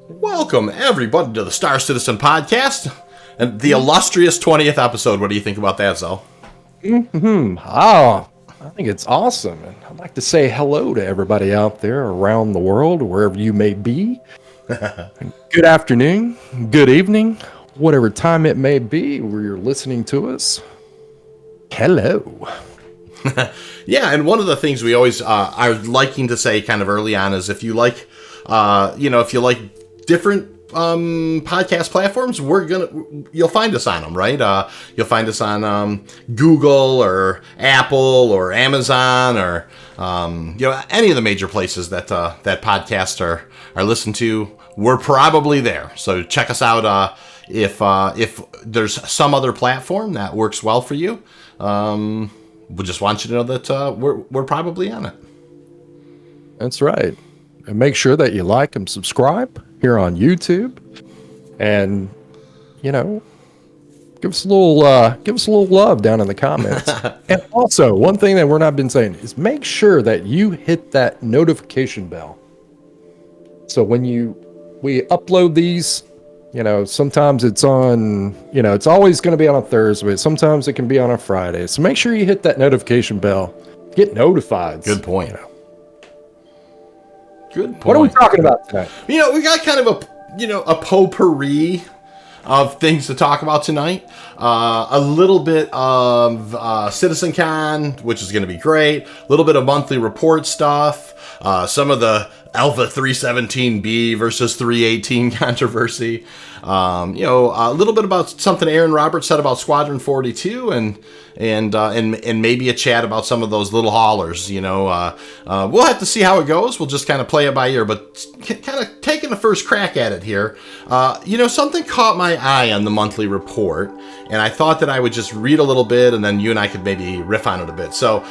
Welcome, everybody, to the Star Citizen Podcast and the illustrious 20th episode. What do you think about that, Zel? Oh, I think it's awesome. And I'd like to say hello to everybody out there around the world, wherever you may be. Good afternoon, good evening, whatever time it may be where you're listening to us. Hello. Yeah, and one of the things we always are liking to say kind of early on is if you like, if you like different podcast platforms, you'll find us on them, right? You'll find us on Google or Apple or Amazon or any of the major places that podcasts are listened to. We're probably there, so check us out if there's some other platform that works well for you. We just want you to know that we're probably on it. That's right. And make sure that you like and subscribe here on YouTube, and give us a little love down in the comments. And also, one thing that we're not been saying is make sure that you hit that notification bell. So when we upload these, sometimes it's on, it's always going to be on a Thursday. Sometimes it can be on a Friday. So make sure you hit that notification bell. Get notified. Good point. Good point. What are we talking about tonight? We got kind of a potpourri of things to talk about tonight. A little bit of CitizenCon, which is going to be great. A little bit of monthly report stuff. Some of the Alpha 317B versus 318 controversy. A little bit about something Aaron Roberts said about Squadron 42, and maybe a chat about some of those little haulers. We'll have to see how it goes. We'll just kind of play it by ear, but kind of taking the first crack at it here. Something caught my eye on the monthly report, and I thought that I would just read a little bit, and then you and I could maybe riff on it a bit. So,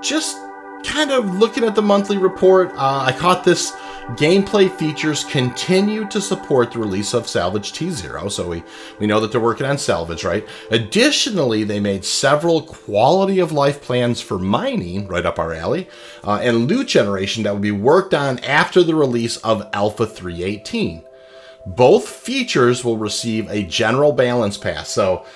just kind of looking at the monthly report, I caught this: gameplay features continue to support the release of Salvage T0, so we know that they're working on salvage, right? Additionally, they made several quality of life plans for mining, right up our alley, and loot generation that would be worked on after the release of Alpha 318. Both features will receive a general balance pass, so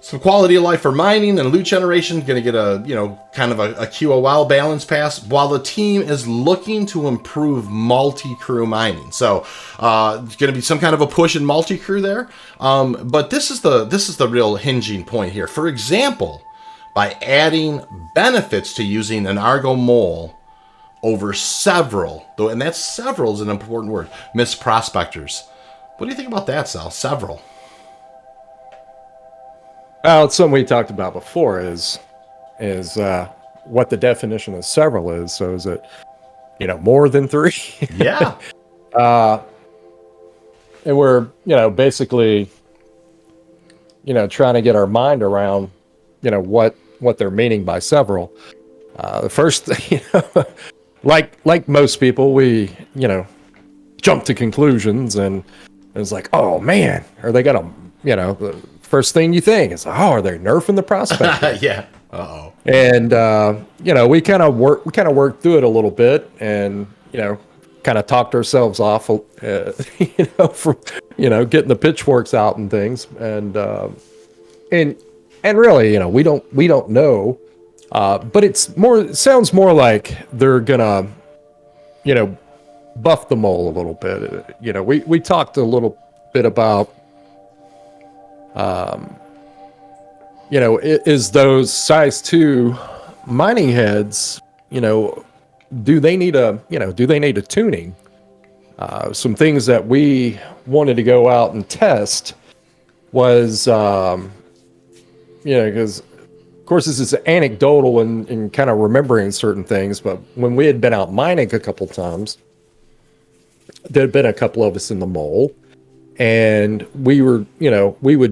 some quality of life for mining and loot generation, going to get a QOL balance pass, while the team is looking to improve multi-crew mining. So it's going to be some kind of a push in multi-crew there. But this is the real hinging point here. For example, by adding benefits to using an Argo mole over several, and that several is an important word, missed prospectors. What do you think about that, Sal? Several. Well, it's something we talked about before is what the definition of several is. So is it, more than three? Yeah. And we're, basically, trying to get our mind around, what they're meaning by several. The first, like most people, we, jump to conclusions, and it's like, oh man, are they gonna, the first thing you think is, are they nerfing the prospect? Yeah. Uh-oh. And we kind of worked through it a little bit, and kind of talked ourselves off, from getting the pitchforks out and things, and really, we don't know, but it sounds more like they're gonna, buff the mole a little bit. We talked a little bit about, is those size 2 mining heads, do they need a tuning? Some things that we wanted to go out and test was, because of course this is anecdotal and kind of remembering certain things, but when we had been out mining a couple times, there'd been a couple of us in the mole, and we would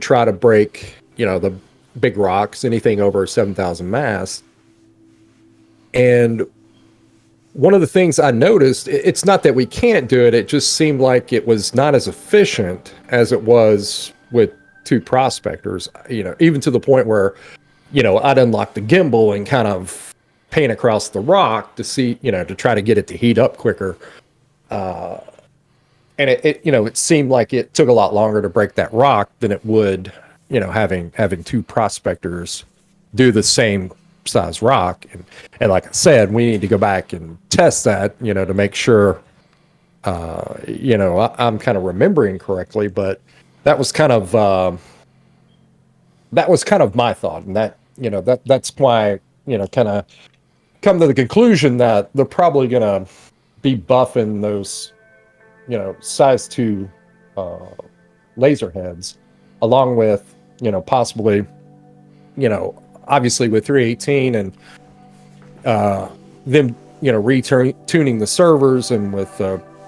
try to break, the big rocks, anything over 7,000 mass. And one of the things I noticed, it's not that we can't do it, it just seemed like it was not as efficient as it was with 2 prospectors, even to the point where, I'd unlock the gimbal and kind of paint across the rock to see, to try to get it to heat up quicker. and it seemed like it took a lot longer to break that rock than it would, having two prospectors do the same size rock. And like I said, we need to go back and test that, to make sure, I'm kind of remembering correctly, but that was kind of my thought. And that's why, kind of come to the conclusion that they're probably going to be buffing those, size 2 laser heads, along with, possibly, obviously with 318 and them, retuning the servers, and with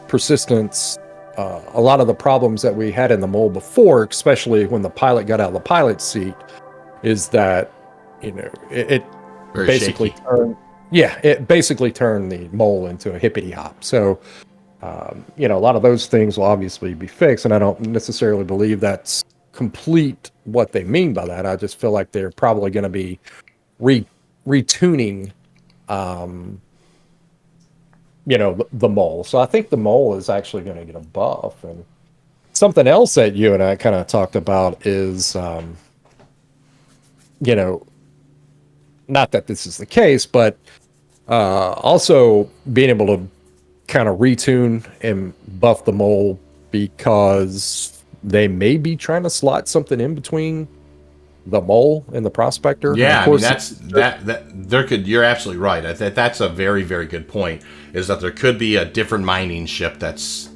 persistence, a lot of the problems that we had in the mole before, especially when the pilot got out of the pilot seat, is that, it very basically shaky. it basically turned the mole into a hippity hop. So, a lot of those things will obviously be fixed, and I don't necessarily believe that's complete what they mean by that. I just feel like they're probably going to be retuning, the mole. So I think the mole is actually going to get a buff. And something else that you and I kind of talked about is, not that this is the case, but also being able to kind of retune and buff the mole, because they may be trying to slot something in between the mole and the prospector. Yeah, of course, I mean, that there could. You're absolutely right. That's a very, very good point. Is that there could be a different mining ship that's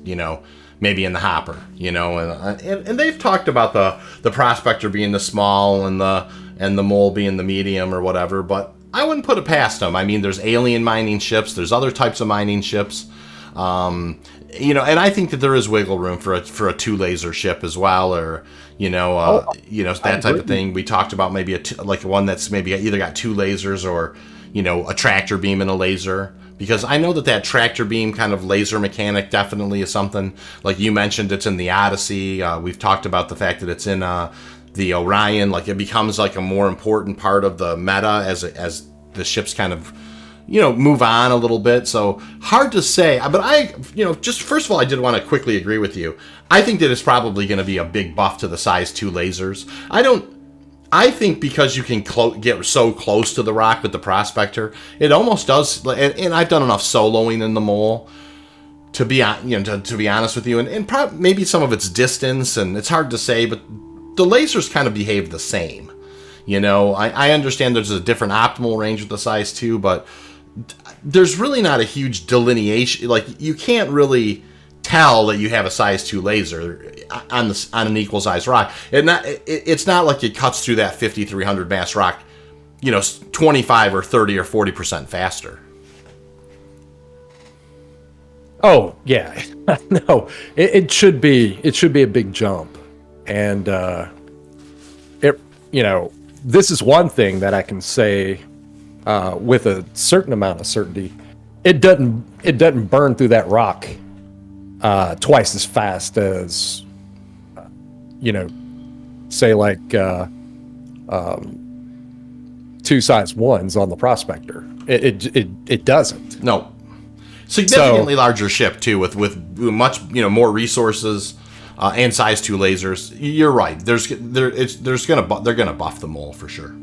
maybe in the hopper, and they've talked about the prospector being the small and the mole being the medium or whatever, but I wouldn't put it past them. I mean, there's alien mining ships, there's other types of mining ships, and I think that there is wiggle room for a 2 laser ship as well, or that type of thing. We talked about maybe like one that's maybe either got 2 lasers or a tractor beam and a laser. Because I know that tractor beam kind of laser mechanic definitely is something, like you mentioned, it's in the Odyssey. We've talked about the fact that it's in the Orion. Like, it becomes like a more important part of the meta as the ships kind of, move on a little bit. So hard to say. But just first of all, I did want to quickly agree with you. I think that it's probably going to be a big buff to the size 2 lasers. I think because you can get so close to the rock with the prospector, it almost does. And I've done enough soloing in the mole to be to be honest with you, and maybe some of its distance, and it's hard to say, but the lasers kind of behave the same. I understand there's a different optimal range with the size 2, but there's really not a huge delineation. Like, you can't really tell that you have a size 2 laser on an equal size rock. It's not like it cuts through that 5300 mass rock, 25 or 30 or 40% faster. Oh yeah, no, it should be a big jump, and this is one thing that I can say with a certain amount of certainty. It doesn't burn through that rock twice as fast as, say like 2 size 1s on the prospector. It doesn't. No, significantly larger ship too, with much more resources and size 2 lasers. You're right. They're gonna buff the mole for sure.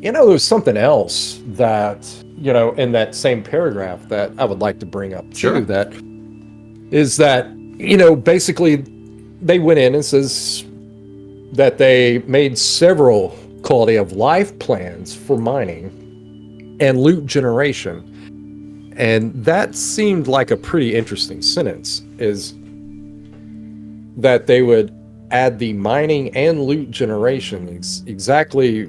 There's something else that, in that same paragraph that I would like to bring up too. Sure. That is that, basically they went in and says that they made several quality of life plans for mining and loot generation. And that seemed like a pretty interesting sentence, is that they would add the mining and loot generation. Exactly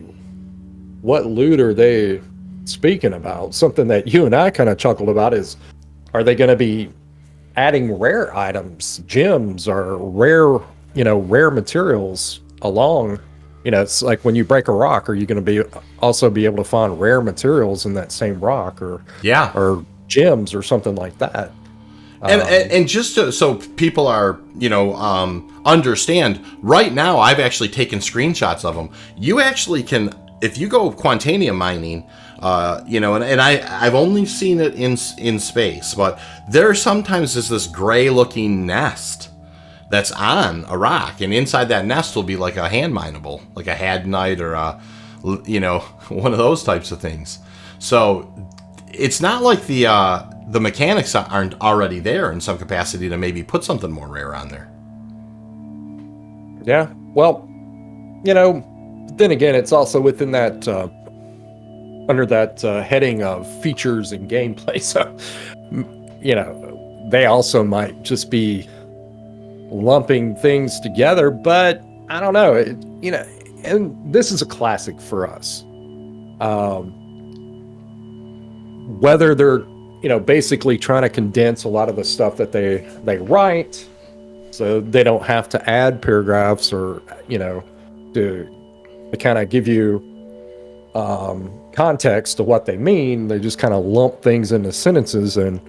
what loot are they speaking about? Something that you and I kind of chuckled about is, are they going to be adding rare items, gems, or rare materials along? It's like when you break a rock, are you going to also be able to find rare materials in that same rock, or gems or something like that? And just so people are, understand, right now I've actually taken screenshots of them. You actually can if you go Quantanium mining, and I've only seen it in space, but there sometimes is this gray looking nest that's on a rock, and inside that nest will be like a hand mineable, like a hadnite or one of those types of things. So it's not like the mechanics aren't already there in some capacity to maybe put something more rare on there. Yeah, well, then again, it's also within that under that heading of features and gameplay. So, they also might just be lumping things together, but I don't know. And this is a classic for us. Whether they're, basically trying to condense a lot of the stuff that they write, so they don't have to add paragraphs or, to kind of give you context to what they mean. They just kind of lump things into sentences. And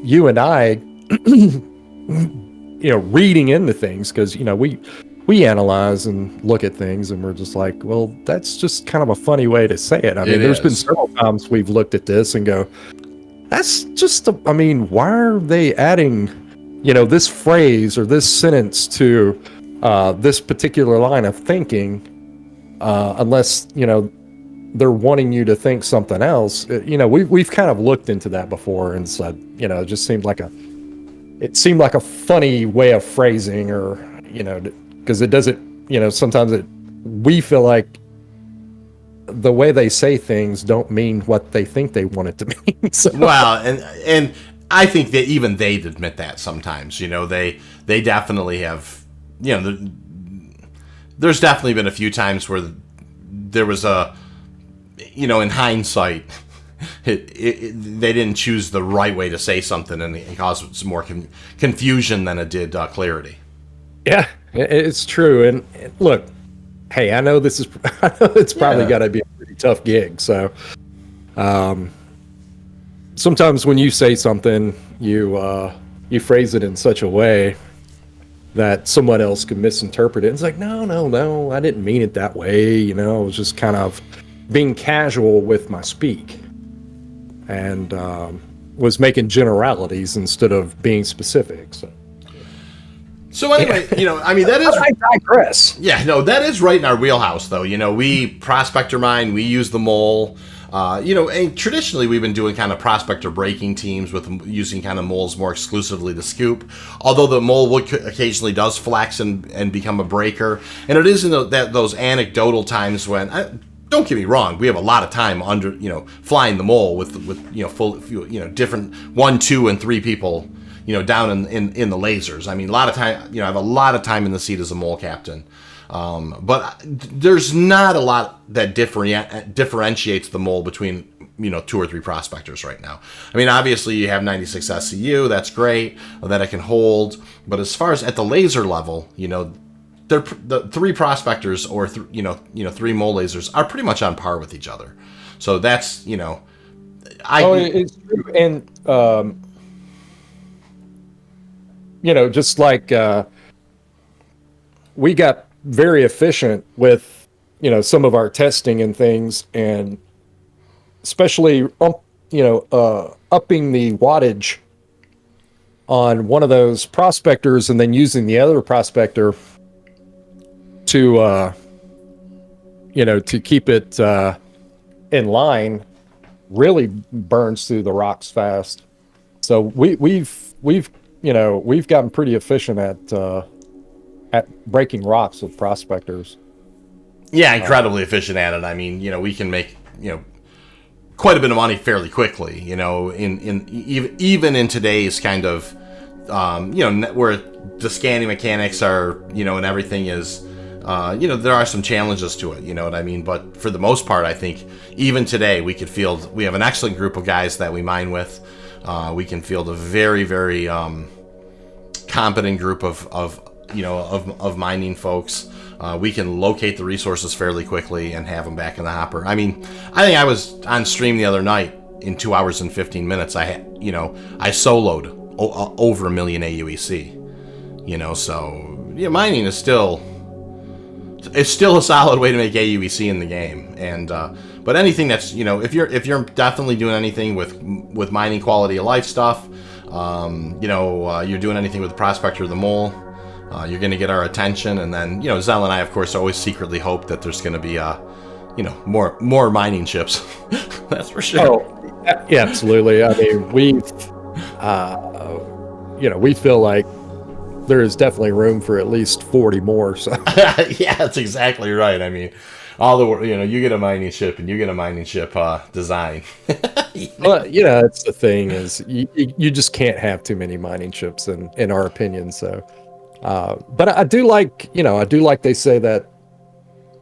you and I, reading into things, because, we analyze and look at things and we're just like, well, that's just kind of a funny way to say it. I mean, there's been several times we've looked at this and go, that's just, why are they adding, this phrase or this sentence to this particular line of thinking, unless, they're wanting you to think something else. We've kind of looked into that before and said, it just seemed like a funny way of phrasing, or, because it doesn't, sometimes we feel like the way they say things don't mean what they think they want it to mean. So. Well, and I think that even they'd admit that sometimes, they definitely have, there's definitely been a few times where there was in hindsight, they didn't choose the right way to say something, and it caused some more confusion than it did clarity. Yeah, it's true. And look, hey, I know it's probably got to be a pretty tough gig. So, sometimes when you say something, you phrase it in such a way that someone else could misinterpret it. It's like, no, I didn't mean it that way. I was just kind of being casual with my speak, and was making generalities instead of being specific. So anyway, that is... I digress. Yeah, no, that is right in our wheelhouse, though. We prospector mine, we use the mole. And traditionally we've been doing kind of prospector breaking teams with using kind of moles more exclusively to scoop. Although the mole occasionally does flex and become a breaker. And it is in those anecdotal times when... don't get me wrong, we have a lot of time under, flying the mole with full, different 1, 2, and 3 people, down in the lasers. I mean, a lot of time, I have a lot of time in the seat as a mole captain. But there's not a lot that differentiates the mole between, 2 or 3 prospectors right now. I mean, obviously you have 96 SCU, that's great, that it can hold. But as far as at the laser level, the 3 prospectors or 3 mole lasers are pretty much on par with each other. So that's it's true. And just like we got very efficient with some of our testing and things, and especially upping the wattage on one of those prospectors and then using the other prospector to keep it in line really burns through the rocks fast. So we've gotten pretty efficient at breaking rocks with prospectors. Yeah, incredibly efficient at it. I mean, we can make quite a bit of money fairly quickly. Even in today's kind of where the scanning mechanics are, and everything is. There are some challenges to it, you know what I mean? But for the most part, I think even today we have an excellent group of guys that we mine with. We can field a very, very competent group of mining folks. We can locate the resources fairly quickly and have them back in the hopper. I mean, I think I was on stream the other night in 2 hours and 15 minutes. I soloed over 1 million AUEC. So yeah, mining is still it's still a solid way to make AUEC in the game. And but anything that's, if you're definitely doing anything with mining quality of life stuff, you're doing anything with the Prospector or the Mole, you're going to get our attention. And then, Zel and I, of course, always secretly hope that there's going to be more mining ships. That's for sure. Oh, yeah, absolutely. I mean, we feel like there is definitely room for at least 40 more. So yeah, that's exactly right. I mean, all the you get a mining ship and you get a mining ship design. Well, it's the thing is you just can't have too many mining ships in our opinion. So, but I do like they say that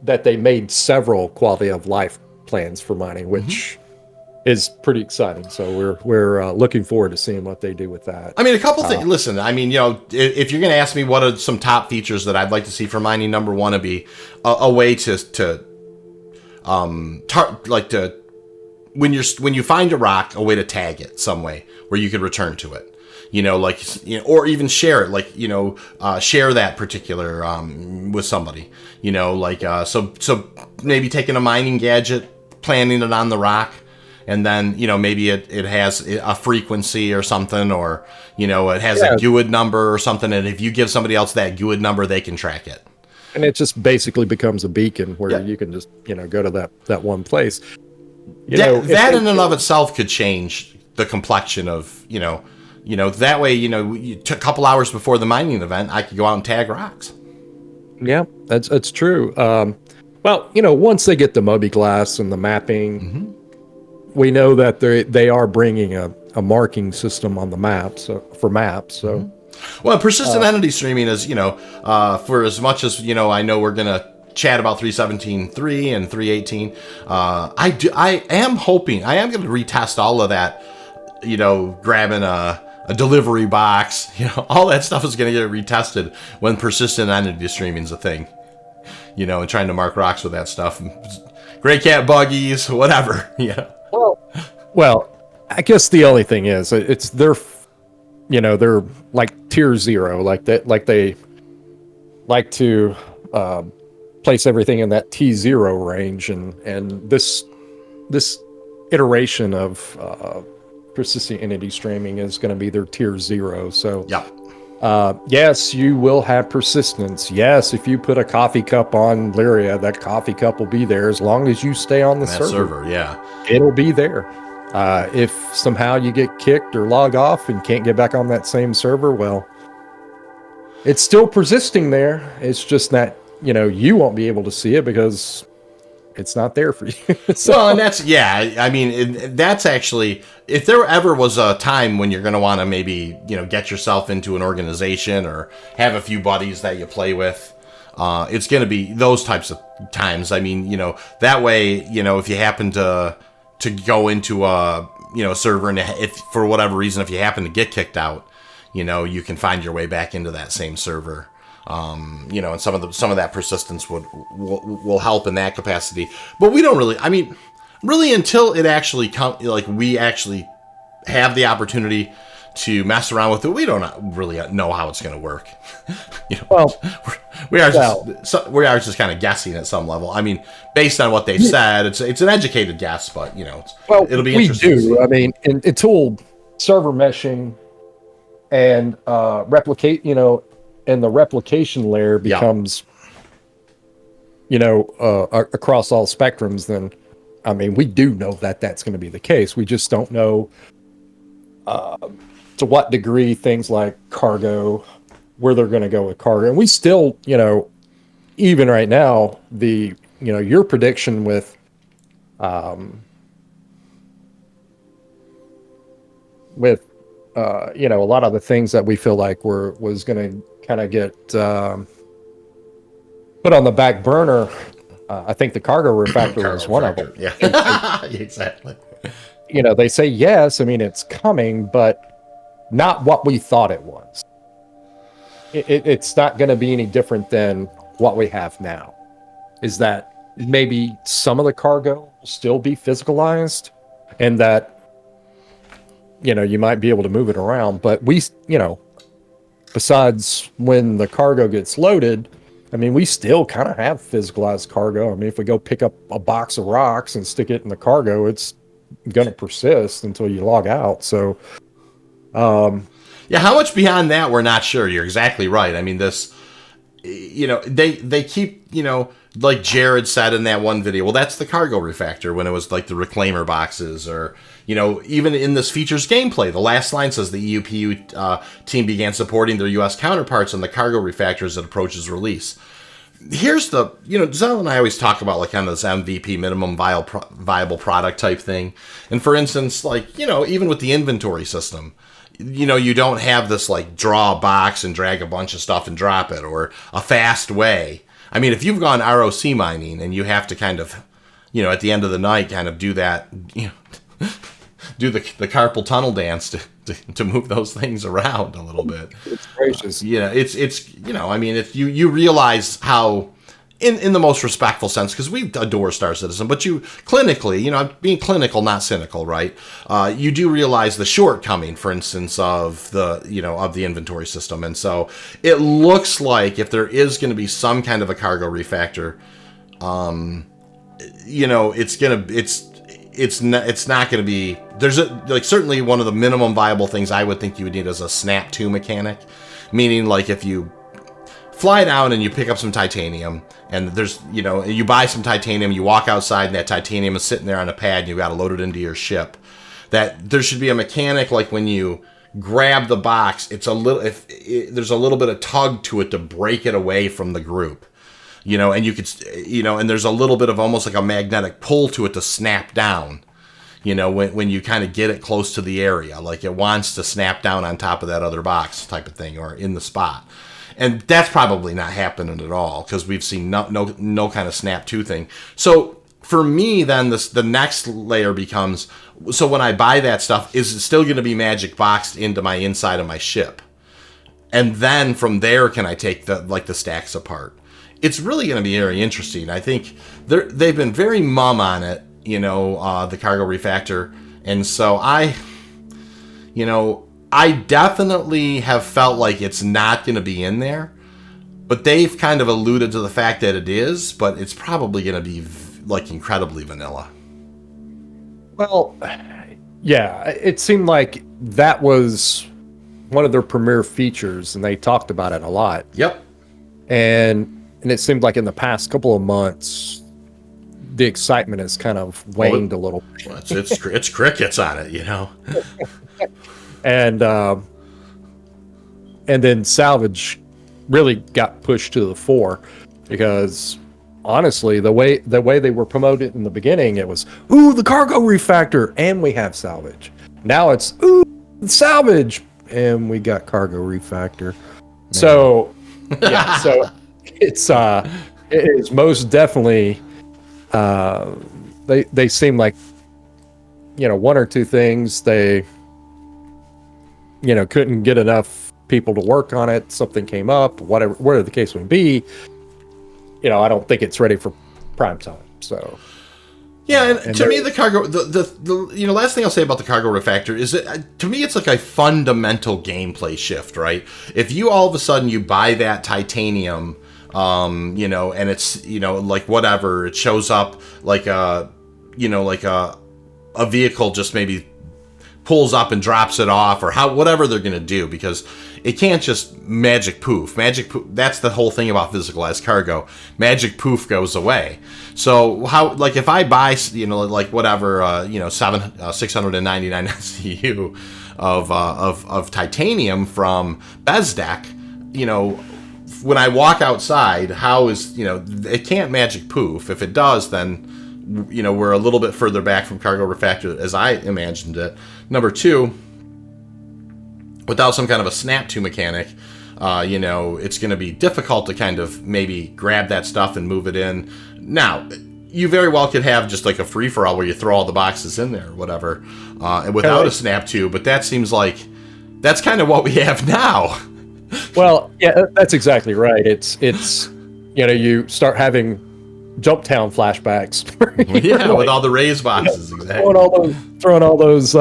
they made several quality of life plans for mining, which is pretty exciting. So we're looking forward to seeing what they do with that. I mean, a couple things. Listen, I mean, if you're going to ask me what are some top features that I'd like to see for mining, number one would be a way when you find a rock, a way to tag it some way where you could return to it. Or even share it, share that particular with somebody. So maybe taking a mining gadget, planting it on the rock. And then, maybe it has a frequency or something, or, it has a GUID number or something. And if you give somebody else that GUID number, they can track it. And it just basically becomes a beacon where you can just, go to that one place. That in and of itself could change the complexion of, that way, a couple hours before the mining event, I could go out and tag rocks. Yeah, that's true. Well, once they get the mobiGlas and the mapping, we know that they are bringing a marking system on the map, for maps. So, well, persistent entity streaming is, for as much as I know we're gonna chat about 3.17.3 and 3.18. I am hoping I am going to retest all of that. Grabbing a delivery box, all that stuff is going to get retested when persistent entity streaming is a thing. And trying to mark rocks with that stuff, gray cat buggies, whatever. Well, I guess the only thing is it's they're like tier 0, like they like to place everything in that T0 range, and this iteration of persistent entity streaming is going to be their tier 0. So yes, you will have persistence. Yes, if you put a coffee cup on Lyria, that coffee cup will be there as long as you stay on the server. It'll be there. If somehow you get kicked or log off and can't get back on that same server, well, it's still persisting there. It's just that, you won't be able to see it because it's not there for you. Well, and that's actually, if there ever was a time when you're going to want to maybe, get yourself into an organization or have a few buddies that you play with, it's going to be those types of times. I mean, that way, if you happen to go into a server, and if for whatever reason, if you happen to get kicked out, you can find your way back into that same server. And some of that persistence will help in that capacity. But we don't really until it actually we actually have the opportunity to mess around with it, we don't really know how it's going to work. Well, we are just kind of guessing at some level. I mean, based on what they've said, it's an educated guess, but it'll be interesting. We do. I mean, until server meshing and replicate, and the replication layer becomes, across all spectrums, then, I mean, we do know that that's going to be the case. We just don't know to what degree things like cargo, where they're going to go with cargo. And we still, even right now, your prediction with, a lot of the things that we feel like was going to kind of get put on the back burner. I think the cargo refactor was one of them. Yeah, exactly. They say yes. I mean, it's coming, but not what we thought it was. It's not going to be any different than what we have now. Is that maybe some of the cargo will still be physicalized, and that you might be able to move it around, but besides when the cargo gets loaded, I mean, we still kind of have physicalized cargo. I mean, if we go pick up a box of rocks and stick it in the cargo, it's going to persist until you log out. So, yeah, how much beyond that, we're not sure. You're exactly right. I mean, this, they keep, like Jared said in that one video, well, that's the cargo refactor when it was like the reclaimer boxes, or, even in this features gameplay, the last line says the EUPU team began supporting their U.S. counterparts on the cargo refactor as it approaches release. Here's the, Zel and I always talk about like kind of this MVP, minimum viable product type thing. And for instance, like, even with the inventory system, you don't have this like draw a box and drag a bunch of stuff and drop it, or a fast way. I mean, if you've gone ROC mining and you have to kind of, at the end of the night, kind of do that, do the carpal tunnel dance to move those things around a little bit. It's gracious. I mean, if you realize how, in the most respectful sense, because we adore Star Citizen, but you clinically, being clinical, not cynical, right? You do realize the shortcoming, for instance, of the inventory system. And so it looks like if there is going to be some kind of a cargo refactor, it's not going to be, certainly one of the minimum viable things I would think you would need is a snap to mechanic, meaning like if you fly down and you pick up some titanium and there's, you buy some titanium, you walk outside and that titanium is sitting there on a pad and you got to load it into your ship, that there should be a mechanic like when you grab the box, there's a little bit of tug to it to break it away from the group. And you could, and there's a little bit of almost like a magnetic pull to it to snap down, when you kind of get it close to the area, like it wants to snap down on top of that other box type of thing, or in the spot. And that's probably not happening at all, because we've seen no kind of snap to thing. So for me, then the next layer becomes, so when I buy that stuff, is it still going to be magic boxed into my inside of my ship? And then from there, can I take the stacks apart? It's really going to be very interesting. I think they've been very mum on it, the cargo refactor. And so I definitely have felt like it's not going to be in there. But they've kind of alluded to the fact that it is, but it's probably going to be like incredibly vanilla. Well, yeah, it seemed like that was one of their premier features, and they talked about it a lot. Yep. And it seemed like in the past couple of months, the excitement has kind of waned a little. Well, it's crickets on it, And then salvage really got pushed to the fore, because honestly, the way they were promoted in the beginning, it was, ooh, the cargo refactor, and we have salvage. Now it's, ooh, salvage, and we got cargo refactor. Man. So yeah, so it is most definitely, they seem like, one or two things they couldn't get enough people to work on it. Something came up, whatever the case would be. I don't think it's ready for prime time. So yeah, and to me, the cargo, the last thing I'll say about the cargo refactor is that to me it's like a fundamental gameplay shift, right? If you all of a sudden you buy that titanium, and it's like whatever, it shows up like a vehicle just maybe pulls up and drops it off, or whatever they're going to do, because it can't just magic poof. That's the whole thing about physicalized cargo. Magic poof goes away. So how, like if I buy, like whatever, 699 SCU of titanium from Bezdek, when I walk outside, how is, it can't magic poof. If it does, then, we're a little bit further back from cargo refactor as I imagined it. Number two, without some kind of a snap to mechanic, it's going to be difficult to kind of maybe grab that stuff and move it in. Now, you very well could have just like a free-for-all where you throw all the boxes in there or whatever, and without a snap to, but that seems like that's kind of what we have now. Well, yeah, that's exactly right. It's you start having Jumptown flashbacks. Yeah, with all the raised boxes, exactly. Throwing all those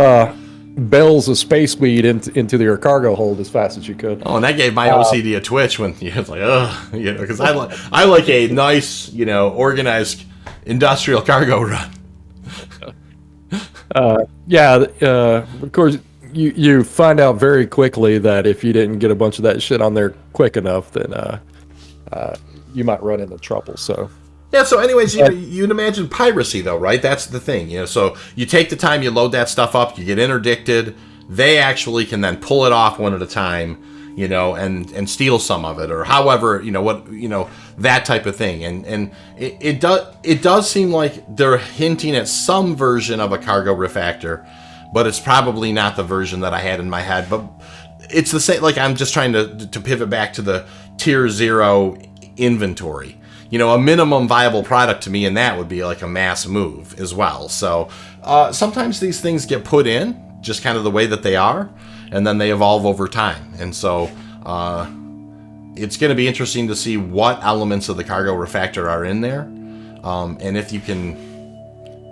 bales of space weed into your cargo hold as fast as you could. Oh, and that gave my OCD a twitch when you was like, ugh, because I like a nice, organized industrial cargo run. Of course, you find out very quickly that if you didn't get a bunch of that shit on there quick enough, then you might run into trouble. So. Yeah, so anyways, you'd imagine piracy, though, right? That's the thing. So you take the time, you load that stuff up, you get interdicted. They actually can then pull it off one at a time, and steal some of it, or however, that type of thing. And it does seem like they're hinting at some version of a cargo refactor, but it's probably not the version that I had in my head. But it's the same. Like, I'm just trying to pivot back to the tier 0 inventory. A minimum viable product to me in that would be like a mass move as well. So sometimes these things get put in just kind of the way that they are, and then they evolve over time. And so it's going to be interesting to see what elements of the cargo refactor are in there, and if you can,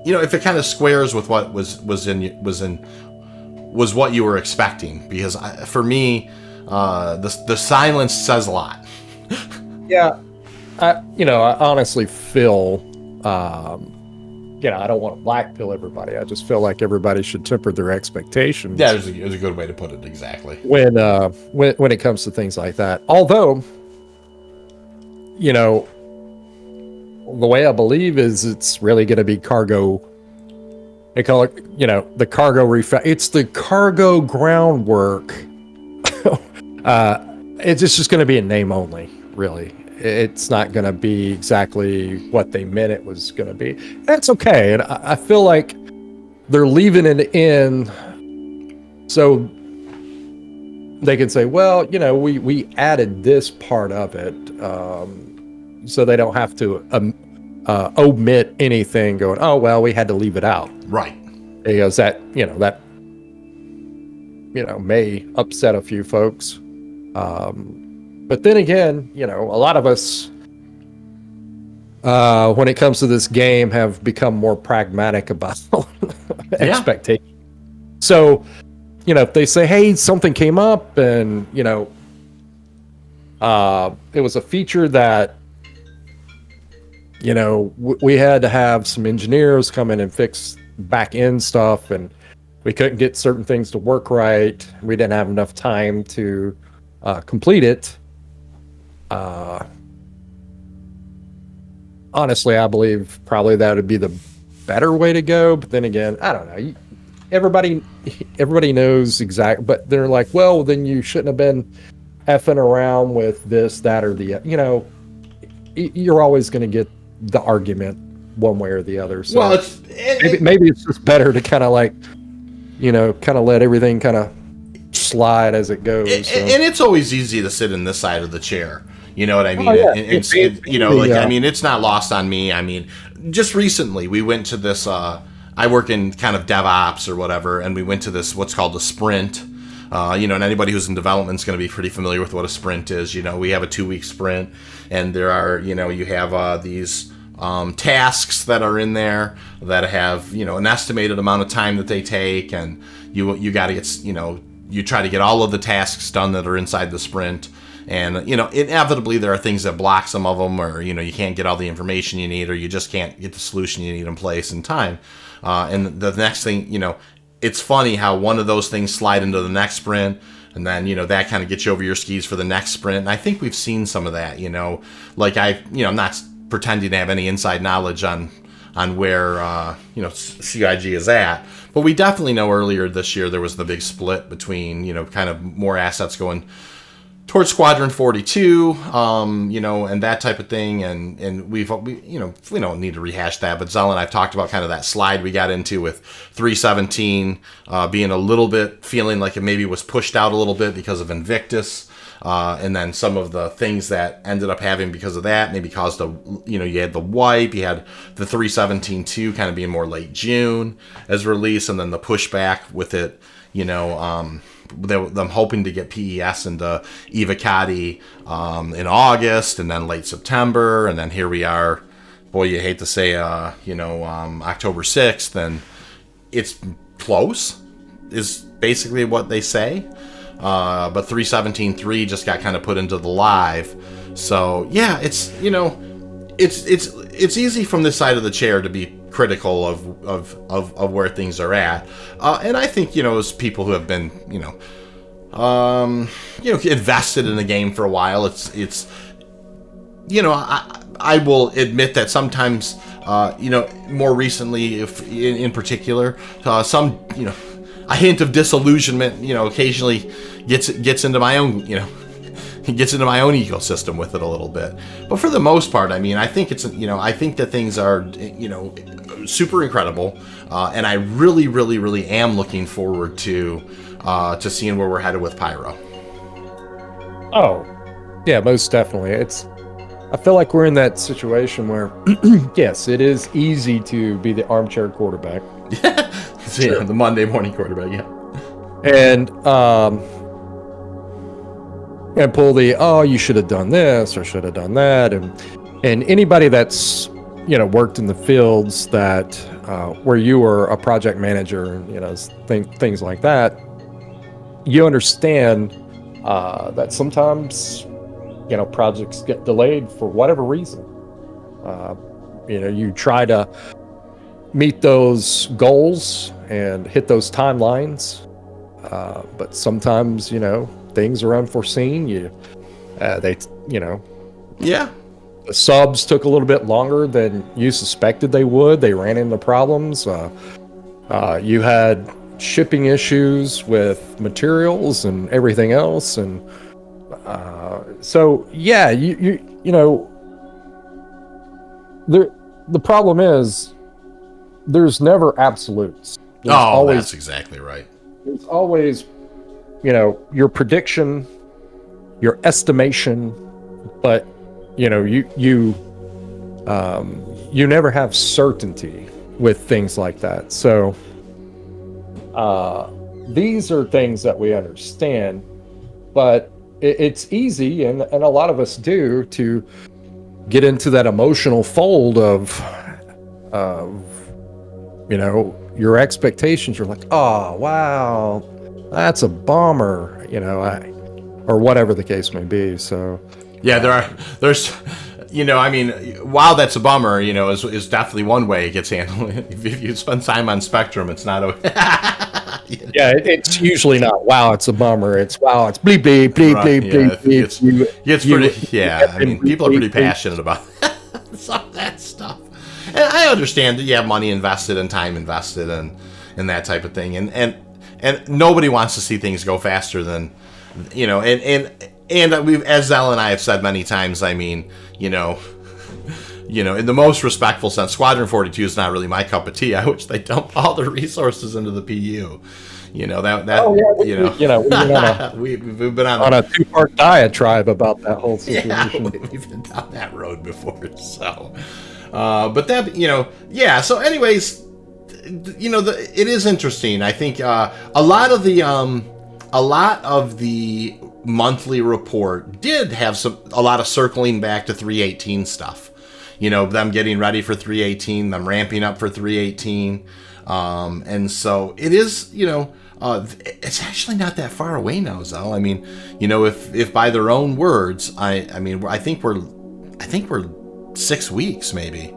if it kind of squares with what was what you were expecting. Because for me, the silence says a lot. Yeah. I honestly feel, I don't want to black pill everybody. I just feel like everybody should temper their expectations. Yeah, it was a good way to put it, exactly. When it comes to things like that. Although, the way I believe is it's really going to be cargo. They call it, the cargo it's the cargo groundwork. It's just going to be a name only, really. It's not going to be exactly what they meant it was going to be. That's okay. And I feel like they're leaving it in so they can say, well, we added this part of it, so they don't have to omit anything going, oh, well, we had to leave it out. Right. Because that may upset a few folks. But then again, a lot of us, when it comes to this game, have become more pragmatic about expectations. So, if they say, hey, something came up and, it was a feature that, we had to have some engineers come in and fix back end stuff, and we couldn't get certain things to work right. We didn't have enough time to complete it. Honestly, I believe probably that would be the better way to go. But then again, I don't know. Everybody knows exactly. But they're like, well, then you shouldn't have been effing around with this, that, or the. You're always going to get the argument one way or the other. So well, maybe it's just better to kind of let everything kind of slide as it goes. And it's always easy to sit in this side of the chair. You know what I mean? Oh, yeah. I mean, it's not lost on me. I mean, just recently we went to this, I work in kind of DevOps or whatever, and we went to this, what's called a sprint. And anybody who's in development is going to be pretty familiar with what a sprint is. We have a 2-week sprint, and there are, you have these tasks that are in there that have, an estimated amount of time that they take, and you got to get, you try to get all of the tasks done that are inside the sprint. And, inevitably there are things that block some of them, or, you can't get all the information you need, or you just can't get the solution you need in place in time. And the next thing, it's funny how one of those things slide into the next sprint, and then, that kind of gets you over your skis for the next sprint. And I think we've seen some of that, like I'm not pretending to have any inside knowledge on where, CIG is at. But we definitely know earlier this year there was the big split between, kind of more assets going towards Squadron 42, and that type of thing. And we don't need to rehash that, but Zel and I've talked about kind of that slide we got into with 317 being a little bit, feeling like it maybe was pushed out a little bit because of Invictus. And then some of the things that ended up having because of that maybe caused you had the wipe, you had the 317.2 kind of being more late June as release, and then the pushback with it, them hoping to get PES into Evocati in August, and then late September, and then here we are. Boy, you hate to say, October 6th, and it's close, is basically what they say. But 3.17.3 just got kind of put into the live. So yeah, it's it's easy from this side of the chair to be critical of where things are at. And I think, as people who have been, invested in the game for a while, it's I will admit that sometimes, more recently, if in particular, some, a hint of disillusionment, occasionally gets into my own, gets into my own ecosystem with it a little bit. But for the most part, I mean, I think I think that things are, super incredible, and I really, really, really am looking forward to seeing where we're headed with Pyro. Oh, yeah, most definitely. I feel like we're in that situation where, yes, it is easy to be the armchair quarterback. Sure. The Monday morning quarterback, yeah. And pull the, oh, you should have done this or should have done that. And anybody that's, worked in the fields that, where you were a project manager and, things like that, you understand that sometimes, projects get delayed for whatever reason. You try to meet those goals and hit those timelines, but sometimes, things are unforeseen. Yeah, the subs took a little bit longer than you suspected they would. They ran into problems. You had shipping issues with materials and everything else, and so yeah, the problem is there's never absolutes. That's exactly right. There's always, your prediction, your estimation, but you never have certainty with things like that. So these are things that we understand, but it's easy, and a lot of us do, to get into that emotional fold of your expectations. You're like, oh wow, that's a bummer, or whatever the case may be. So yeah, there's wow, that's a bummer, is definitely one way it gets handled. If you spend time on Spectrum, it's not okay. Yeah, it's usually not wow, it's a bummer. It's wow, it's bleep bleep bleep bleep bleep. It's pretty, yeah. I mean, people are pretty passionate about some of that stuff, and I understand that you have money invested and time invested and that type of thing, and nobody wants to see things go faster than, and we've, as Zel and I have said many times, I mean, in the most respectful sense, Squadron 42 is not really my cup of tea. I wish they dump all the resources into the PU. We've been on a two-part diatribe about that whole situation. Yeah, we've been down that road before. So, but that, yeah. So, anyways, it is interesting. I think a lot of the monthly report did have a lot of circling back to 3.18 stuff. Them getting ready for 3.18, them ramping up for 3.18. And so it is, it's actually not that far away now, Zel. I mean, if by their own words, I think we're 6 weeks maybe,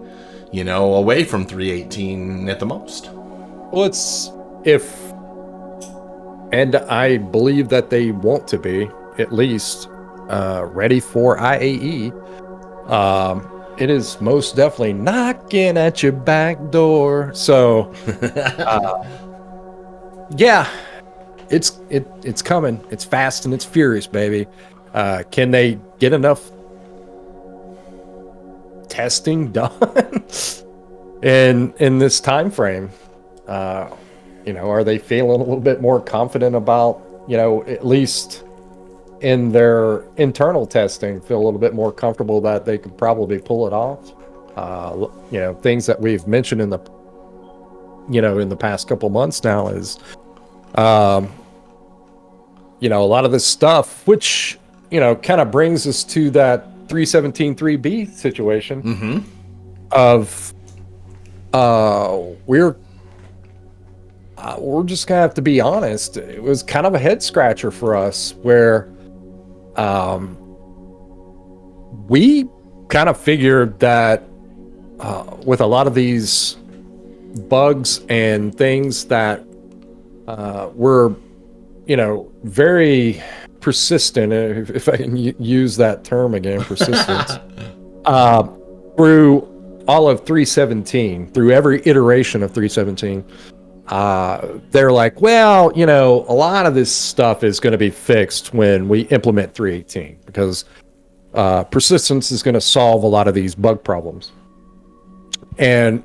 away from 3.18 at the most. Well, and I believe that they want to be at least ready for IAE. It is most definitely knocking at your back door. So, yeah, it's coming. It's fast and it's furious, baby. Can they get enough testing done in this time frame? Are they feeling a little bit more confident about, at least in their internal testing, feel a little bit more comfortable that they could probably pull it off? Things that we've mentioned in the past couple months now is, a lot of this stuff, which, kind of brings us to that 3.17.3b situation of, we're we're just gonna have to be honest. It was kind of a head scratcher for us where we kind of figured that with a lot of these bugs and things that were, very persistent, if I can use that term again, persistence, through all of 3.17, through every iteration of 3.17, they're like, well, a lot of this stuff is going to be fixed when we implement 3.18 because persistence is going to solve a lot of these bug problems. And,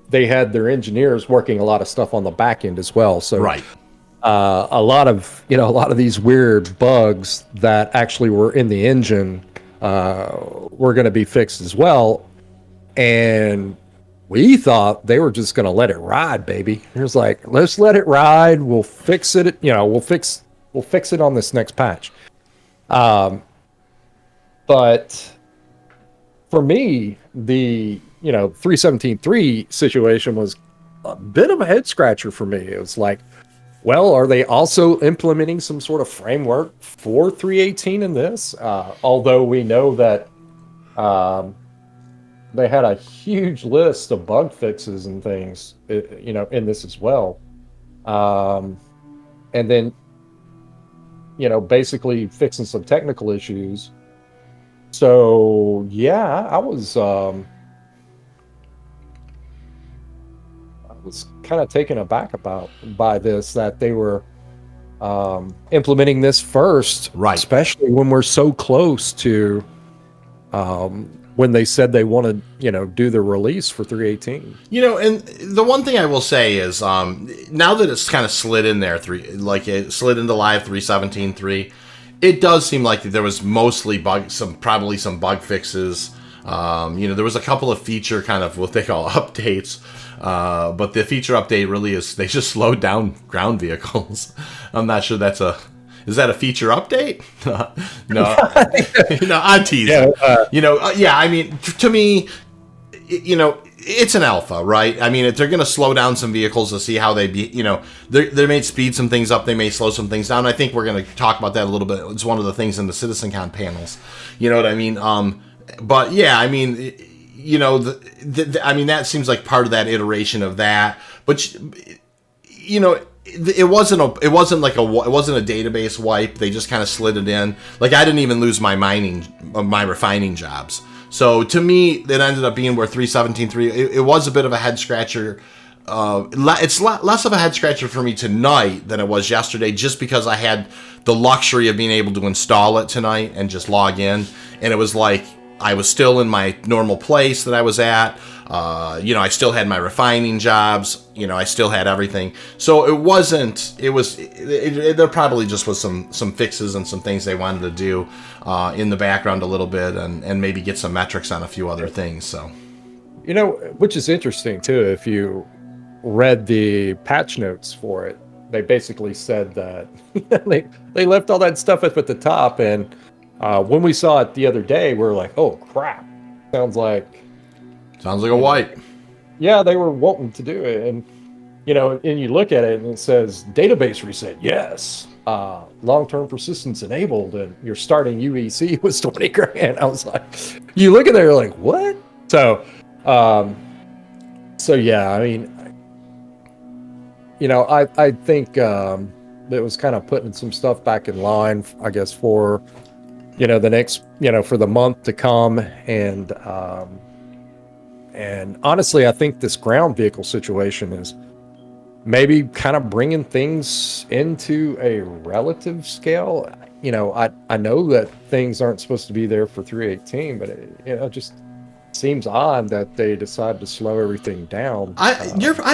they had their engineers working a lot of stuff on the back end as well. So Right. a lot of these weird bugs that actually were in the engine were going to be fixed as well. And we thought they were just going to let it ride, baby. It was like, let's let it ride. We'll fix it. We'll fix it on this next patch. But for me, the 3.17.3 situation was a bit of a head scratcher for me. It was like, well, are they also implementing some sort of framework for 3.18 in this? Although we know that they had a huge list of bug fixes and things, in this as well. And then, basically fixing some technical issues. So yeah, I was kind of taken aback by this, that they were implementing this first, Right. especially when we're so close to when they said they want to do the release for 3.18. And the one thing I will say is, now that it's kind of slid in there, it slid into live 3.17.3, it does seem like there was mostly probably some bug fixes. There was a couple of feature kind of what they call updates, but the feature update really is they just slowed down ground vehicles. I'm not sure is that a feature update? No, I'm teasing. I mean, to me, it's an alpha, right? I mean, if they're going to slow down some vehicles to see how they they may speed some things up, they may slow some things down. I think we're going to talk about that a little bit. It's one of the things in the CitizenCon panels. You know what I mean? But yeah, I mean, I mean, that seems like part of that iteration of that. But it wasn't a database wipe. They just kind of slid it in. Like, I didn't even lose my refining jobs. So to me, it ended up being where 3.17.3, it was a bit of a head scratcher. It's less of a head scratcher for me tonight than it was yesterday, just because I had the luxury of being able to install it tonight and just log in. And it was like I was still in my normal place that I was at. I still had my refining jobs. I still had everything. So there probably just was some fixes and some things they wanted to do in the background a little bit, and maybe get some metrics on a few other things. So, which is interesting too. If you read the patch notes for it, they basically said that they left all that stuff up at the top, and when we saw it the other day, we were like, oh crap, sounds like a wipe. Yeah, they were wanting to do it, and and you look at it and it says database reset, yes, long-term persistence enabled, and your starting UEC was 20 grand. I was like, you look at it, you're like, what? So yeah, I mean, I think it was kind of putting some stuff back in line, I guess, for the next, for the month to come. And honestly, I think this ground vehicle situation is maybe kind of bringing things into a relative scale. I know that things aren't supposed to be there for 3.18, but it just seems odd that they decided to slow everything down. I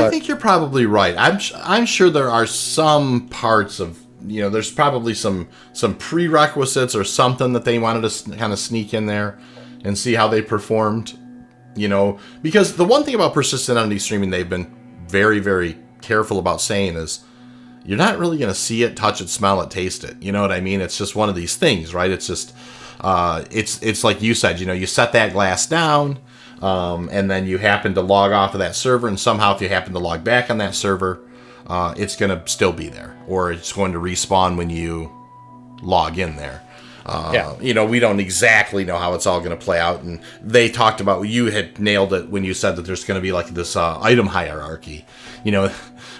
think you're probably right. I'm sure there are some parts of, there's probably some prerequisites or something that they wanted to kind of sneak in there and see how they performed. Because the one thing about persistent entity streaming they've been very, very careful about saying is you're not really going to see it, touch it, smell it, taste it. You know what I mean? It's just one of these things, right? It's just, it's like you said, you set that glass down, and then you happen to log off of that server, and somehow if you happen to log back on that server, it's going to still be there, or it's going to respawn when you log in there. We don't exactly know how it's all going to play out, and they talked about, you had nailed it when you said that there's going to be like this item hierarchy,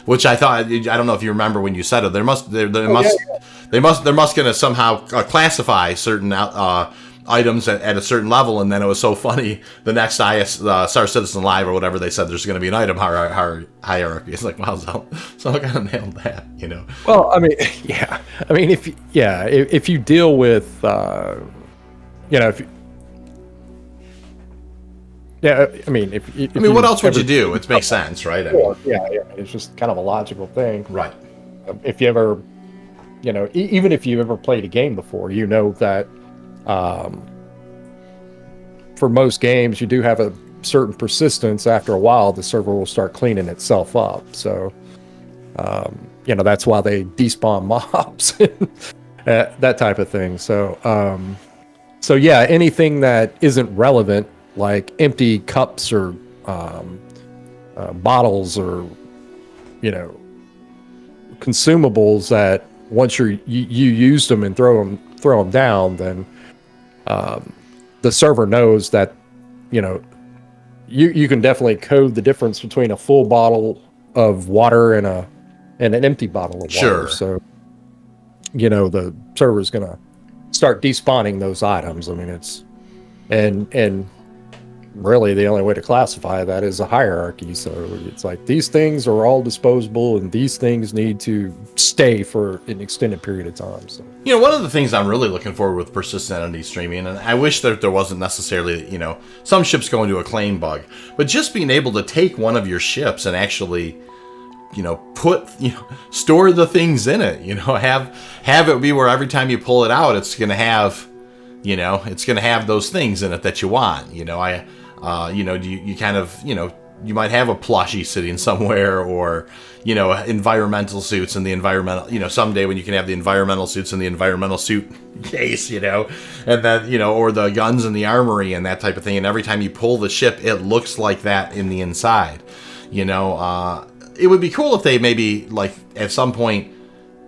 which I thought, I don't know if you remember when you said it, they must going to somehow classify certain items at a certain level. And then it was so funny, the next Star Citizen Live or whatever, they said there's going to be an item hierarchy. It's like, wow, so I kind of nailed that, Well, I mean, yeah, I mean, if you deal with if what else would you do? It makes sense, right? It's just kind of a logical thing, right? If you ever, even if you ever played a game before, that for most games you do have a certain persistence. After a while, the server will start cleaning itself up. So, that's why they despawn mobs, that type of thing. So, anything that isn't relevant, like empty cups or bottles or consumables that once you used them and throw them down, then the server knows that you can definitely code the difference between a full bottle of water and an empty bottle of water. Sure. So the server is going to start despawning those items. I mean, it's and really the only way to classify that is a hierarchy. So it's like these things are all disposable and these things need to stay for an extended period of time. So one of the things I'm really looking forward with persistent entity streaming, and I wish that there wasn't necessarily, some ships go into a claim bug, but just being able to take one of your ships and actually store the things in it, have it be where every time you pull it out, it's going to have, it's going to have those things in it that you want. You kind of, you might have a plushie sitting somewhere, or, environmental suits in the environmental, someday when you can have the environmental suits in the environmental suit case, and then, or the guns in the armory and that type of thing. And every time you pull the ship, it looks like that in the inside, it would be cool if they maybe, like, at some point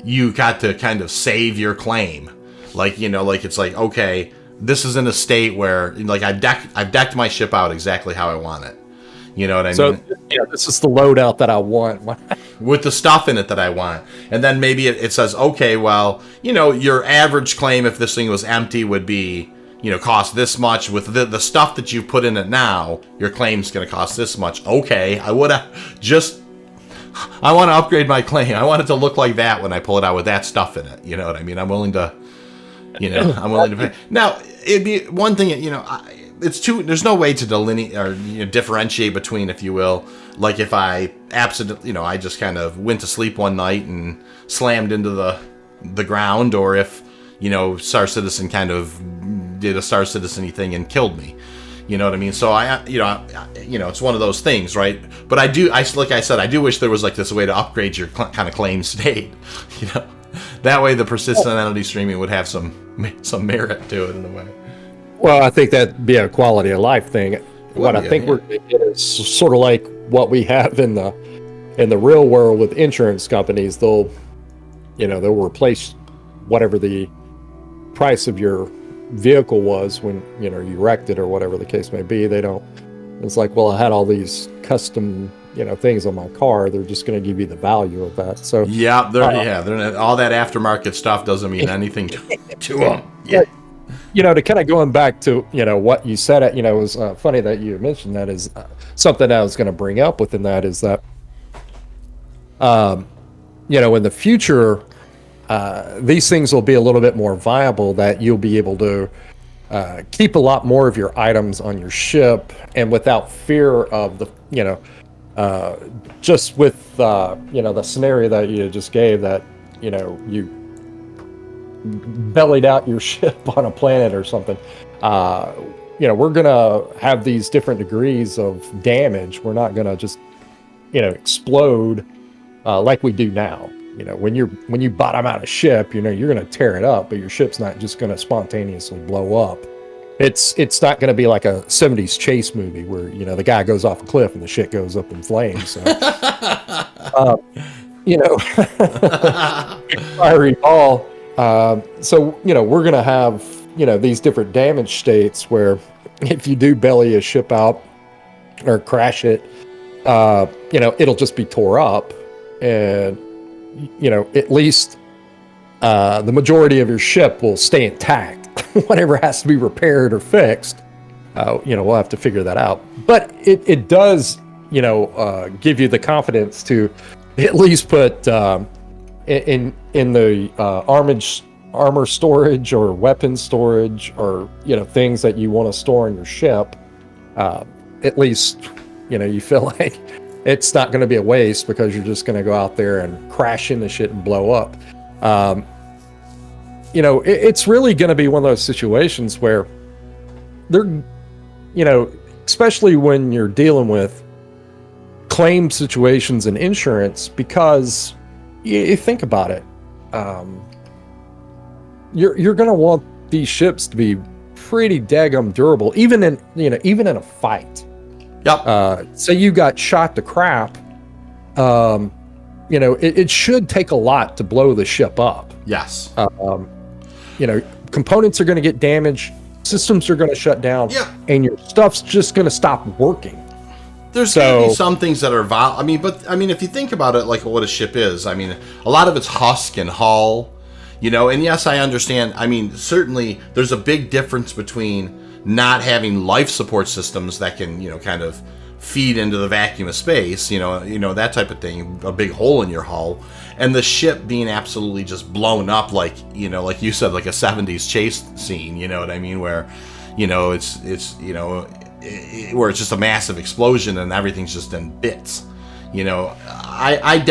you got to kind of save your claim. Like, like it's like, okay, this is in a state where, like, I've decked my ship out exactly how I want it. You know what I mean? So, this is the loadout that I want. With the stuff in it that I want. And then maybe it says, okay, well, your average claim, if this thing was empty, would be, cost this much. With the stuff that you've put in it now, your claim's going to cost this much. Okay, I want to upgrade my claim. I want it to look like that when I pull it out with that stuff in it. You know what I mean? I'm willing to pay. Now, it'd be one thing, there's no way to delineate or differentiate between, if you will, like if I accidentally, I just kind of went to sleep one night and slammed into the ground, or if, Star Citizen kind of did a Star Citizen-y thing and killed me. You know what I mean? So it's one of those things, right? But like I said, I do wish there was like this way to upgrade your kind of claim state. That way the persistent entity streaming would have some merit to it in a way. Well, I think that'd be a quality of life thing. We're it's sort of like what we have in the real world with insurance companies. They'll replace whatever the price of your vehicle was when you wrecked it or whatever the case may be. It's like, well, I had all these custom things on my car. They're just going to give you the value of that. So they're all that aftermarket stuff doesn't mean anything to them. Yeah. To kind of going back to what you said, it was funny that you mentioned that. Is something I was going to bring up within that is that in the future these things will be a little bit more viable, that you'll be able to keep a lot more of your items on your ship and without fear of the just with the scenario that you just gave, that you bellied out your ship on a planet or something. We're gonna have these different degrees of damage. We're not gonna just explode like we do now. When you bottom out a ship, you're gonna tear it up, but your ship's not just gonna spontaneously blow up. It's not gonna be like a 70s chase movie where the guy goes off a cliff and the shit goes up in flames. So, you know, if I recall, so, you know, we're going to have, you know, these different damage states where if you do belly a ship out or crash it, you know, it'll just be tore up. And, you know, at least the majority of your ship will stay intact. Whatever has to be repaired or fixed, you know, we'll have to figure that out. But it does, you know, give you the confidence to at least put in the armor storage or weapon storage, or, you know, things that you want to store in your ship. At least, you know, you feel like it's not going to be a waste because you're just going to go out there and crash into shit and blow up. You know, it's really going to be one of those situations where they're, you know, especially when you're dealing with claim situations and insurance, because you think about it, you're going to want these ships to be pretty daggum durable, even in, you know, even in a fight. Yep. Say you got shot to crap, you know, it should take a lot to blow the ship up. Yes. You know, components are going to get damaged, systems are going to shut down, yeah, and your stuff's just going to stop working. There's going to be some things that are I mean, but I mean, if you think about it, like what a ship is, I mean, a lot of it's husk and hull, you know, and yes, I understand. I mean, certainly there's a big difference between not having life support systems that can, you know, kind of feed into the vacuum of space, you know, that type of thing, a big hole in your hull, and the ship being absolutely just blown up, like, you know, like you said, like a 70s chase scene, you know what I mean, where, you know, it's you know, where it's just a massive explosion and everything's just in bits, you know. I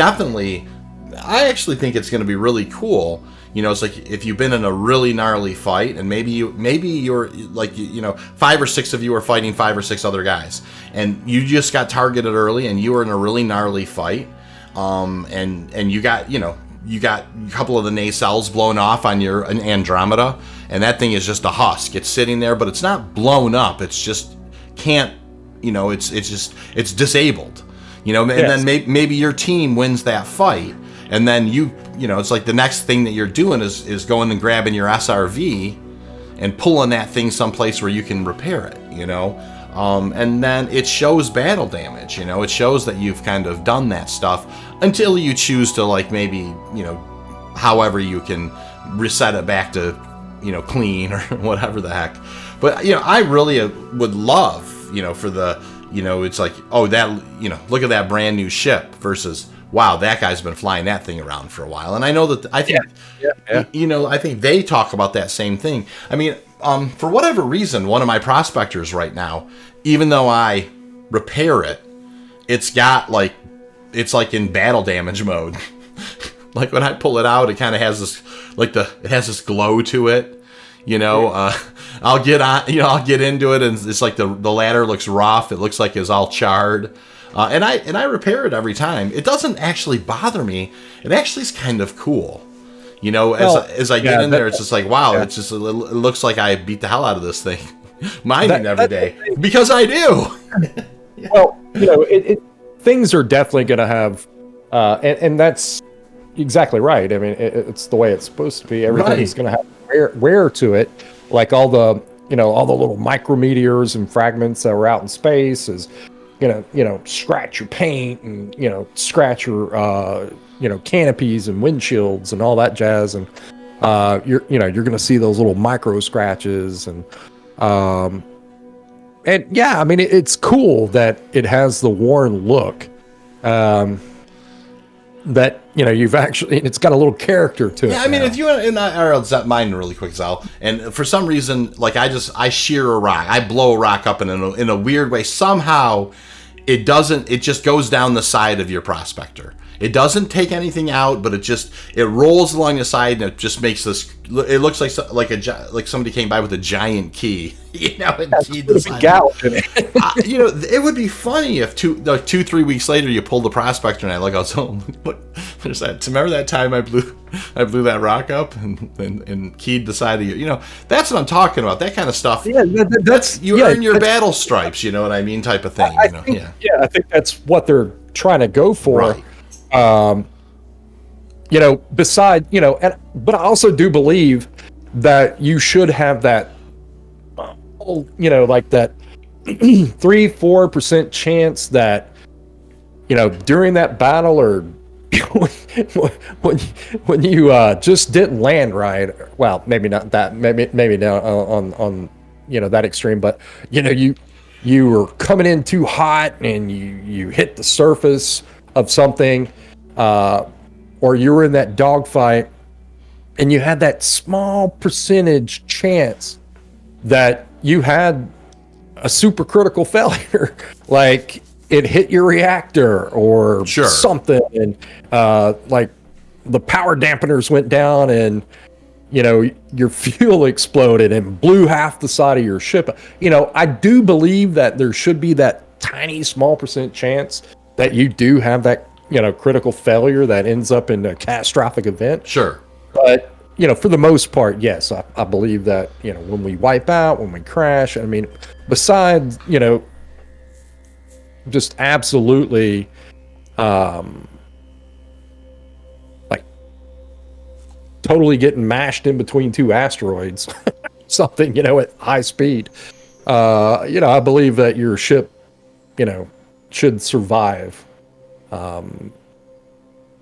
actually think it's going to be really cool. You know, it's like if you've been in a really gnarly fight, and maybe you're like, you know, 5 or 6 of you are fighting 5 or 6 other guys, and you just got targeted early, and you were in a really gnarly fight, and you got a couple of the nacelles blown off on your Andromeda, and that thing is just a husk. It's sitting there, but it's not blown up. It's just can't, you know, it's disabled, you know, and then maybe your team wins that fight. And then you know, it's like the next thing that you're doing is going and grabbing your SRV and pulling that thing someplace where you can repair it, you know. And then it shows battle damage, you know. It shows that you've kind of done that stuff until you choose to, like, maybe, you know, however you can reset it back to, you know, clean or whatever the heck. But, you know, I really would love, you know, for the, you know, it's like, oh, that, you know, look at that brand new ship versus, wow, that guy's been flying that thing around for a while. And I know that, I think, you know, I think they talk about that same thing. I mean, for whatever reason, one of my prospectors right now, even though I repair it, it's got like, it's like in battle damage mode. Like when I pull it out, it kind of has this, like it has this glow to it, you know. I'll get into it, and it's like the ladder looks rough. It looks like it's all charred. And I repair it every time. It doesn't actually bother me. It actually is kind of cool, you know. As I get in there, it's just like, wow. It's just, it looks like I beat the hell out of this thing, mining every day, because I do. Well, you know, things are definitely going to have, and that's exactly right. I mean, it's the way it's supposed to be. Everything's going to have wear to it, like all the little micrometeors and fragments that were out in space is. You know, scratch your paint and, you know, scratch your, you know, canopies and windshields and all that jazz. And, you're going to see those little micro scratches. And yeah, I mean, it's cool that it has the worn look, that, you know, you've actually, it's got a little character to it. Yeah, I mean, if you, and I'll mine really quick, Zel. And for some reason, like I shear a rock, I blow a rock up in a weird way. Somehow, it just goes down the side of your prospector. It doesn't take anything out, but it rolls along the side, and it just makes this. It looks like somebody came by with a giant key, you know, and keyed the side. You know, it would be funny if 2-3 weeks later you pull the prospector and I look out. Oh, look, there's that. Remember that time I blew that rock up and keyed the side of you know, that's what I'm talking about. That kind of stuff. Yeah, that's you earn your battle stripes. You know what I mean, type of thing. I think that's what they're trying to go for. Right. beside, but I also do believe that you should have that, like that 3-4% chance that, during that battle, or when you just didn't land right. Well, maybe not that, maybe not on that extreme, but you were coming in too hot and you hit the surface of something, or you were in that dogfight and you had that small percentage chance that you had a supercritical failure, like it hit your reactor or something, and like the power dampeners went down and your fuel exploded and blew half the side of your ship. I do believe that there should be that tiny small percent chance that you do have that critical failure that ends up in a catastrophic event. Sure. But for the most part, yes, I believe that when we wipe out, when we crash, I mean, besides just absolutely like totally getting mashed in between two asteroids, something at high speed, I believe that your ship should survive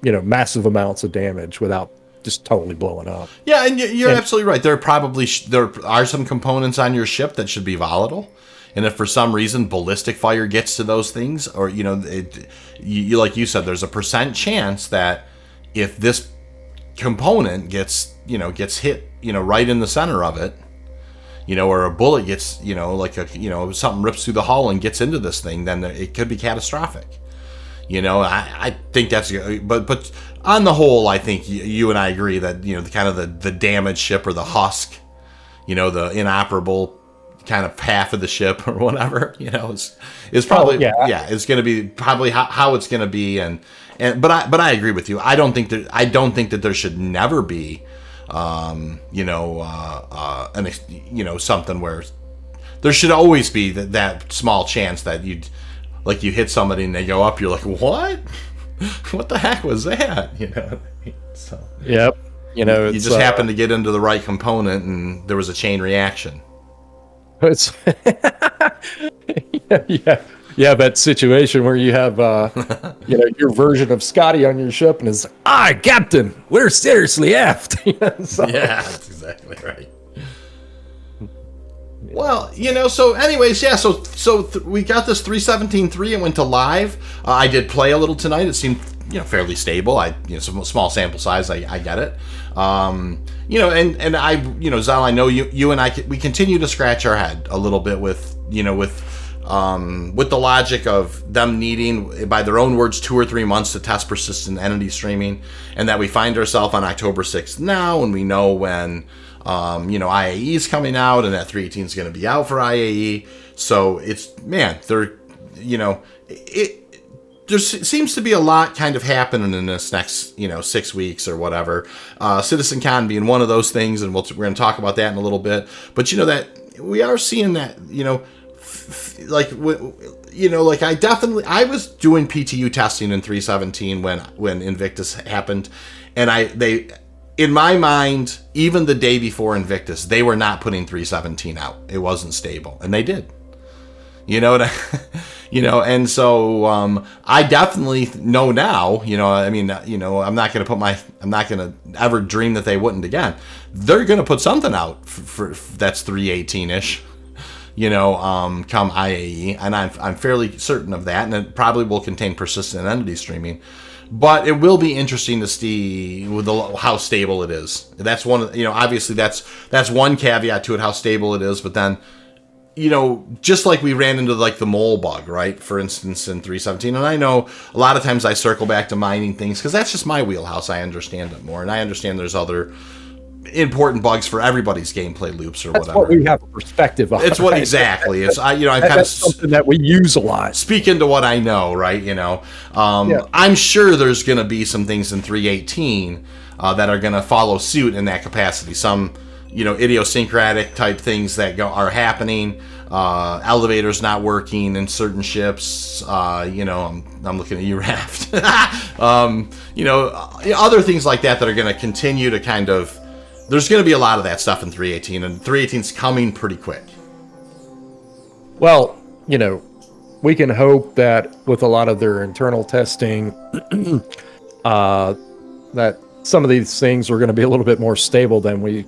massive amounts of damage without just totally blowing up. Yeah, and you're absolutely right. There are some components on your ship that should be volatile. And if for some reason ballistic fire gets to those things, or you like you said, there's a percent chance that if this component gets hit, right in the center of it, or a bullet gets, something rips through the hull and gets into this thing, then it could be catastrophic. I think that's, but on the whole, I think you and I agree that kind of the damaged ship, or the husk, the inoperable kind of half of the ship or whatever, is probably it's going to be probably how it's going to be, but I agree with you. I don't think that there should never be something where there should always be that small chance that you hit somebody and they go up, you're like, what the heck was that? So yep, you just happened to get into the right component and there was a chain reaction. It's yeah, that situation where you have your version of Scotty on your ship and it's like, Captain, we're seriously effed. So. Yeah, that's exactly right. Well, so anyways, yeah, so we got this 3.17.3 and went to live. I did play a little tonight. It seemed fairly stable. Some small sample size. I get it. And I, Zel, I know you and I, we continue to scratch our head a little bit with the logic of them needing, by their own words, 2 or 3 months to test persistent entity streaming, and that we find ourselves on October 6th now, and we know when IAE is coming out, and that 3.18 is going to be out for IAE. So there seems to be a lot kind of happening in this next 6 weeks or whatever. CitizenCon being one of those things, and we're going to talk about that in a little bit. But that we are seeing that I was doing PTU testing in 3.17 when Invictus happened, and in my mind, even the day before Invictus, they were not putting 3.17 out. It wasn't stable, and they did. And so I definitely know now. I'm not going to ever dream that they wouldn't again. They're going to put something out for that's 3.18ish. Come IAE, and I'm fairly certain of that, and it probably will contain persistent entity streaming. But it will be interesting to see how stable it is. That's one, obviously that's one caveat to it, how stable it is. But then, just like we ran into the mole bug, right? For instance, in 3.17, and I know a lot of times I circle back to mining things because that's just my wheelhouse. I understand it more, and I understand there's other important bugs for everybody's gameplay loops or that's whatever. What we have a perspective on. It's what exactly. It's I'm kind of something that we use a lot. Speak into what I know, right? I'm sure there's going to be some things in 3.18 that are going to follow suit in that capacity. Some idiosyncratic type things that are happening. elevators not working in certain ships. I'm looking at you, Raft. Other things like that are going to continue to kind of. There's going to be a lot of that stuff in 3.18, and 3.18 is coming pretty quick. Well, we can hope that with a lot of their internal testing, that some of these things are going to be a little bit more stable than we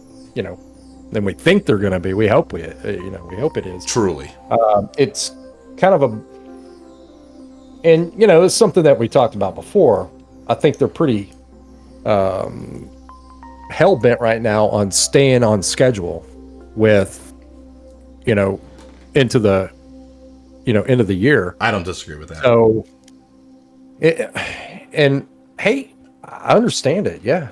think they're going to be. We hope we hope it is. Truly. It's kind of it's something that we talked about before. I think they're pretty hell bent right now on staying on schedule with, into the end of the year. I don't disagree with that. So, and hey, I understand it. Yeah,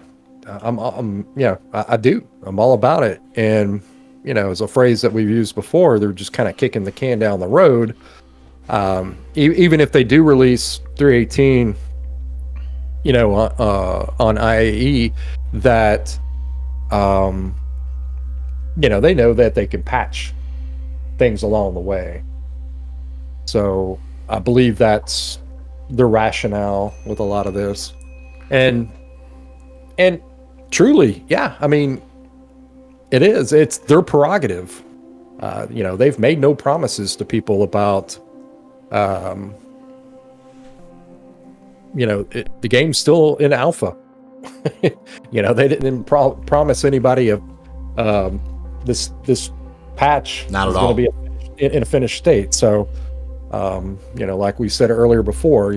I do. I'm all about it. And it's a phrase that we've used before. They're just kind of kicking the can down the road. Even if they do release 3.18, on IAE, that they know that they can patch things along the way. So I believe that's the rationale with a lot of this. And truly, yeah, I mean, it is. It's their prerogative. They've made no promises to people about, the game's still in alpha. They didn't promise anybody of this patch not is at all going to be in a finished state. So, like we said earlier before,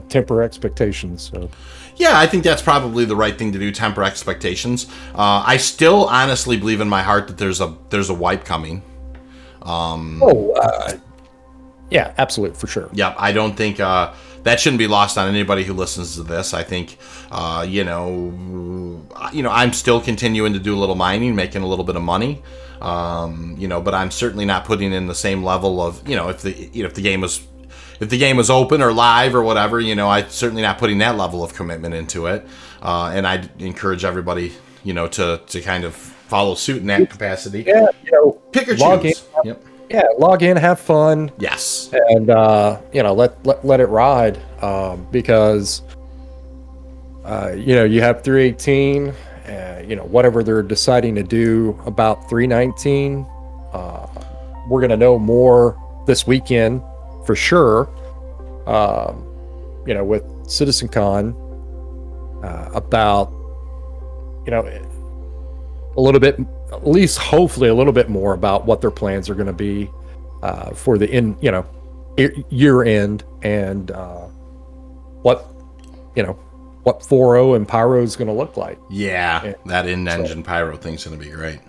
temper expectations. So. Yeah, I think that's probably the right thing to do, temper expectations. I still honestly believe in my heart that there's a wipe coming. Yeah, absolutely, for sure. Yeah, I don't think that shouldn't be lost on anybody who listens to this. I think, I'm still continuing to do a little mining, making a little bit of money. But I'm certainly not putting in the same level of, if the game was open or live or whatever, I'm certainly not putting that level of commitment into it. And I encourage everybody, to kind of follow suit in that capacity. Yeah, pick or log choose. In, yep. Yeah, log in, have fun. Yes. And let it ride, because you have 3.18. Whatever they're deciding to do about 3.19, we're going to know more this weekend for sure. With CitizenCon, about a little bit, at least hopefully a little bit more about what their plans are going to be for the year end, and what 4.0 and Pyro is going to look like. Yeah, that in-engine Pyro thing's going to be great.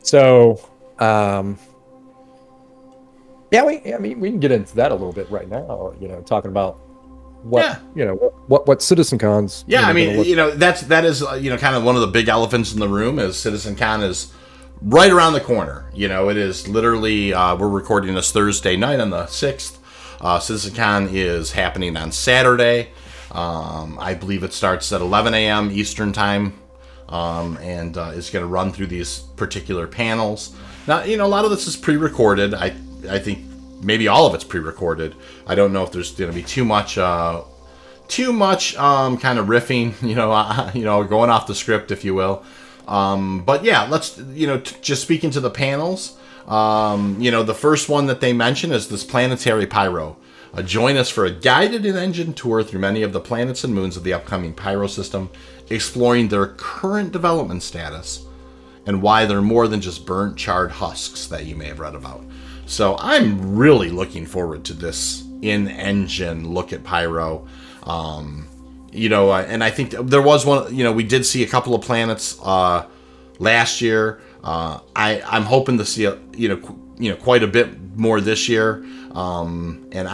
So, we can get into that a little bit right now. Talking about what CitizenCon's. Yeah, that is kind of one of the big elephants in the room. Is CitizenCon is right around the corner. It is literally. We're recording this Thursday night on the 6th. CitizenCon is happening on Saturday. I believe it starts at 11 a.m. Eastern time, and is going to run through these particular panels. Now, a lot of this is pre-recorded. I think maybe all of it's pre-recorded. I don't know if there's going to be too much kind of riffing, going off the script, if you will. But yeah, let's, just speaking to the panels, the first one that they mention is this planetary Pyro. Join us for a guided in-engine tour through many of the planets and moons of the upcoming Pyro system, exploring their current development status and why they're more than just burnt, charred husks that you may have read about. So I'm really looking forward to this in-engine look at Pyro. And I think there was one, we did see a couple of planets last year. I'm hoping to see quite a bit more this year. And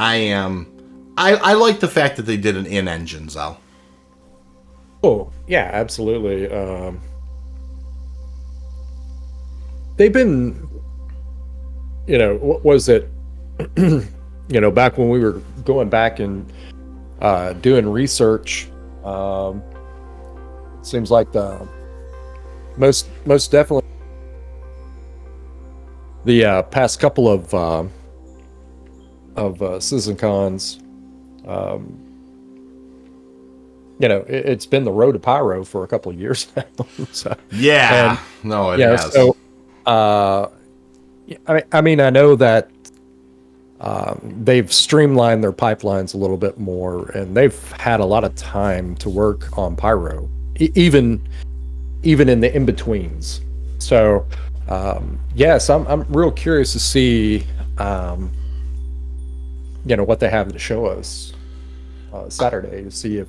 I like the fact that they did an in-engine, Zel. Oh, yeah, absolutely. They've been, what was it? Back when we were going back and doing research, seems like the most definitely the past couple of Citizen Cons, it's been the road to Pyro for a couple of years now. So, Yeah, and no, it yeah, has. so uh, I know that they've streamlined their pipelines a little bit more, and they've had a lot of time to work on Pyro, even in the in betweens. So, yes, I'm real curious to see, what they have to show us Saturday to see if,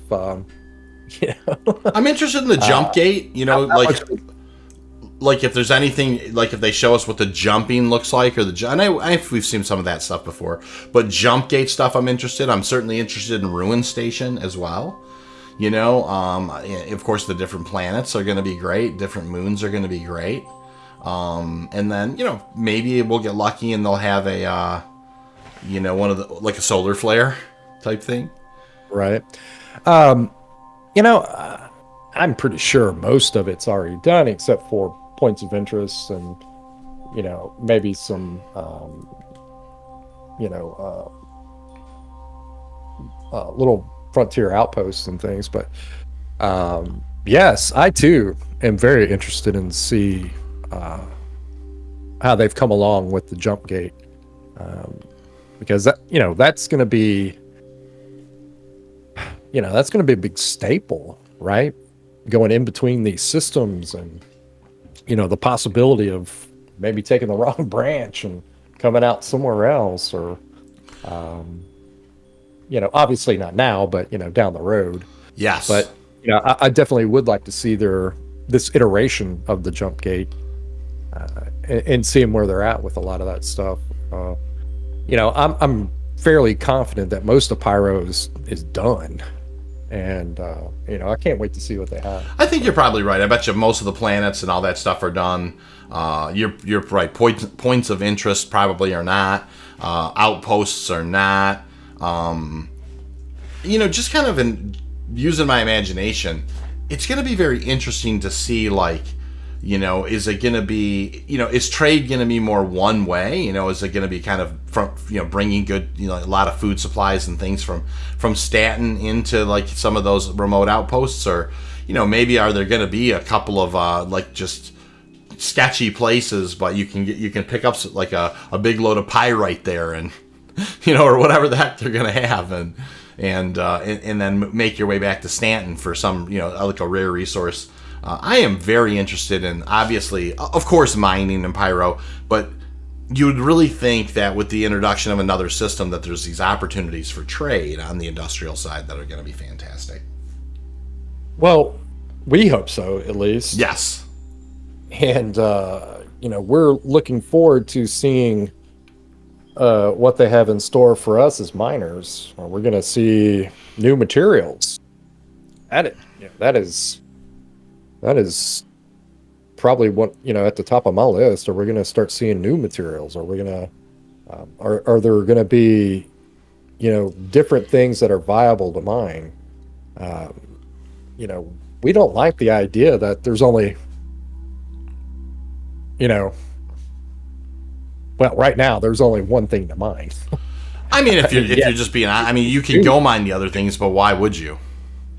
you know, I'm interested in the jump gate. how much. Like if there's anything, like if they show us what the jumping looks like, or and we've seen some of that stuff before, but jump gate stuff I'm interested. I'm certainly interested in Ruin Station as well. Of course the different planets are going to be great, different moons are going to be great, and then maybe we'll get lucky and they'll have a one of the, like a solar flare type thing. Right. Um, I'm pretty sure most of it's already done, except for points of interest and, maybe some, you know, little frontier outposts and things. But yes, I too am very interested in see how they've come along with the jump gate, because that's going to be, that's going to be a big staple, right? Going in between these systems, and the possibility of maybe taking the wrong branch and coming out somewhere else, or obviously not now, but down the road. Yes. But I definitely would like to see this iteration of the jump gate, and seeing where they're at with a lot of that stuff. I'm fairly confident that most of Pyro is done. And I can't wait to see what they have. I think you're probably right. I bet you most of the planets and all that stuff are done. You're right. Points of interest probably are not. Outposts are not. Just kind of using my imagination, it's going to be very interesting to see, like, is it going to be, is trade going to be more one way? Is it going to be kind of from, bringing good, a lot of food supplies and things from Staten into like some of those remote outposts, or, maybe are there going to be a couple of like just sketchy places, but you can pick up like a big load of pyrite there, and or whatever the heck they're going to have, and then make your way back to Stanton for some, like a rare resource. I am very interested in, obviously, of course, mining and Pyro, but you would really think that with the introduction of another system that there's these opportunities for trade on the industrial side that are going to be fantastic. Well, we hope so, at least. Yes. And, we're looking forward to seeing what they have in store for us as miners. We're going to see new materials. That is probably what, at the top of my list. Are we going to start seeing new materials? Are we going to, are there going to be, different things that are viable to mine? We don't like the idea that there's only, well, right now there's only one thing to mine. I mean, if you're just being, you can go mine the other things, but why would you?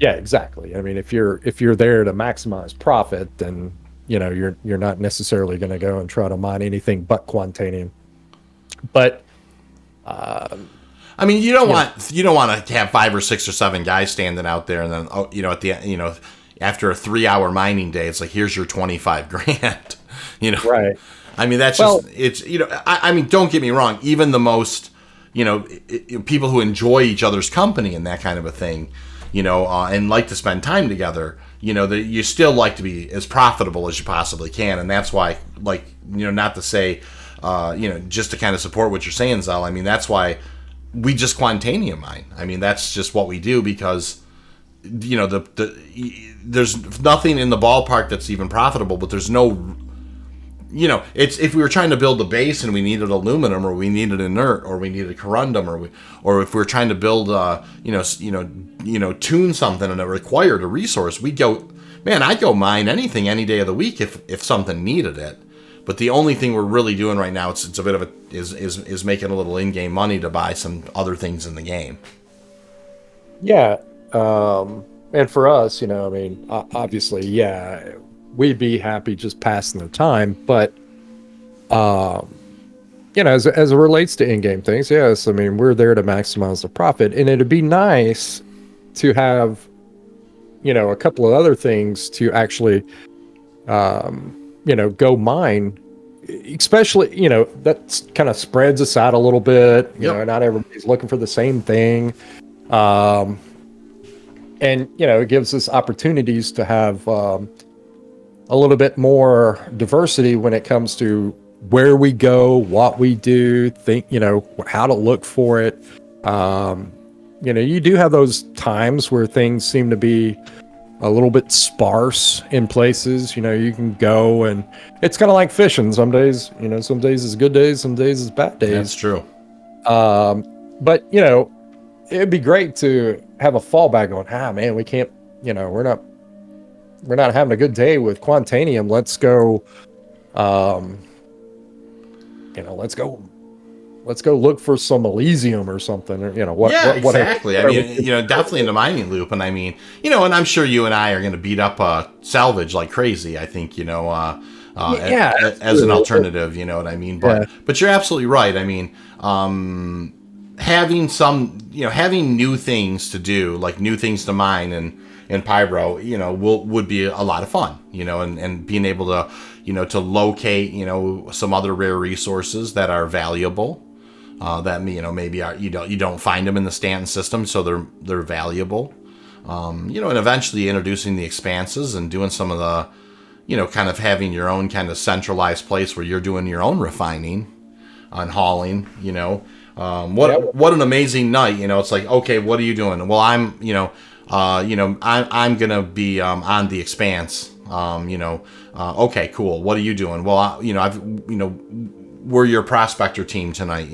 Yeah, exactly. I mean, if you're there to maximize profit, then you're not necessarily going to go and try to mine anything but quantanium. But you don't want to have 5 or 6 or 7 guys standing out there, and then at the end, after a 3-hour mining day, it's like, here's your 25 grand. Right. That's just, it's, don't get me wrong. Even the most, people who enjoy each other's company and that kind of a thing, and like to spend time together, that you still like to be as profitable as you possibly can. And that's why, like, not to say, just to kind of support what you're saying, Zel, that's why we just quantanium mine. That's just what we do, because, there's nothing in the ballpark that's even profitable, but there's no, it's, if we were trying to build a base and we needed aluminum, or we needed inert, or we needed corundum, or if we were trying to build, tune something and it required a resource, I'd go mine anything any day of the week if something needed it. But the only thing we're really doing right now, it's a bit of a is making a little in-game money to buy some other things in the game. Yeah. And for us, I mean, obviously, yeah, we'd be happy just passing the time, but as it relates to in-game things, yes, I mean, we're there to maximize the profit, and it'd be nice to have, a couple of other things to actually, go mine, especially, that kind of spreads us out a little bit, not everybody's looking for the same thing. And, it gives us opportunities to have a little bit more diversity when it comes to where we go, what we do, how to look for it. You do have those times where things seem to be a little bit sparse in places. You can go, and it's kind of like fishing. Some days is good days, some days is bad days. That's true. But, it'd be great to have a fallback going, man, we can't, we're not having a good day with Quantanium. Let's go, let's go look for some Elysium or something, or, exactly. Whatever. I mean, definitely in the mining loop. And I mean, and I'm sure you and I are going to beat up salvage like crazy. I think, as an alternative, you know what I mean? But you're absolutely right. I mean, having having new things to do, like new things to mine and Pyro, would be a lot of fun, and being able to, to locate, some other rare resources that are valuable, that, maybe you don't find them in the Stanton system, so they're valuable, and eventually introducing the expanses and doing some of the, kind of having your own kind of centralized place where you're doing your own refining and hauling, what an amazing night, it's like, okay, what are you doing? Well, I'm gonna be on the Expanse. Okay, cool. What are you doing? Well, we're your prospector team tonight,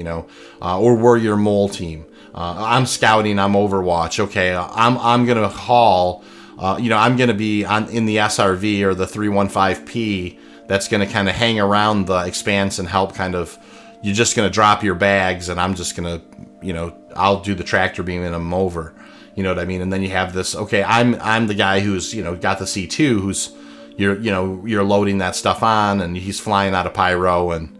or we're your mole team. I'm scouting. I'm Overwatch. Okay, I'm gonna haul. I'm gonna be in the SRV or the 315P. That's gonna kind of hang around the Expanse and help kind of. You're just going to drop your bags, and I'm just going to, I'll do the tractor beam and I'm over. You know what I mean? And then you have this, okay, I'm the guy who's, got the C2, who's, you're loading that stuff on, and he's flying out of Pyro, and,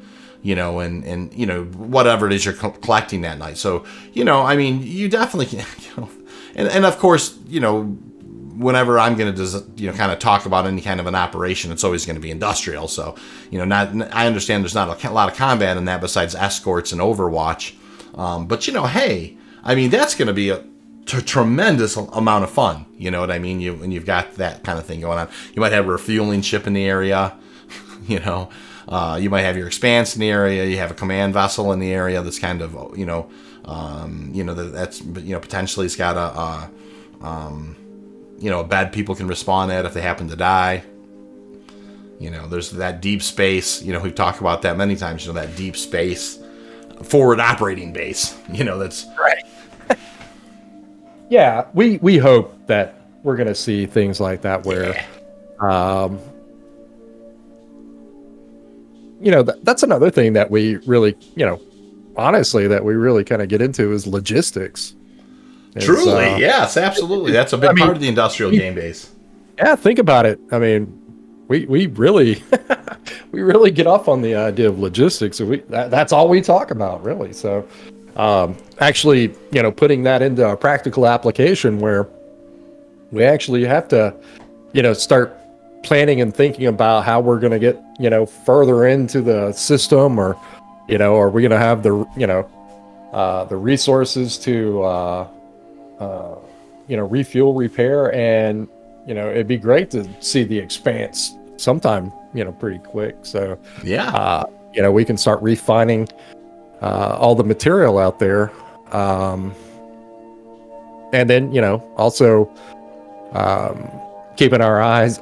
whatever it is you're collecting that night. So, I mean, you definitely can, and of course, whenever I'm going to, kind of talk about any kind of an operation, it's always going to be industrial. So, I understand there's not a lot of combat in that besides escorts and Overwatch. But, hey, I mean, that's going to be a tremendous amount of fun. You know what I mean? When you've got that kind of thing going on. You might have a refueling ship in the area, you might have your Expanse in the area. You have a command vessel in the area that's kind of, that's, potentially it's got a bed people can respawn at if they happen to die. There's that deep space, we've talked about that many times, that deep space forward operating base, that's right. Yeah, we hope that we're going to see things like that where, that's another thing that we really, honestly, that we really kind of get into is logistics. Truly, yes, absolutely. That's a big part of the industrial game base. Yeah, think about it. I mean, we really we really get off on the idea of logistics. That's all we talk about, really. So, actually, putting that into a practical application where we actually have to, start planning and thinking about how we're going to get, further into the system, or, are we going to have the, the resources to refuel, repair, and it'd be great to see the Expanse sometime pretty quick. So we can start refining all the material out there, and then also keeping our eyes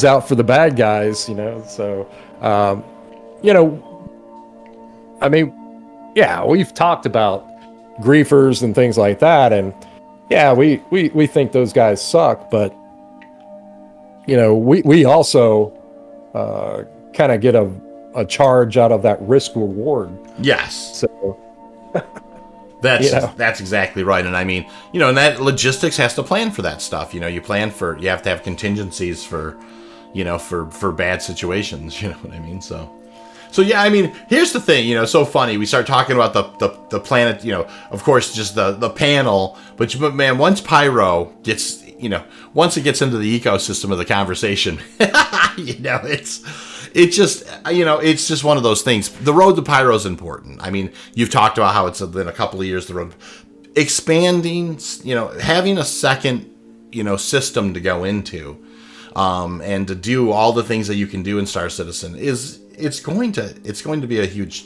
out for the bad guys. So I mean, we've talked about griefers and things like that, and we think those guys suck, but we also kind of get a charge out of that risk reward. Yes. So that's exactly right. And I mean, and that logistics has to plan for that stuff. You have to have contingencies for, for bad situations, you know what I mean? So yeah, I mean, here's the thing, so funny. We start talking about the planet, of course, just the panel, but man, once Pyro gets, once it gets into the ecosystem of the conversation, it's just one of those things. The road to Pyro is important. I mean, you've talked about how it's been a couple of years, the road expanding, having a second, system to go into, and to do all the things that you can do in Star Citizen it's going to be a huge,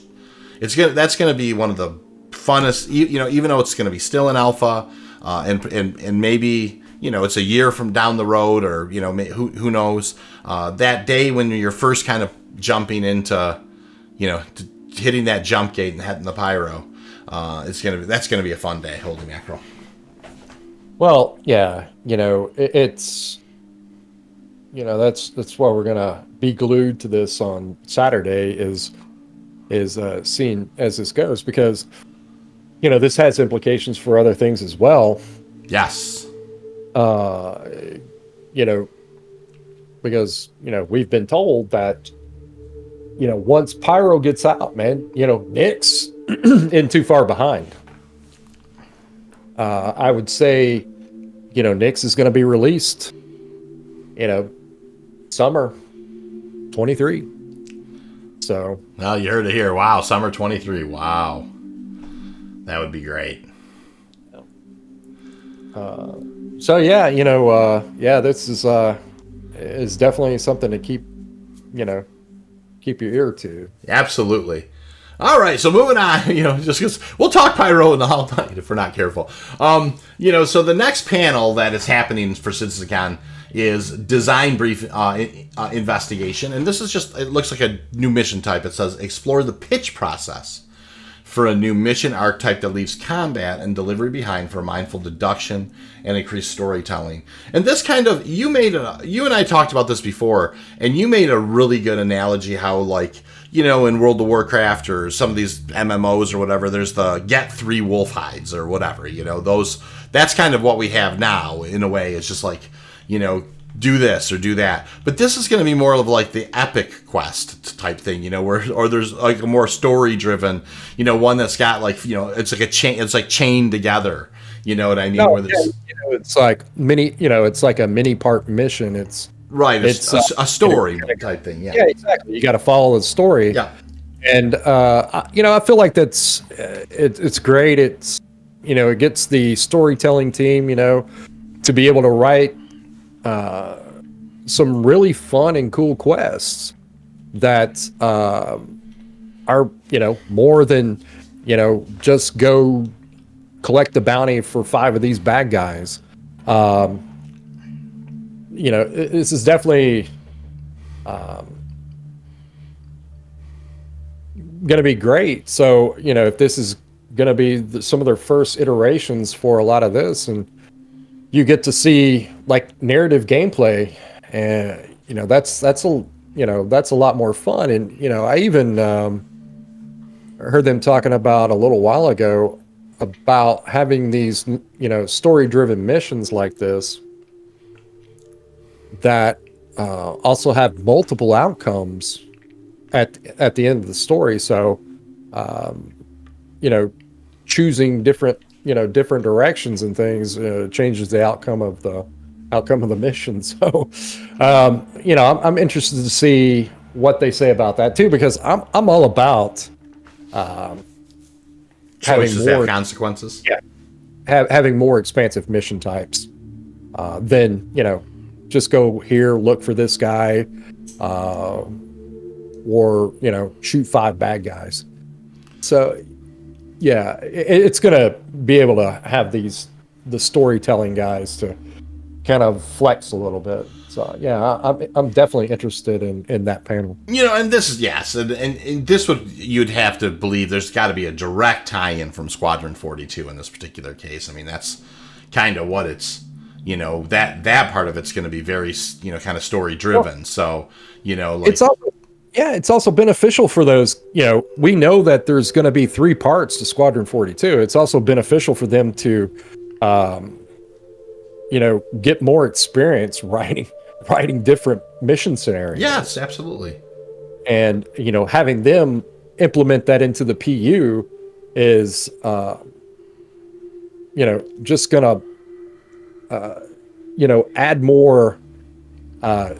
that's going to be one of the funnest, even though it's going to be still in alpha, and maybe, it's a year from down the road, or, who knows, that day when you're first kind of jumping into, hitting that jump gate and heading the Pyro, that's going to be a fun day. Holy mackerel. Well, yeah, it's, that's why we're gonna be glued to this on Saturday is seeing as this goes, because this has implications for other things as well. Yes. Because we've been told that once Pyro gets out, man, Nick's in too far behind. I would say Nick's is going to be released summer 23. So well, you heard it here. Wow, summer 23. Wow, that would be great. So yeah, this is definitely something to keep your ear to. Absolutely. All right, so moving on, just because we'll talk Pyro in the all night if we're not careful. So the next panel that is happening for CitizenCon is design brief investigation, and this is it looks like a new mission type. It says explore the pitch process for a new mission archetype that leaves combat and delivery behind for mindful deduction and increased storytelling. And this kind of, you and I talked about this before, and you made a really good analogy how, like, in World of Warcraft or some of these MMOs or whatever, there's the get 3 wolf hides or whatever, that's kind of what we have now in a way. It's just like, do this or do that. But this is going to be more of like the epic quest type thing, or there's like a more story driven, one that's got like, it's like a chain, it's like chained together. You know what I mean? No, where there's, it's like it's like a mini part mission. It's right. It's a story type thing. Yeah. Yeah, exactly. You got to follow the story. Yeah. And, I feel like that's, it's great. It's, it gets the storytelling team, to be able to write, some really fun and cool quests that are more than just go collect the bounty for 5 of these bad guys. This is definitely going to be great. So if this is going to be some of their first iterations for a lot of this, and you get to see like narrative gameplay, and that's a lot more fun. And I even heard them talking about a little while ago about having these story driven missions like this that also have multiple outcomes at the end of the story. So choosing different directions and things changes the outcome of the mission. So I'm interested to see what they say about that too, because I'm all about having more have consequences. Yeah, having more expansive mission types than just go here, look for this guy, or shoot 5 bad guys. So yeah, it's gonna be able to have the storytelling guys to kind of flex a little bit. So yeah, I'm definitely interested in that panel. And this is yes, and this you'd have to believe there's got to be a direct tie-in from Squadron 42 in this particular case. I mean, that's kind of what it's that part of it's going to be very kind of story driven. So like, it's almost, Yeah, it's also beneficial for those, we know that there's going to be 3 parts to Squadron 42. It's also beneficial for them to, um, get more experience writing different mission scenarios. Yes, absolutely. And, having them implement that into the PU is, just going to, add more, add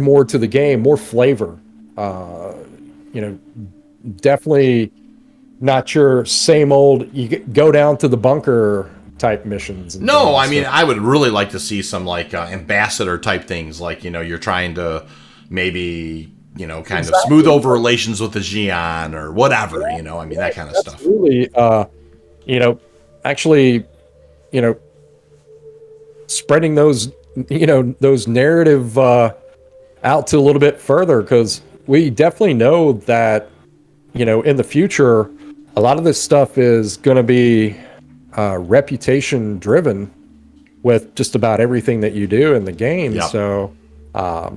more to the game, more flavor. You know, definitely not your same old, go down to the bunker type missions. And No, things. I mean, I would really like to see some like ambassador type things, like you're trying to maybe kind of smooth over relations with the Xi'an or whatever. I mean that kind of stuff. Really, actually, you know, spreading those narrative out to a little bit further, because we definitely know that in the future a lot of this stuff is going to be reputation driven with just about everything that you do in the game. Yep. So a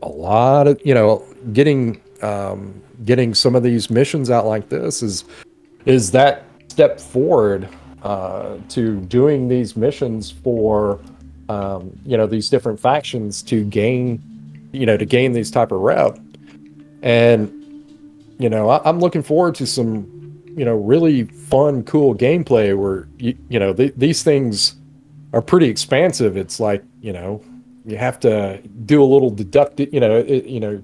lot of getting some of these missions out like this is that step forward to doing these missions for these different factions to gain these type of rep. And I'm looking forward to some really fun, cool gameplay where these things are pretty expansive. It's like you have to do a little deductive.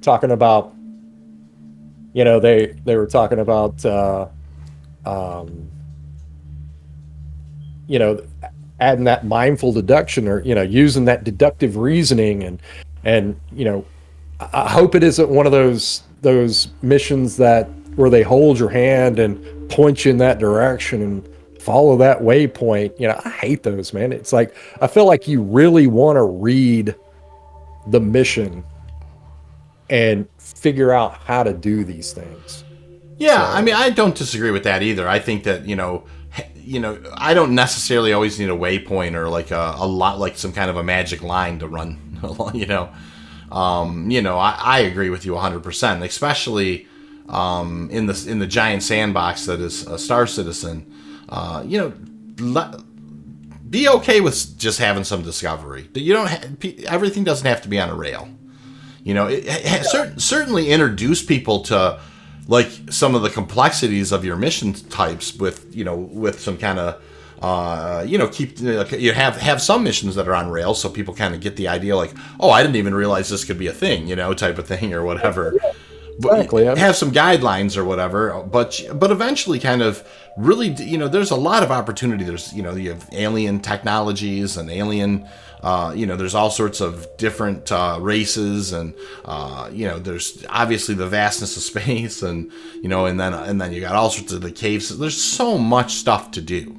Talking about they were talking about adding that mindful deduction, or using that deductive reasoning, and I hope it isn't one of those missions where they hold your hand and point you in that direction and follow that waypoint. I hate those, man. It's like, I feel like you really want to read the mission and figure out how to do these things. Yeah, so, I mean, I don't disagree with that either. I think that I don't necessarily always need a waypoint or like a lot, like some kind of a magic line to run. I agree with you 100%, especially in the giant sandbox that is a Star Citizen. Be okay with just having some discovery. Everything doesn't have to be on a rail. Certainly introduce people to like some of the complexities of your mission types with some kind of you have some missions that are on rails, so people kind of get the idea, like, oh, I didn't even realize this could be a thing, type of thing or whatever. Exactly. Have some guidelines or whatever, but eventually kind of really, there's a lot of opportunity. There's, you have alien technologies and alien, there's all sorts of different races, and there's obviously the vastness of space, and and then you got all sorts of the caves. There's so much stuff to do.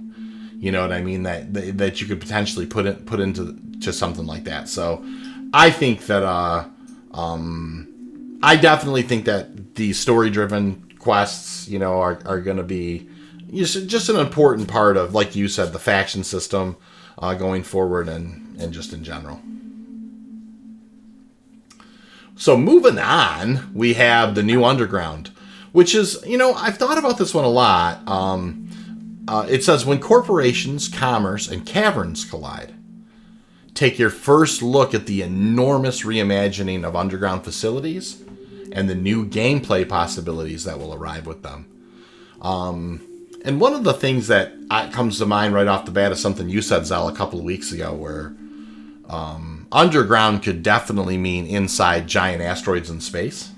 You know what I mean? That you could potentially put into something like that. So I think that I definitely think that the story-driven quests, are going to be just an important part of, like you said, the faction system going forward and just in general. So moving on, we have the new Underground, which is, I've thought about this one a lot. It says, when corporations, commerce, and caverns collide, take your first look at the enormous reimagining of underground facilities and the new gameplay possibilities that will arrive with them. And one of the things that comes to mind right off the bat is something you said, Zel, a couple of weeks ago, where underground could definitely mean inside giant asteroids in space.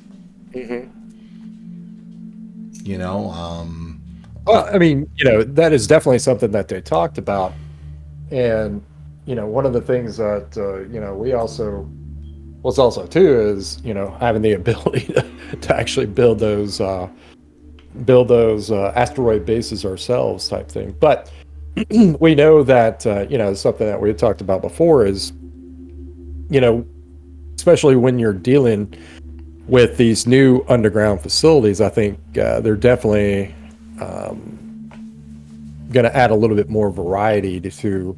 Mm-hmm. Well, I mean, that is definitely something that they talked about. And, one of the things that, we also, what's also too is, having the ability to actually build those asteroid bases ourselves type thing. But we know that, something that we had talked about before is, especially when you're dealing with these new underground facilities, I think they're definitely going to add a little bit more variety to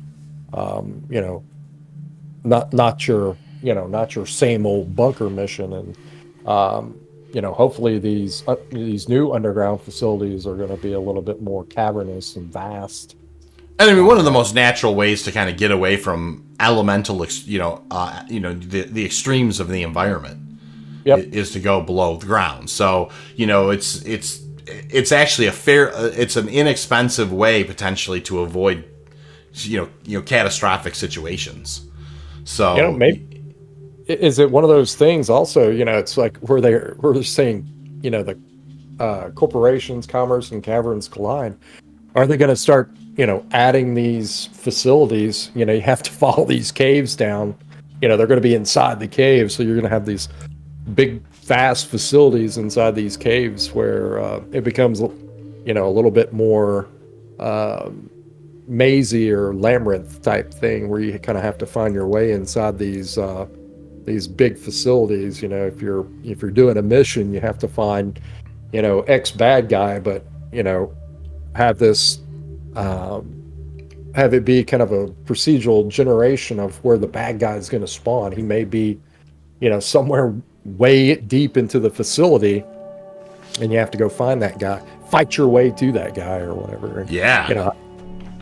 not your not your same old bunker mission. And hopefully these new underground facilities are going to be a little bit more cavernous and vast. And I mean, one of the most natural ways to kind of get away from elemental, the extremes of the environment, Yep. is to go below the ground. So it's actually it's an inexpensive way potentially to avoid catastrophic situations. So maybe is it one of those things also, it's like where they're saying, the corporations, commerce, and caverns collide. Are they going to start, adding these facilities? You have to follow these caves down. They're going to be inside the caves, so you're going to have these big, vast facilities inside these caves where it becomes, a little bit more mazy or labyrinth type thing, where you kind of have to find your way inside these big facilities. If you're doing a mission, you have to find, X bad guy, but have this have it be kind of a procedural generation of where the bad guy is going to spawn. He may be, somewhere way deep into the facility, and you have to go find that guy, fight your way to that guy or whatever. And, yeah,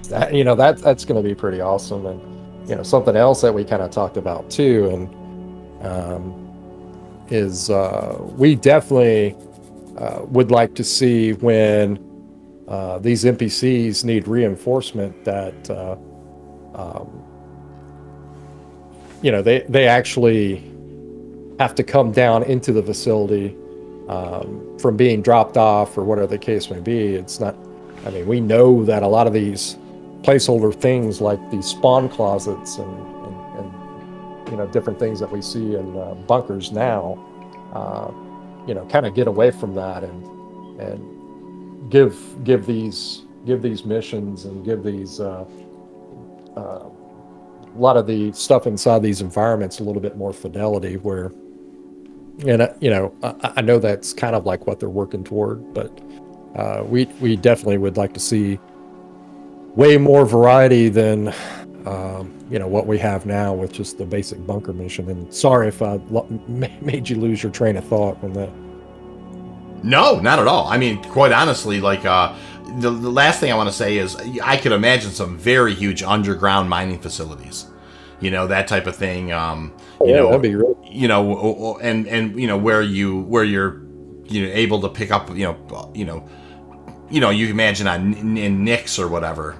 that's going to be pretty awesome. And something else that we kind of talked about too, and is we definitely would like to see when these NPCs need reinforcement that they actually have to come down into the facility from being dropped off or whatever the case may be. It's not, I mean, we know that a lot of these placeholder things like these spawn closets and different things that we see in bunkers now, kind of get away from that and give these missions and give these a lot of the stuff inside these environments a little bit more fidelity. Where, and I know that's kind of like what they're working toward, but we definitely would like to see way more variety than what we have now with just the basic bunker mission. And sorry if I made you lose your train of thought on that. No, not at all. I mean, quite honestly, like the last thing I want to say is I could imagine some very huge underground mining facilities, that type of thing. That'd be great. And where you're able to pick up, you imagine in Nix or whatever,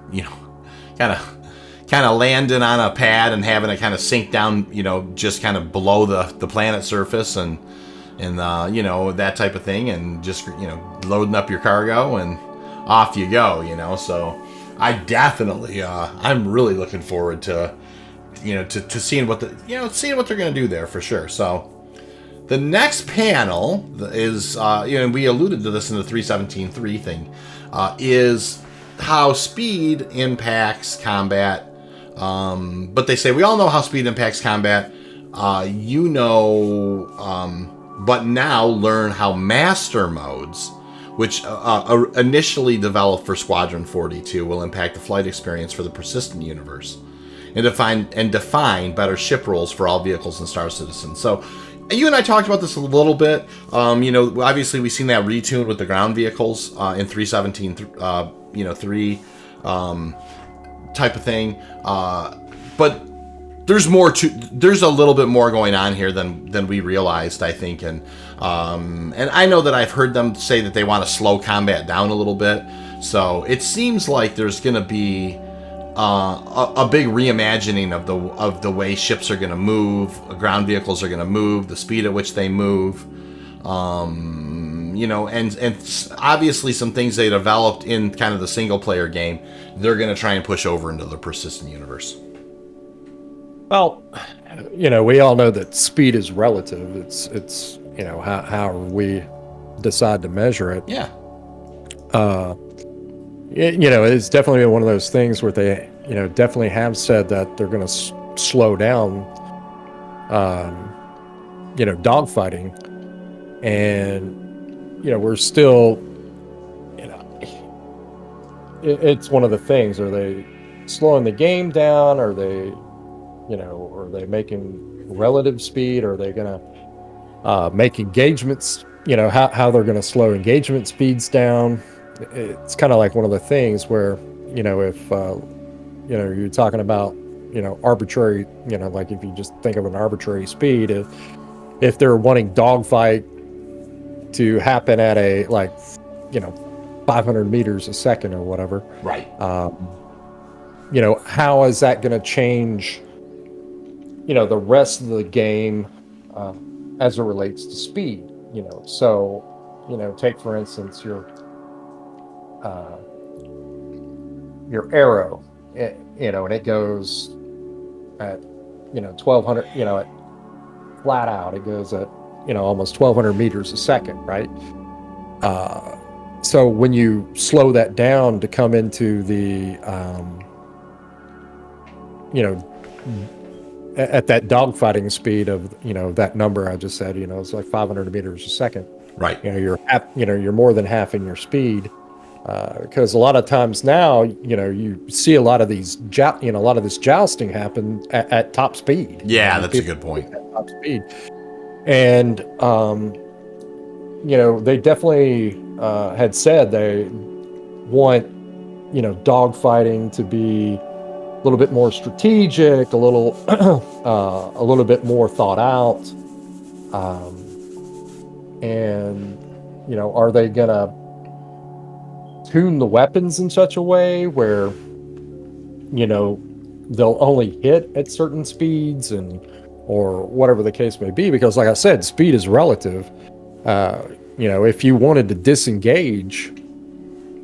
kind of landing on a pad and having it kind of sink down, just kind of below the planet surface and that type of thing, and just loading up your cargo and off you go. So I definitely I'm really looking forward to to seeing what seeing what they're going to do there for sure. So the next panel is we alluded to this in the 317.3 thing, is how speed impacts combat. But they say we all know how speed impacts combat. But now learn how master modes, which initially developed for Squadron 42, will impact the flight experience for the persistent universe, and define better ship rules for all vehicles and Star Citizen. So you and I talked about this a little bit. Obviously we've seen that retune with the ground vehicles in 317, 3 type of thing. But there's a little bit more going on here than we realized, I think, and I know that I've heard them say that they want to slow combat down a little bit. So it seems like there's going to be a big reimagining of the way ships are going to move, ground vehicles are going to move, the speed at which they move, and obviously some things they developed in kind of the single player game, they're going to try and push over into the persistent universe. Well, we all know that speed is relative. It's how we decide to measure it. Yeah. It's definitely one of those things where they, definitely have said that they're going to slow down, dogfighting, and we're still, it's one of the things. Are they slowing the game down? Are they, are they making relative speed? Are they going to make engagements, how they're going to slow engagement speeds down? It's kind of like one of the things where, if, you're talking about, arbitrary, like if you just think of an arbitrary speed, if they're wanting dogfight to happen at a, like, 500 meters a second or whatever. Right. How is that going to change, the rest of the game as it relates to speed? So, take for instance your arrow, and it goes at 1200, at flat out, it goes at almost 1200 meters a second, right? So when you slow that down to come into the at that dogfighting speed of that number I just said, it's like 500 meters a second, Right. you're more than half in your speed, because a lot of times now you see a lot of these a lot of this jousting happen at top speed. Yeah, that's a good point. At top speed. And they definitely had said they want dogfighting to be a little bit more strategic, a little a little bit more thought out, and are they gonna tune the weapons in such a way where they'll only hit at certain speeds, or whatever the case may be? Because like I said, speed is relative. If you wanted to disengage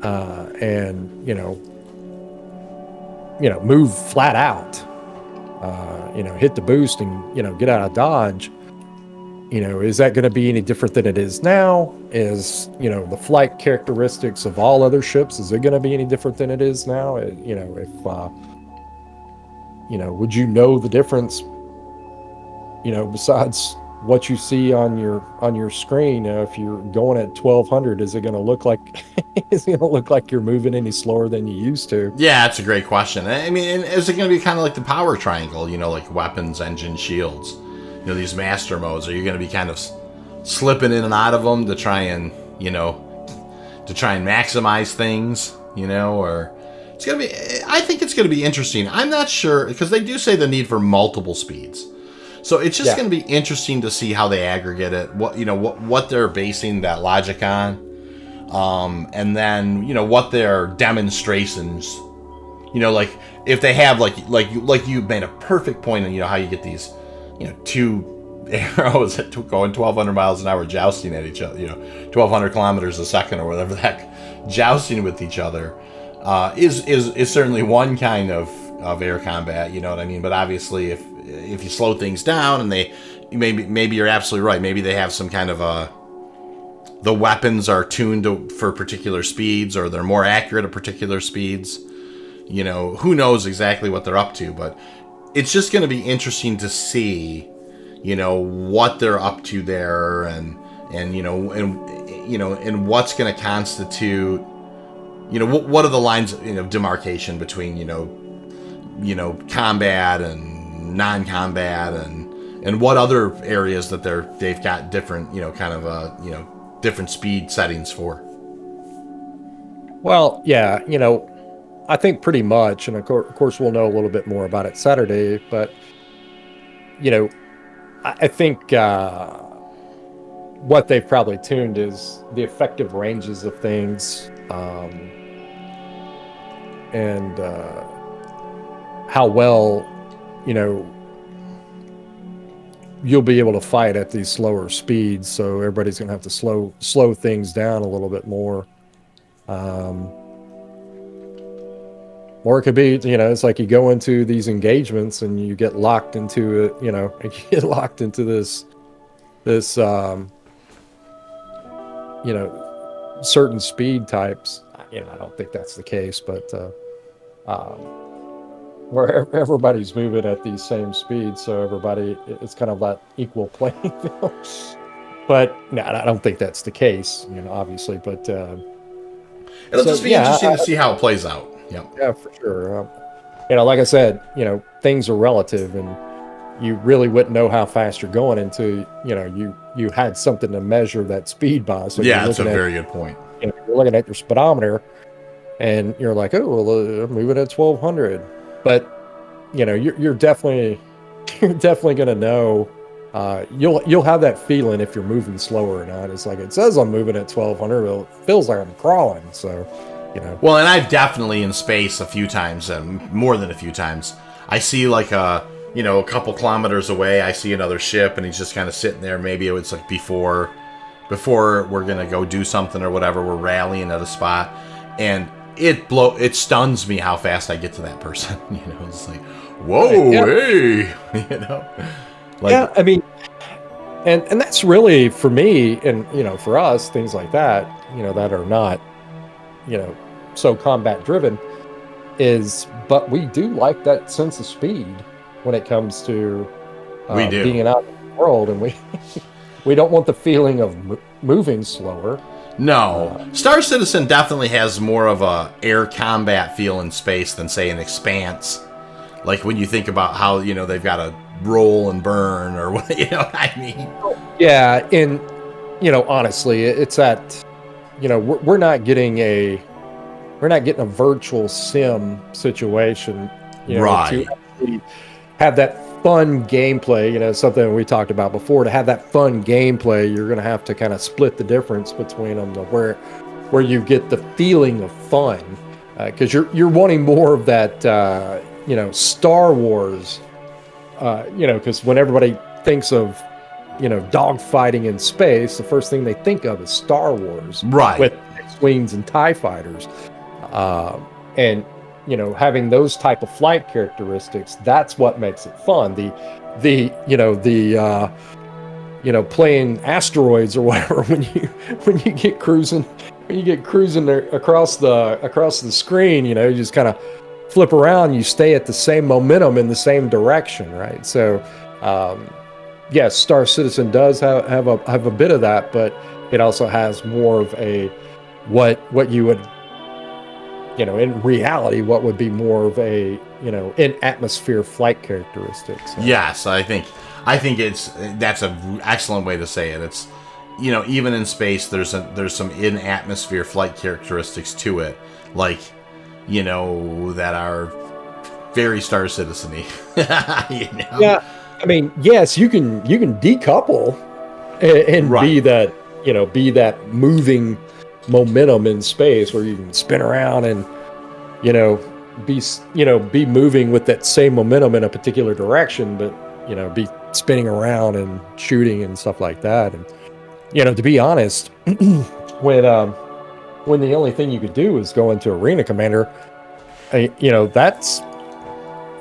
and move flat out, hit the boost and get out of dodge, is that going to be any different than it is now? Is the flight characteristics of all other ships, is it going to be any different than it is now? If would you know the difference, besides what you see on your screen? If you're going at 1200, is it going to look like you're moving any slower than you used to? Yeah, that's a great question. I mean, is it going to be kind of like the power triangle, like weapons, engine, shields, these master modes? Are you going to be kind of slipping in and out of them to try and maximize things, or it's going to be, I think it's going to be interesting. I'm not sure, because they do say the need for multiple speeds. So it's just going to be interesting to see how they aggregate it, what they're basing that logic on, and then what their demonstrations, like if they have like you made a perfect point on how you get these, two arrows that going 1,200 miles an hour jousting at each other, 1,200 kilometers a second or whatever the heck, jousting with each other, is certainly one kind of air combat. You know what I mean? But obviously, if you slow things down, and maybe you're absolutely right. Maybe they have some kind of the weapons are tuned for particular speeds, or they're more accurate at particular speeds. Who knows exactly what they're up to, but it's just going to be interesting to see, what they're up to there, and what's going to constitute, what are the lines of demarcation between, combat and non-combat, and what other areas that they've got different, different speed settings for. Well, yeah, I think pretty much, and of course we'll know a little bit more about it Saturday, but I think what they've probably tuned is the effective ranges of things, and how well you'll be able to fight at these slower speeds. So everybody's gonna have to slow things down a little bit more. Or it could be, it's like you go into these engagements and you get locked into it, and you get locked into this certain speed types. I don't think that's the case, but where everybody's moving at these same speeds, so it's kind of that equal playing field. But no, I don't think that's the case, obviously. But it'll just be interesting to see how it plays out. Yeah, for sure. Like I said, things are relative, and you really wouldn't know how fast you're going until you had something to measure that speed by. So Yeah, that's a very good point. You're looking at your speedometer, and you're like, oh, well, I'm moving at 1200, but you're definitely going to know. You'll have that feeling if you're moving slower or not. It's like, it says I'm moving at 1200, but it feels like I'm crawling. So, Well, and I've definitely in space a few times, and more than a few times, I see like a couple kilometers away, I see another ship, and he's just kind of sitting there. Maybe it's like before we're gonna go do something or whatever, we're rallying at a spot, and it stuns me how fast I get to that person. It's like, whoa, yeah. Hey, like, yeah. I mean, and that's really for me, and for us, things like that, that are not, so combat driven, but we do like that sense of speed when it comes to we do. being out in the world, and we don't want the feeling of moving slower. No, Star Citizen definitely has more of a air combat feel in space than, say, an Expanse. Like when you think about how they've got to roll and burn, or what what I mean. Yeah, and honestly, it's that we're not getting a virtual sim situation, right? To actually have that fun gameplay, something we talked about before. To have that fun gameplay, you're going to have to kind of split the difference between them, where you get the feeling of fun, because you're wanting more of that, Star Wars, because when everybody thinks of dogfighting in space, the first thing they think of is Star Wars, right? With X-wings and TIE fighters, and having those type of flight characteristics, that's what makes it fun. The playing asteroids or whatever, when you get cruising there across the screen, you just kind of flip around, you stay at the same momentum in the same direction, right? So yes, Star Citizen does have a bit of that, but it also has more of a what you would in reality, what would be more of a, in atmosphere flight characteristics. So. Yes, I think that's an excellent way to say it. It's, even in space, there's some in atmosphere flight characteristics to it, like, that are very Star Citizen-y. Yeah, I mean, yes, you can decouple and right. be that moving momentum in space, where you can spin around and be moving with that same momentum in a particular direction, but be spinning around and shooting and stuff like that. And to be honest, when the only thing you could do is go into Arena Commander, that's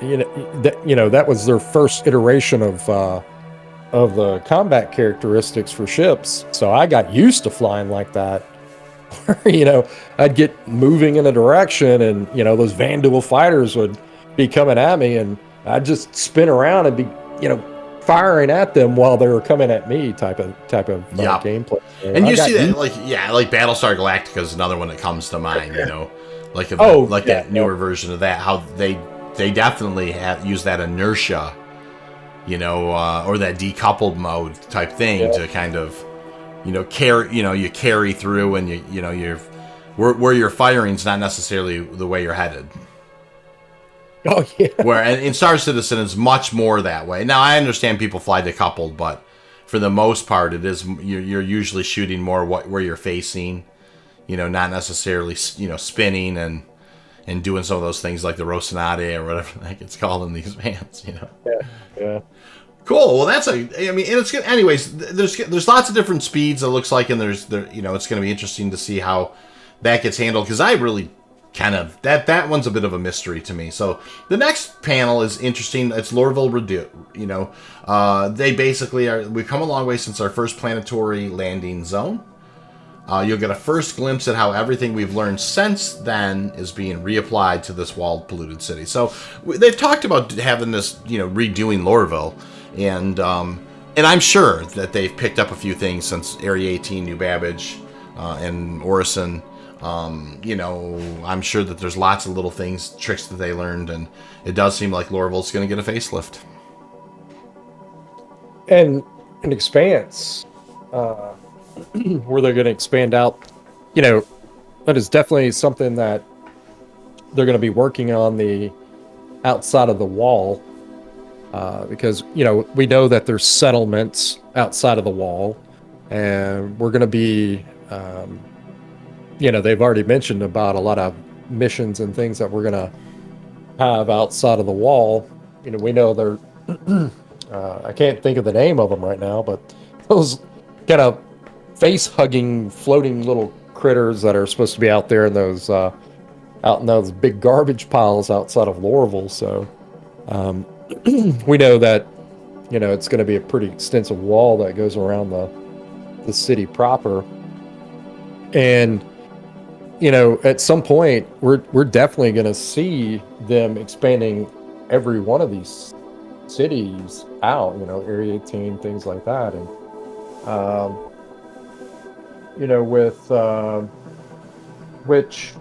that was their first iteration of the combat characteristics for ships, so I got used to flying like that. I'd get moving in a direction, and those Vanduul fighters would be coming at me, and I'd just spin around and be firing at them while they were coming at me, type of gameplay. And you see that like Battlestar Galactica is another one that comes to mind. That newer version of that, how they definitely use that inertia, or that decoupled mode type thing to kind of carry, you carry through, and you're where you're firing's not necessarily the way you're headed. Oh yeah. Where in Star Citizen it's much more that way. Now I understand people fly decoupled, but for the most part it is you're usually shooting more where you're facing, not necessarily spinning and doing some of those things like the Rocinante or whatever the heck it's called in these bands. Yeah. Cool. Well, and it's good. Anyways, there's lots of different speeds, it looks like, and it's going to be interesting to see how that gets handled, because I really kind of that one's a bit of a mystery to me. So the next panel is interesting. It's Lorville Redoute. They basically we've come a long way since our first planetary landing zone. You'll get a first glimpse at how everything we've learned since then is being reapplied to this walled, polluted city. So they've talked about having this, redoing Lorville. And I'm sure that they've picked up a few things since Area 18, New Babbage, and Orison. I'm sure that there's lots of little things, tricks that they learned, and it does seem like Lorville's going to get a facelift. and an expanse, uh, where they're going to expand out. That is definitely something that they're going to be working on the outside of the wall, because we know that there's settlements outside of the wall, and we're going to be, they've already mentioned about a lot of missions and things that we're going to have outside of the wall. We know they're, I can't think of the name of them right now, but those kind of face-hugging, floating little critters that are supposed to be out there in those, out in those big garbage piles outside of Lorville. So we know that it's going to be a pretty extensive wall that goes around the city proper, and at some point we're definitely going to see them expanding every one of these cities out. Area 18, things like that, and with which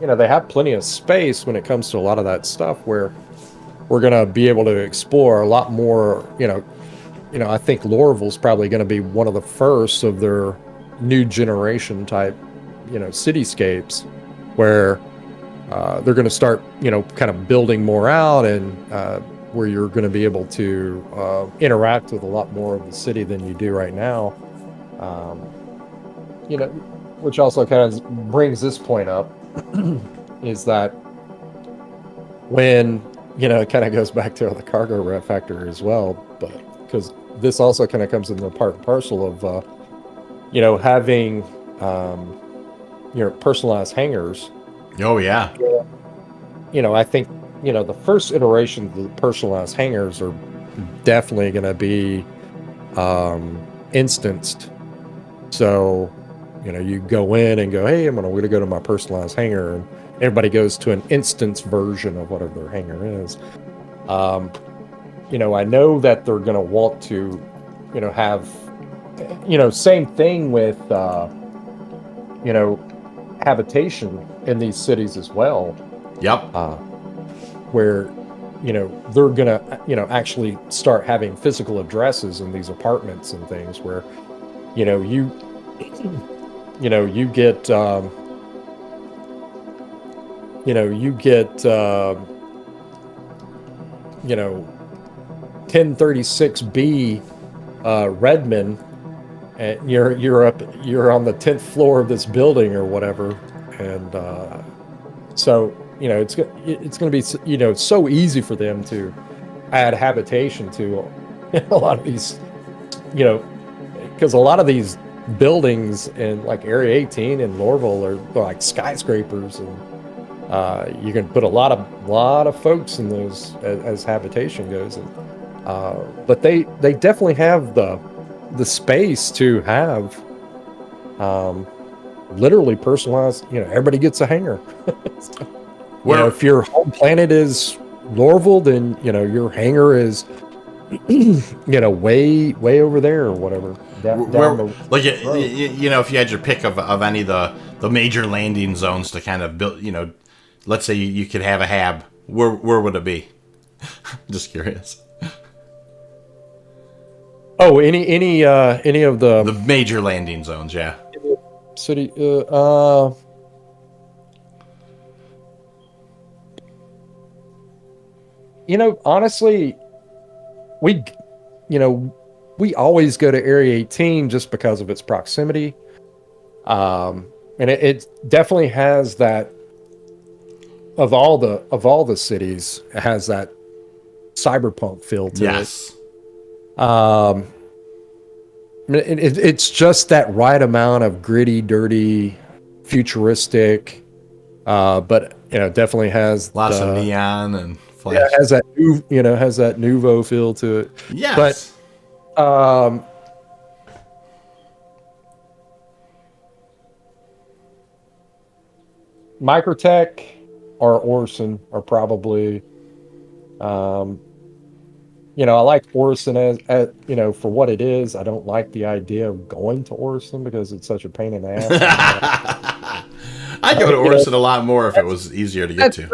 they have plenty of space when it comes to a lot of that stuff, where we're going to be able to explore a lot more. I think Lorville's probably going to be one of the first of their new generation type, cityscapes, where they're going to start, kind of building more out, and where you're going to be able to interact with a lot more of the city than you do right now. Which also kind of brings this point up, is that when, it kind of goes back to the cargo Refactor as well, but because this also kind of comes in the part and parcel of, having, personalized hangars. Oh, yeah. I think, the first iteration of the personalized hangars are definitely going to be instanced. So, you go in and go, hey, I'm going to go to my personalized hangar, and everybody goes to an instance version of whatever their hangar is. I know that they're going to want to, have, same thing with, habitation in these cities as well. Yep. Where, they're going to, actually start having physical addresses in these apartments and things where, you get, 1036B Redmond, and you're on the 10th floor of this building or whatever, and so it's going to be so easy for them to add habitation to a lot of these, because a lot of these buildings in like Area 18 and Lorville are like skyscrapers, and you can put a lot of folks in those as habitation goes, and but they definitely have the space to have literally personalized. Everybody gets a hangar. So, if your home planet is Lorville, then your hangar is way over there or whatever. If you had your pick of any of the major landing zones to kind of build, let's say you could have a hab, where would it be? Just curious. Oh, any of the major landing zones, yeah. City, honestly, we always go to Area 18 just because of its proximity, and it definitely has that. Of all the cities, it has that cyberpunk feel to it. Yes. It's just that right amount of gritty, dirty, futuristic, but definitely has lots of neon and flash. Yeah, has that nouveau feel to it. Yes. But Microtech or Orson are probably, I like Orson as for what it is. I don't like the idea of going to Orson because it's such a pain in the ass. I'd go to Orson a lot more if it was easier to get to.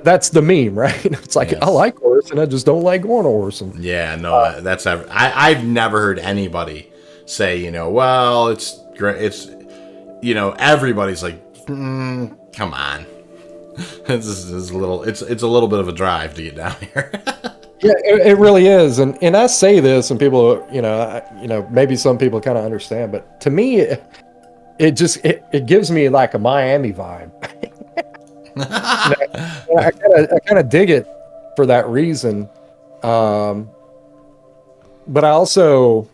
That's the meme, right? It's like, Yes. I like Orson, I just don't like going to Orson. Yeah, no, that's never. I've never heard anybody say, well, it's great. It's, everybody's like, come on. This is a little. It's a little bit of a drive to get down here. Yeah, it really is, and I say this, and people, maybe some people kind of understand, but to me, it gives me like a Miami vibe. I kind of dig it for that reason, but I'm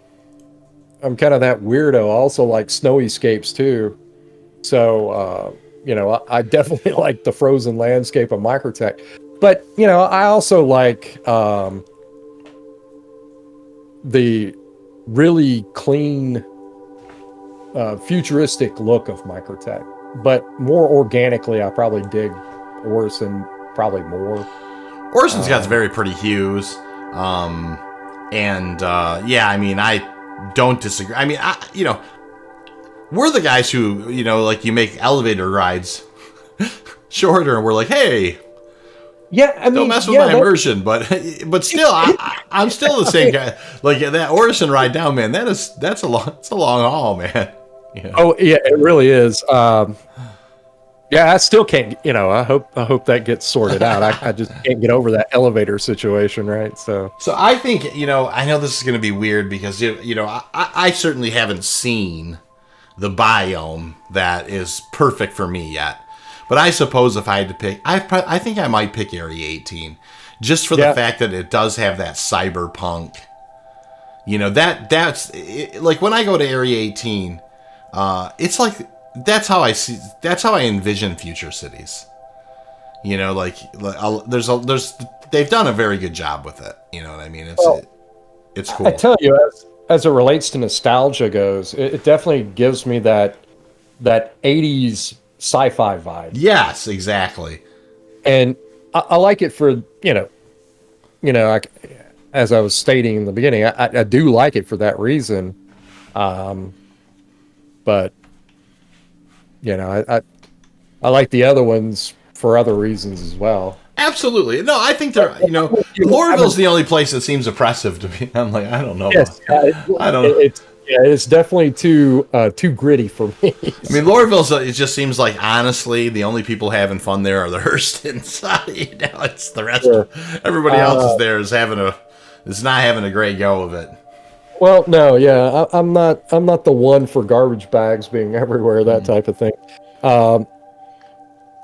kind of that weirdo. I also like snowscapes too, so I definitely like the frozen landscape of Microtech. But, I also like the really clean, futuristic look of Microtech. But more organically, I probably dig Orson probably more. Orson's got very pretty hues. I don't disagree. I mean, we're the guys who, like you make elevator rides shorter and we're like, hey, yeah, I mean, don't mess with my immersion, but still, I'm still the same guy. Like that Orson ride down, man. That's a long haul, man. Yeah. Oh yeah, it really is. Yeah, I still can't. I hope that gets sorted out. I just can't get over that elevator situation, right? So I think I know this is going to be weird because I certainly haven't seen the biome that is perfect for me yet. But I suppose if I had to pick, I think I might pick Area 18, just for the fact that it does have that cyberpunk. That's like when I go to Area 18, it's like that's how I envision future cities. They've done a very good job with it. You know what I mean? It's cool. I tell you, as it relates to nostalgia goes, it definitely gives me that 80s sci-fi vibe. Yes, exactly. And I like it for as I was stating in the beginning, I do like it for that reason. But I like the other ones for other reasons as well. Absolutely. No, I think they're, Lorville's the only place that seems oppressive to me. I'm like, I don't know. Yes, I don't know. It's definitely too gritty for me. I mean, Lorville's, it just seems like, honestly, the only people having fun there are the Hurstons. It's the rest. Sure. Everybody else is there is not having a great go of it. Well, no, yeah, I'm not the one for garbage bags being everywhere, that type of thing.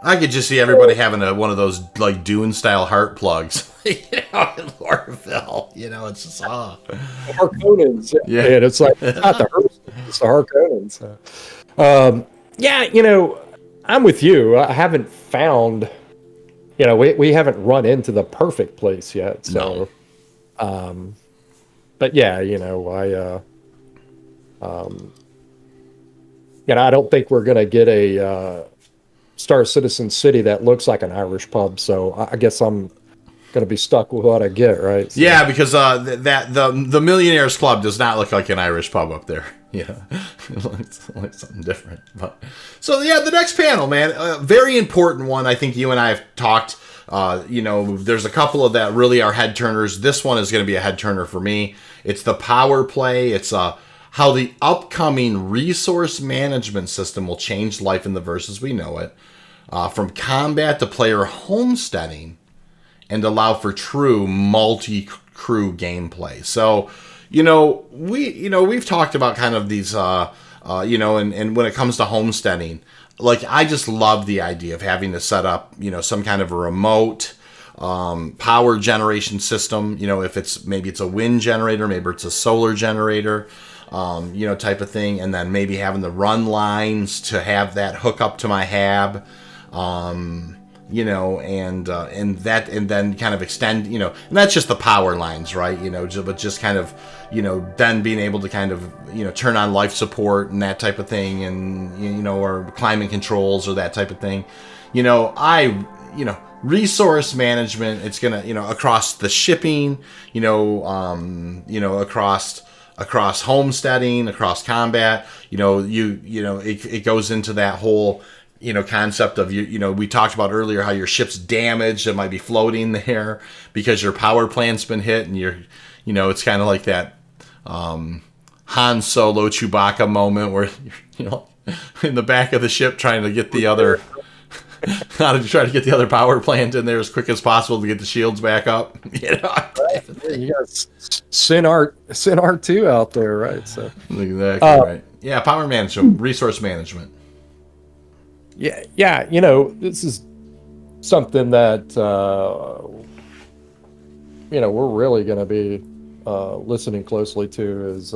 I could just see everybody having one of those like Dune style heart plugs, in Lorville. It's just Harkonnens. Yeah, and it's like it's not the Hearst, it's the Harkonnens. I'm with you. I haven't found, we haven't run into the perfect place yet. So, no. But yeah, I don't think we're gonna get a Star Citizen City that looks like an Irish pub, so I guess I'm gonna be stuck with what I get, right? So. Yeah, because the Millionaires Club does not look like an Irish pub up there. Yeah, it looks like something different. But so yeah, the next panel, man, a very important one. I think you and I have talked. There's a couple of that really are head turners. This one is going to be a head turner for me. It's the power play. It's how the upcoming resource management system will change life in the verse as we know it, from combat to player homesteading, and allow for true multi-crew gameplay. So, we've talked about kind of these, and when it comes to homesteading, like I just love the idea of having to set up, some kind of a remote power generation system. If it's a wind generator, maybe it's a solar generator. Type of thing, and then maybe having the run lines to have that hook up to my hab, and then kind of extend, and that's just the power lines, right? But just kind of, then being able to kind of, turn on life support and that type of thing, and or climate controls or that type of thing, resource management. It's gonna, across the shipping, across homesteading, across combat, it goes into that whole, concept of we talked about earlier how your ship's damaged, it might be floating there because your power plant's been hit, and it's kind of like that Han Solo Chewbacca moment where you're in the back of the ship trying to get the other how to try to get the other power plant in there as quick as possible to get the shields back up. You got Sin R2 out there, right? So exactly right. Yeah, power management, resource management. Yeah. This is something that we're really going to be listening closely to. Is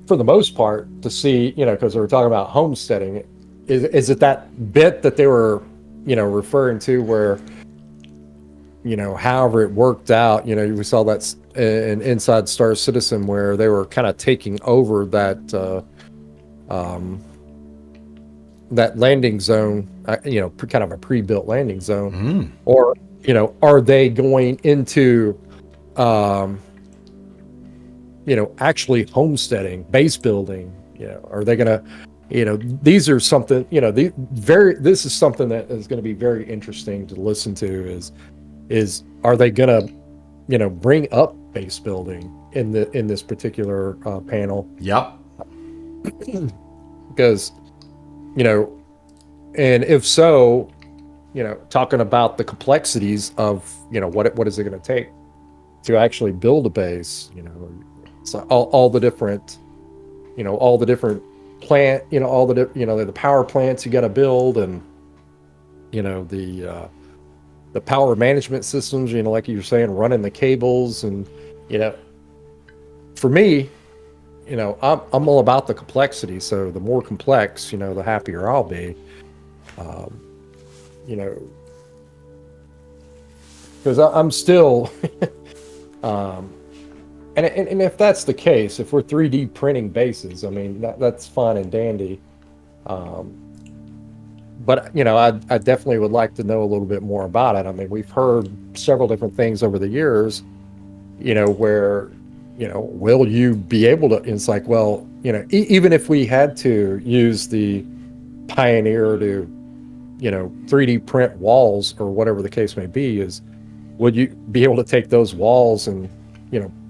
for the most part, to see, because we were talking about homesteading, is it that bit that they were, referring to where, however it worked out, we saw that in Inside Star Citizen where they were kind of taking over that, that landing zone, kind of a pre-built landing zone, or, are they going into, actually homesteading, base building, are they going to, these are something, this is something that is going to be very interesting to listen to is are they going to, bring up base building in this particular panel? Yep. Because, and if so, talking about the complexities of, what is it going to take to actually build a base, so all the different, all the different plant, all the, the power plants you got to build, and, the power management systems, like you were saying, running the cables, and, for me, I'm all about the complexity. So the more complex, the happier I'll be, because I'm still, And if that's the case, if we're 3D printing bases, I mean, that's fine and dandy. But, I definitely would like to know a little bit more about it. I mean, we've heard several different things over the years, where, will you be able to, it's like, well, even if we had to use the Pioneer to, 3D print walls or whatever the case may be, would you be able to take those walls and,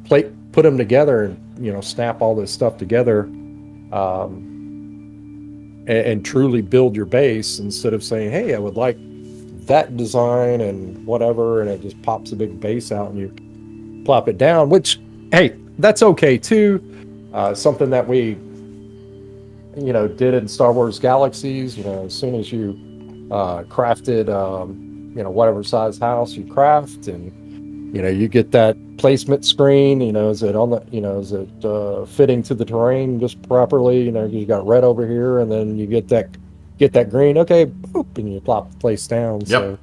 put them together and, snap all this stuff together, and truly build your base, instead of saying, hey, I would like that design and whatever, and it just pops a big base out and you plop it down, which, hey, that's okay too. Something that we, did in Star Wars Galaxies, as soon as you crafted, whatever size house you craft, and, you get that placement screen, is it on the, is it fitting to the terrain just properly? You got red over here, and then you get that green, okay, boop, and you plop the place down. Yep.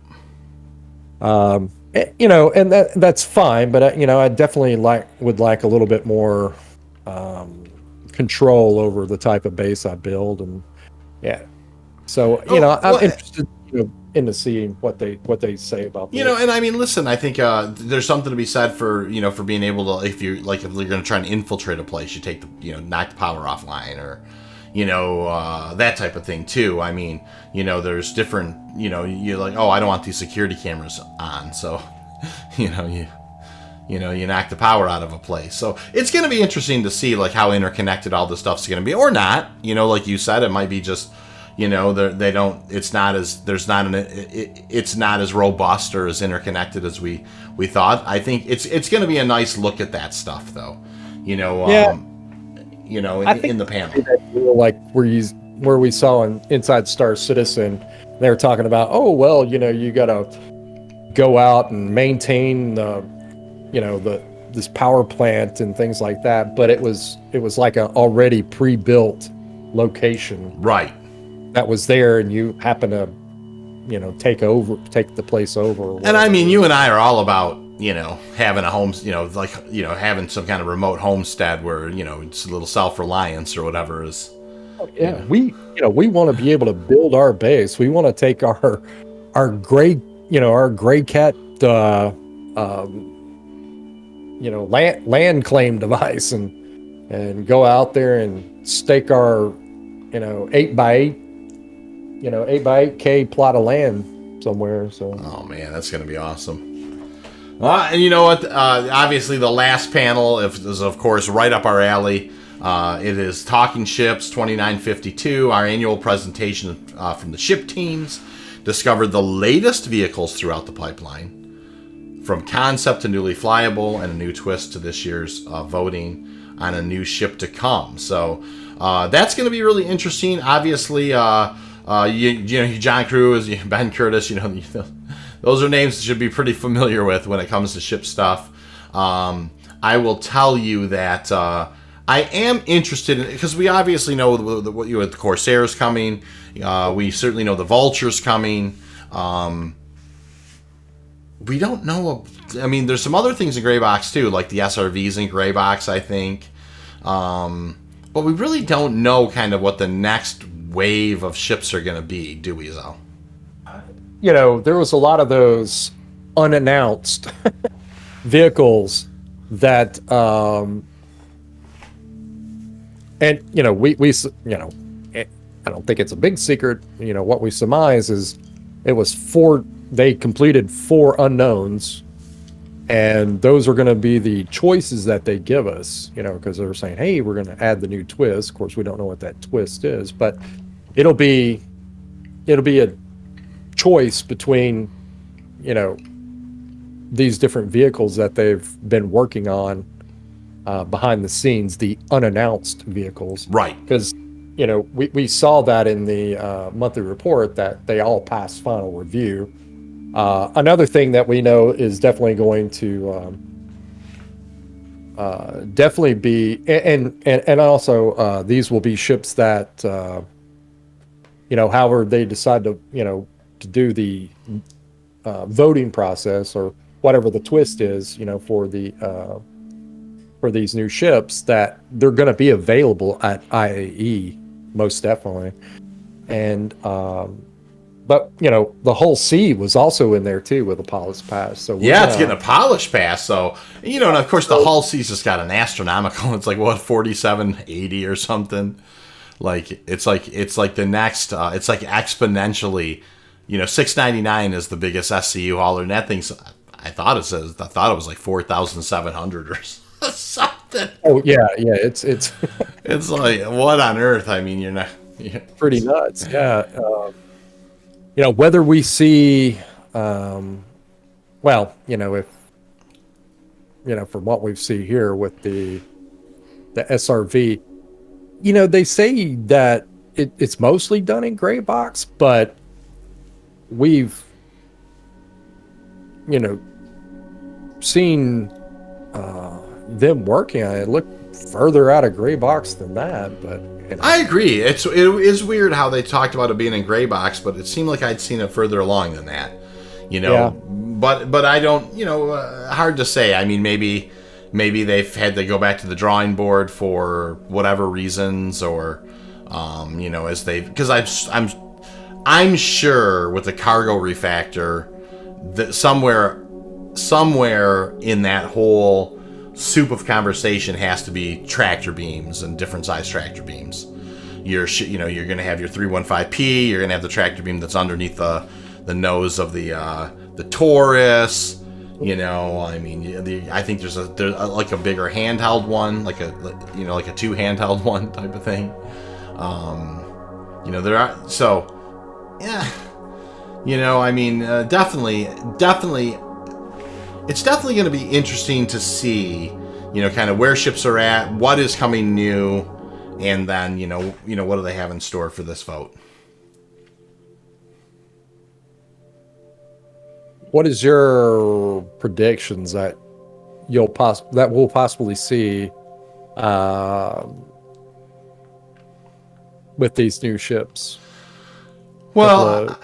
So, and that's fine, but I definitely would like a little bit more control over the type of base I build, and yeah. So I'm interested, into seeing what they say about this. And I mean, listen, I think there's something to be said for for being able to, if you're going to try and infiltrate a place, you take the knock the power offline, or that type of thing too. I mean, there's different, you're like, oh, I don't want these security cameras on, so you knock the power out of a place. So it's going to be interesting to see like how interconnected all this stuff's going to be, or not. Like you said, it might be just it's not as robust or as interconnected as we thought. I think it's going to be a nice look at that stuff, though. In the panel, like where we saw in Inside Star Citizen, they were talking about, oh well, you got to go out and maintain this power plant and things like that, but it was like a already pre-built location, right? That was there, and you happen to, take the place over. And I mean, you and I are all about, having a home, having some kind of remote homestead where, it's a little self-reliance or whatever is. Oh, yeah, we want to be able to build our base. We want to take our gray cat, land claim device and and go out there and stake our, 8x8, 8x8K plot of land somewhere. So, oh man, that's going to be awesome. And you know what? Obviously, the last panel is, of course, right up our alley. It is Talking Ships 2952, our annual presentation from the ship teams. Discovered the latest vehicles throughout the pipeline, from concept to newly flyable, and a new twist to this year's voting on a new ship to come. So that's going to be really interesting. Obviously, John Crews, Ben Curtis, those are names that you should be pretty familiar with when it comes to ship stuff. I will tell you that I am interested in, because we obviously know the Corsairs coming. We certainly know the Vulture's coming. We don't know. I mean, there's some other things in Gray Box too, like the SRVs in Gray Box, I think. But we really don't know kind of what the next wave of ships are going to be, do we, Zel? There was a lot of those unannounced vehicles that, and we I don't think it's a big secret. What we surmise is it was they completed 4 unknowns, and those are going to be the choices that they give us, because they're saying, hey, we're going to add the new twist. Of course, we don't know what that twist is, but it'll be a choice between, these different vehicles that they've been working on behind the scenes, the unannounced vehicles. Right. Because, we saw that in the monthly report that they all passed final review. Another thing that we know is definitely going to definitely be, and also these will be ships that, however they decide to, to do the voting process or whatever the twist is, for these new ships, that they're going to be available at IAE, most definitely. And but the Hull C was also in there too with a polished pass. So it's getting a polished pass. So and of course the Hull C's just got an astronomical. It's like what, 4780 or something. Like it's like the next. It's like exponentially. 699 is the biggest SCU hauler, and that thing's. I thought it was like 4,700 or something. Oh yeah. It's it's like, what on earth? I mean, you're not. Pretty nuts. Yeah. Whether we see, if from what we see here with the SRV, they say that it's mostly done in Gray Box, but we've, seen them working on it. Look further out of Gray Box than that, but I agree. It is weird how they talked about it being in Gray Box, but it seemed like I'd seen it further along than that. Yeah. But I don't. Hard to say. I mean, maybe they've had to go back to the drawing board for whatever reasons, or as they, because I'm sure with the cargo refactor that somewhere in that whole soup of conversation has to be tractor beams and different size tractor beams. You're going to have your 315P. You're going to have the tractor beam that's underneath the nose of the Taurus. I think there's like a bigger handheld one, like a 2 handheld one type of thing. There are, so yeah. Definitely. It's definitely going to be interesting to see, kind of where ships are at, what is coming new, and then, what do they have in store for this vote? What is your predictions that we'll possibly see with these new ships? Well,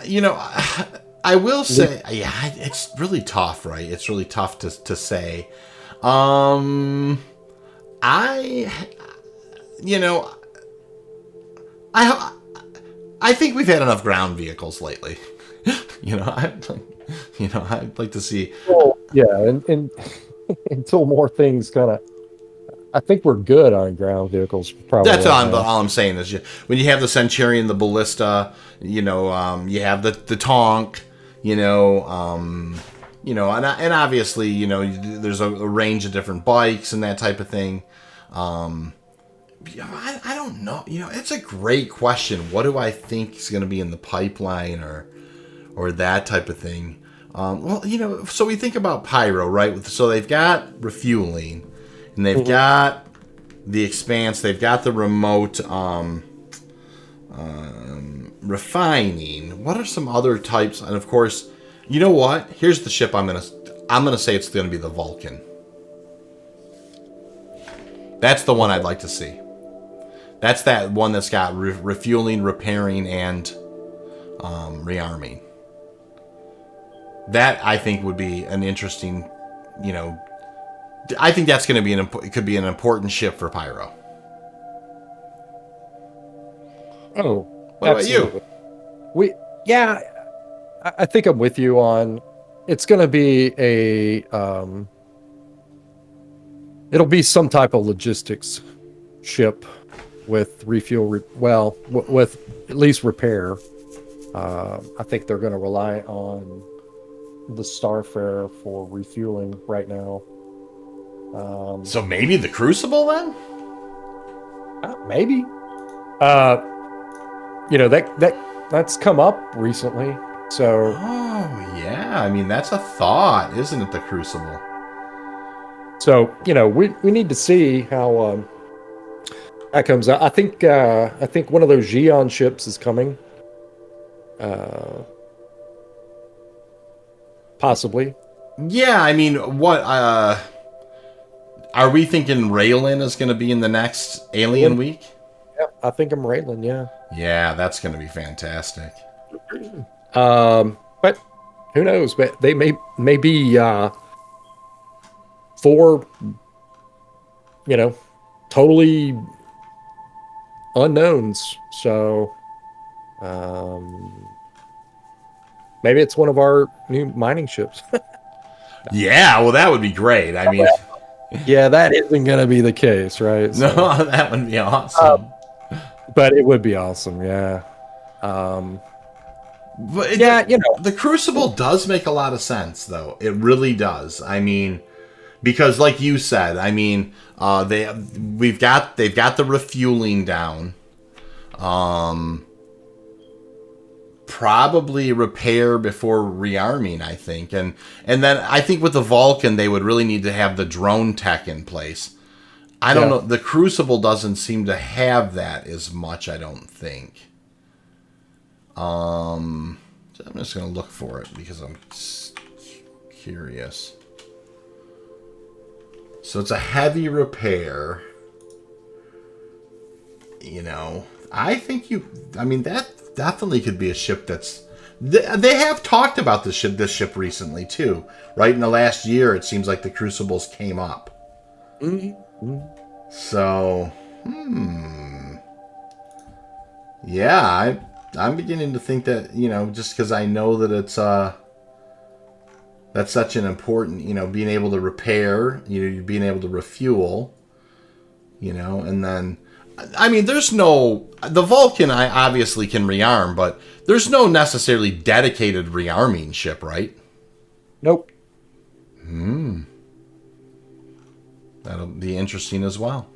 I will say, it's really tough, right? It's really tough to say. I think we've had enough ground vehicles lately. I'd like to see. Well, yeah, and until more things kind of I think we're good on ground vehicles probably That's right now. all I'm saying is when you have the Centurion, the Ballista, you have the Tonk, and obviously, there's a range of different bikes and that type of thing. I don't know. It's a great question. What do I think is going to be in the pipeline or that type of thing? So we think about Pyro, right? So they've got refueling, and they've got the Expanse. They've got the remote refining. What are some other types? And of course, you know what? Here's the ship I'm gonna say it's gonna be the Vulcan. That's the one I'd like to see. That's that one that's got refueling, repairing, and rearming. That I think would be an interesting, I think that's going to be it could be an important ship for Pyro. Oh, what absolutely. about you? Yeah, I think I'm with you on. It's going to be it'll be some type of logistics ship with refuel. With at least repair. I think they're going to rely on the Starfarer for refueling right now. So maybe the Crucible then? Maybe. That's come up recently. So. Oh yeah, I mean that's a thought, isn't it? The Crucible. So we need to see how that comes out. I think one of those Xeon ships is coming. Possibly. Yeah, I mean, what are we thinking Raylan is going to be in the next Alien Week? Yeah, I think I'm Raylan, yeah. Yeah, that's going to be fantastic. But who knows? But they may be 4 totally unknowns. So maybe it's one of our new mining ships. Yeah, well, that would be great. I mean, yeah, that isn't going to be the case, right? So, no, that would be awesome. But it would be awesome, yeah. But the Crucible does make a lot of sense, though. It really does. I mean, because like you said, I mean, they've got the refueling down. Probably repair before rearming, I think. And then I think with the Vulcan, they would really need to have the drone tech in place. I don't know. The Crucible doesn't seem to have that as much, I don't think. I'm just going to look for it because I'm curious. So it's a heavy repair. I think that definitely could be a ship that's... They have talked about this ship recently, too. Right in the last year, it seems like the Crucibles came up. Mm-hmm. So, yeah, I'm beginning to think that, just because I know that it's... that's such an important, being able to repair, being able to refuel, and then... I mean, the Vulcan I obviously can rearm, but there's no necessarily dedicated rearming ship, right? Nope. That'll be interesting as well.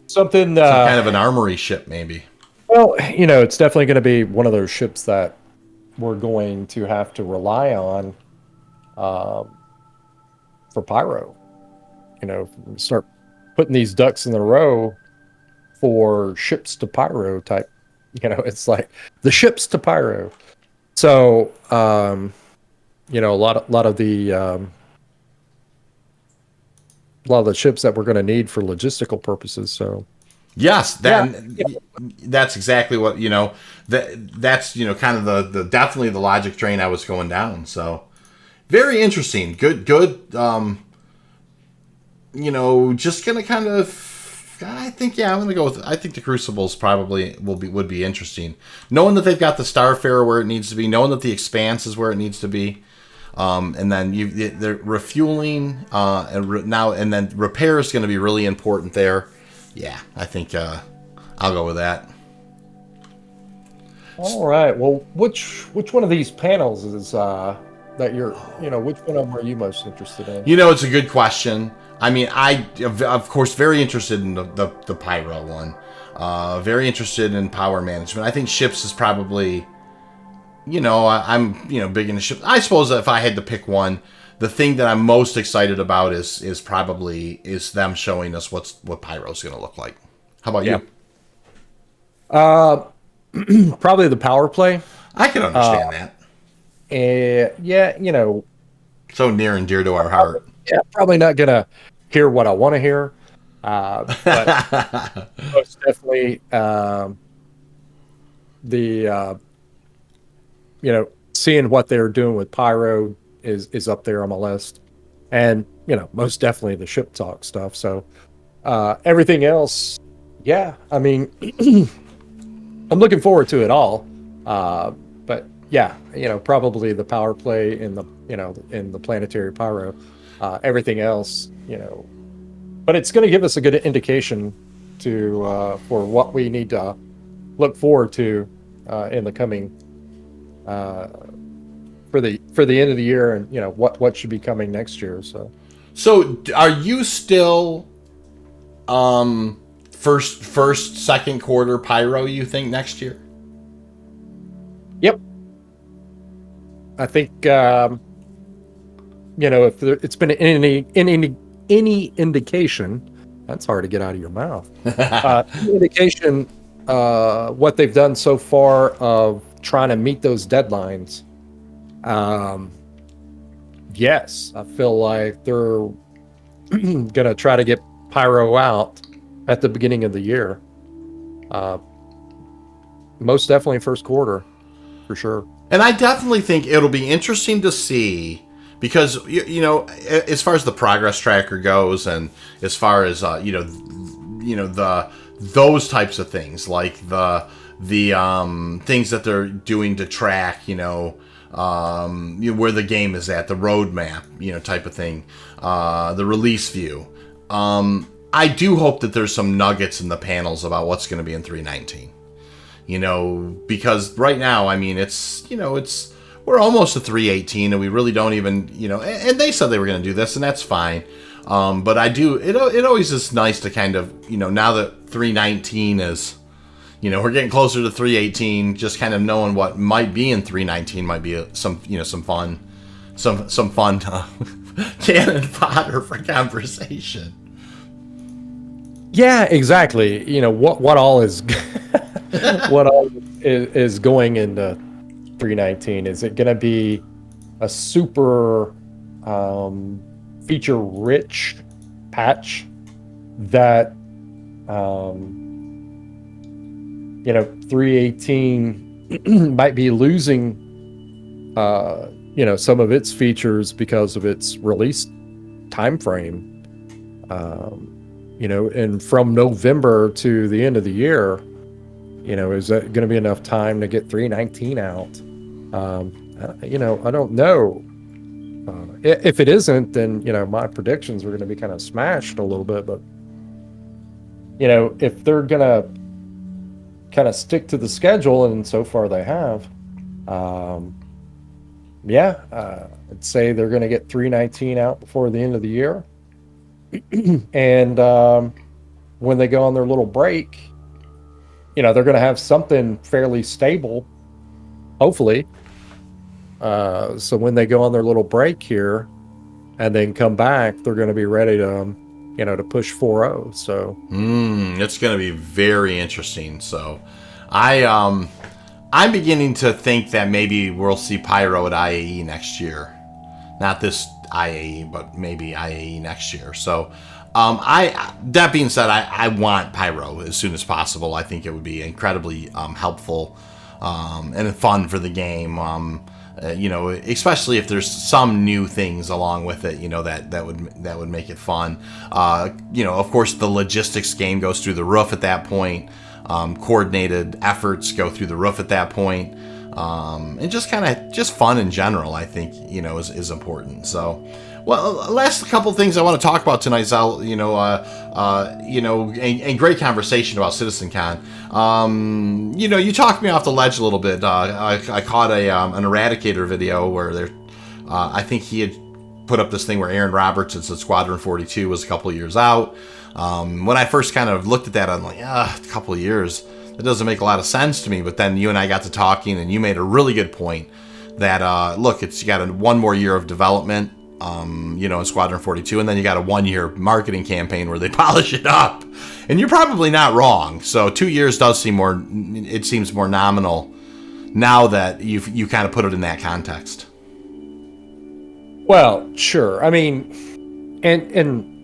Some kind of an armory ship, maybe. Well, it's definitely going to be one of those ships that we're going to have to rely on for Pyro. Start putting these ducks in a row for ships to Pyro type. It's like the ships to Pyro. So, a lot of the ships that we're going to need for logistical purposes. So, yes, that's exactly what that's kind of the definitely the logic train I was going down. So, very interesting. Good. Just gonna kind of. I think I'm gonna go with. I think the Crucibles probably would be interesting, knowing that they've got the Starfarer where it needs to be, knowing that the Expanse is where it needs to be. And then the refueling, and then repair is going to be really important there. Yeah, I think I'll go with that. All right. Well, which one of these panels is that you're, which one of them are you most interested in? It's a good question. I mean, of course, very interested in the pyro one. Very interested in power management. I think ships is probably, I'm big into ships. I suppose if I had to pick one, the thing that I'm most excited about is probably them showing us what pyro's going to look like. How about you? Probably the power play. I can understand that. Yeah, so near and dear to our heart. Yeah, probably not gonna hear what I want to hear, but most definitely seeing what they're doing with pyro is up there on my list, and most definitely the ship talk stuff. So everything else, yeah, I mean, I'm looking forward to it all, but yeah, probably the power play in the planetary pyro. Everything else, but it's going to give us a good indication for what we need to look forward to in the coming for the end of the year, and what should be coming next year. So are you still first second quarter pyro, you think, next year? Yep. I think if it's been any indication, that's hard to get out of your mouth. Indication, what they've done so far of trying to meet those deadlines. Yes, I feel like they're gonna try to get pyro out at the beginning of the year. Most definitely first quarter, for sure. And I definitely think it'll be interesting to see, because as far as the progress tracker goes, and as far as those types of things, like the things that they're doing to track, where the game is at, the roadmap, type of thing, the release view. I do hope that there's some nuggets in the panels about what's going to be in 319. Because right now, I mean, we're almost to 318, and we really don't even, and they said they were going to do this, and that's fine. But it always is nice to kind of, now that 319 is, we're getting closer to 318, just kind of knowing what might be in 319 might be some fun cannon fodder for conversation. Yeah, exactly. What all is what all is going into 319? Is it going to be a super feature rich patch that 318 might be losing some of its features because of its release time frame? And from November to the end of the year, is that going to be enough time to get 319 out? I don't know. If it isn't, then, my predictions are going to be kind of smashed a little bit. But, if they're going to kind of stick to the schedule, and so far they have, I'd say they're going to get 319 out before the end of the year. And when they go on their little break, they're going to have something fairly stable, hopefully. So when they go on their little break here and then come back, they're going to be ready to, to push 4.0. So it's going to be very interesting. So I'm beginning to think that maybe we'll see pyro at IAE next year. Not this IAE, but maybe IAE next year. So, that being said, I want pyro as soon as possible. I think it would be incredibly helpful and fun for the game. Especially if there's some new things along with it, that would make it fun. Of course, the logistics game goes through the roof at that point. Coordinated efforts go through the roof at that point. and just fun in general, I think, is important. So, well, last couple things I want to talk about tonight, Zel, and great conversation about CitizenCon. You talked me off the ledge a little bit. I caught an Eradicator video where I think he had put up this thing where Aaron Roberts had said Squadron 42 was a couple of years out. When I first kind of looked at that, I'm like, a couple of years. That doesn't make a lot of sense to me. But then you and I got to talking, and you made a really good point that, look, you got one more year of development, in Squadron 42, and then you got a 1-year marketing campaign where they polish it up. And you're probably not wrong. So 2 years does seem more nominal now that you kind of put it in that context. Well, sure. I mean, and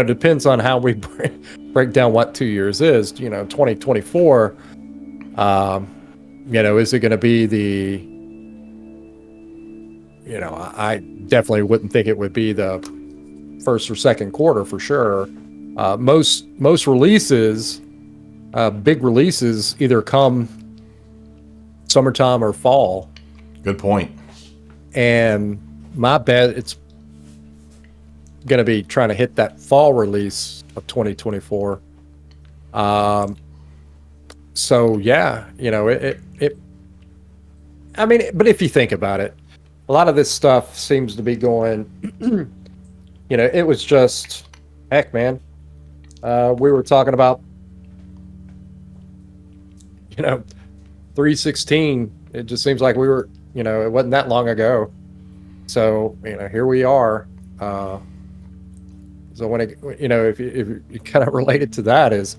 depends on how we break down what 2 years is. 2024, is it going to be the, I definitely wouldn't think it would be the first or second quarter for sure. Most releases, big releases, either come summertime or fall. Good point. And my bet it's going to be trying to hit that fall release of 2024. So yeah, I mean, but if you think about it, a lot of this stuff seems to be going, it was just, heck, man. We were talking about, 316. It just seems like we were, it wasn't that long ago. So, here we are. So when if you kind of relate it to that is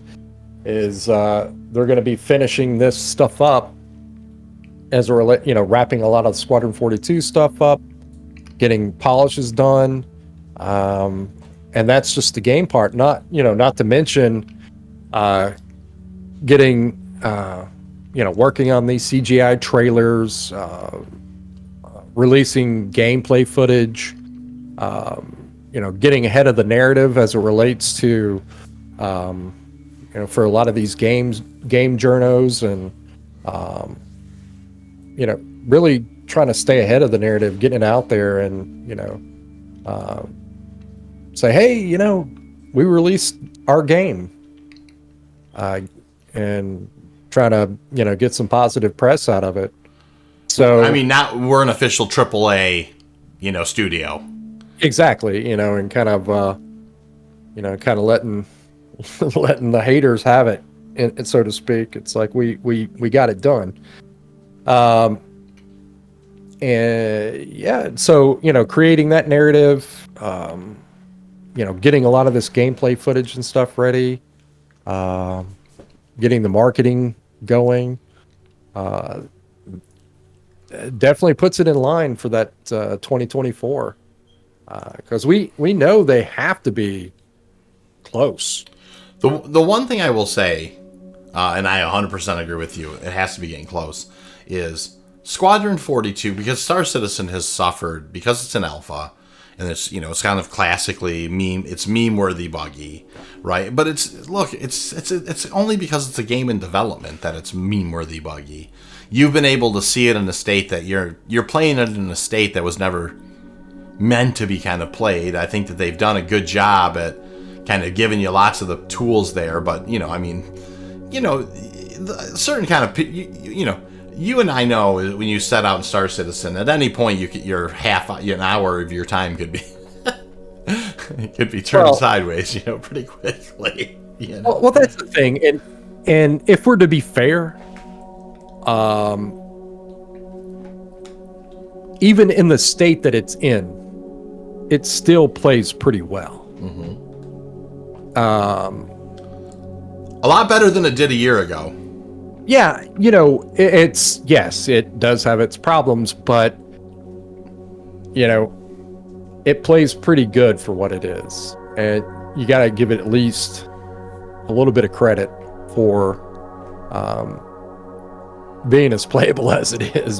they're going to be finishing this stuff up as wrapping a lot of Squadron 42 stuff up, getting polishes done. And that's just the game part, not to mention getting working on these CGI trailers, releasing gameplay footage, getting ahead of the narrative as it relates to for a lot of these game journos, and really trying to stay ahead of the narrative, getting it out there, and say, hey, we released our game, and trying to get some positive press out of it. So I mean, now we're an official AAA studio. Exactly, and kind of letting the haters have it, and so to speak. It's like we got it done. And yeah, so creating that narrative, getting a lot of this gameplay footage and stuff ready, getting the marketing going, definitely puts it in line for that 2024. Because we know they have to be close. The one thing I will say, and I 100% agree with you, it has to be getting close, is Squadron 42, because Star Citizen has suffered, because it's an alpha, and it's kind of classically meme-worthy buggy, right? But it's only because it's a game in development that it's meme-worthy buggy. You've been able to see it in a state that you're playing it in a state that was never meant to be kind of played. I think that they've done a good job at kind of giving you lots of the tools there, but certain kind of you and I know when you set out in Star Citizen, at any point an hour of your time could be it could be turned sideways, pretty quickly. Well, that's the thing, and if we're to be fair, even in the state that it's in, it still plays pretty well. Mm-hmm. A lot better than it did a year ago. Yeah, it does have its problems, but it plays pretty good for what it is, and you got to give it at least a little bit of credit for being as playable as it is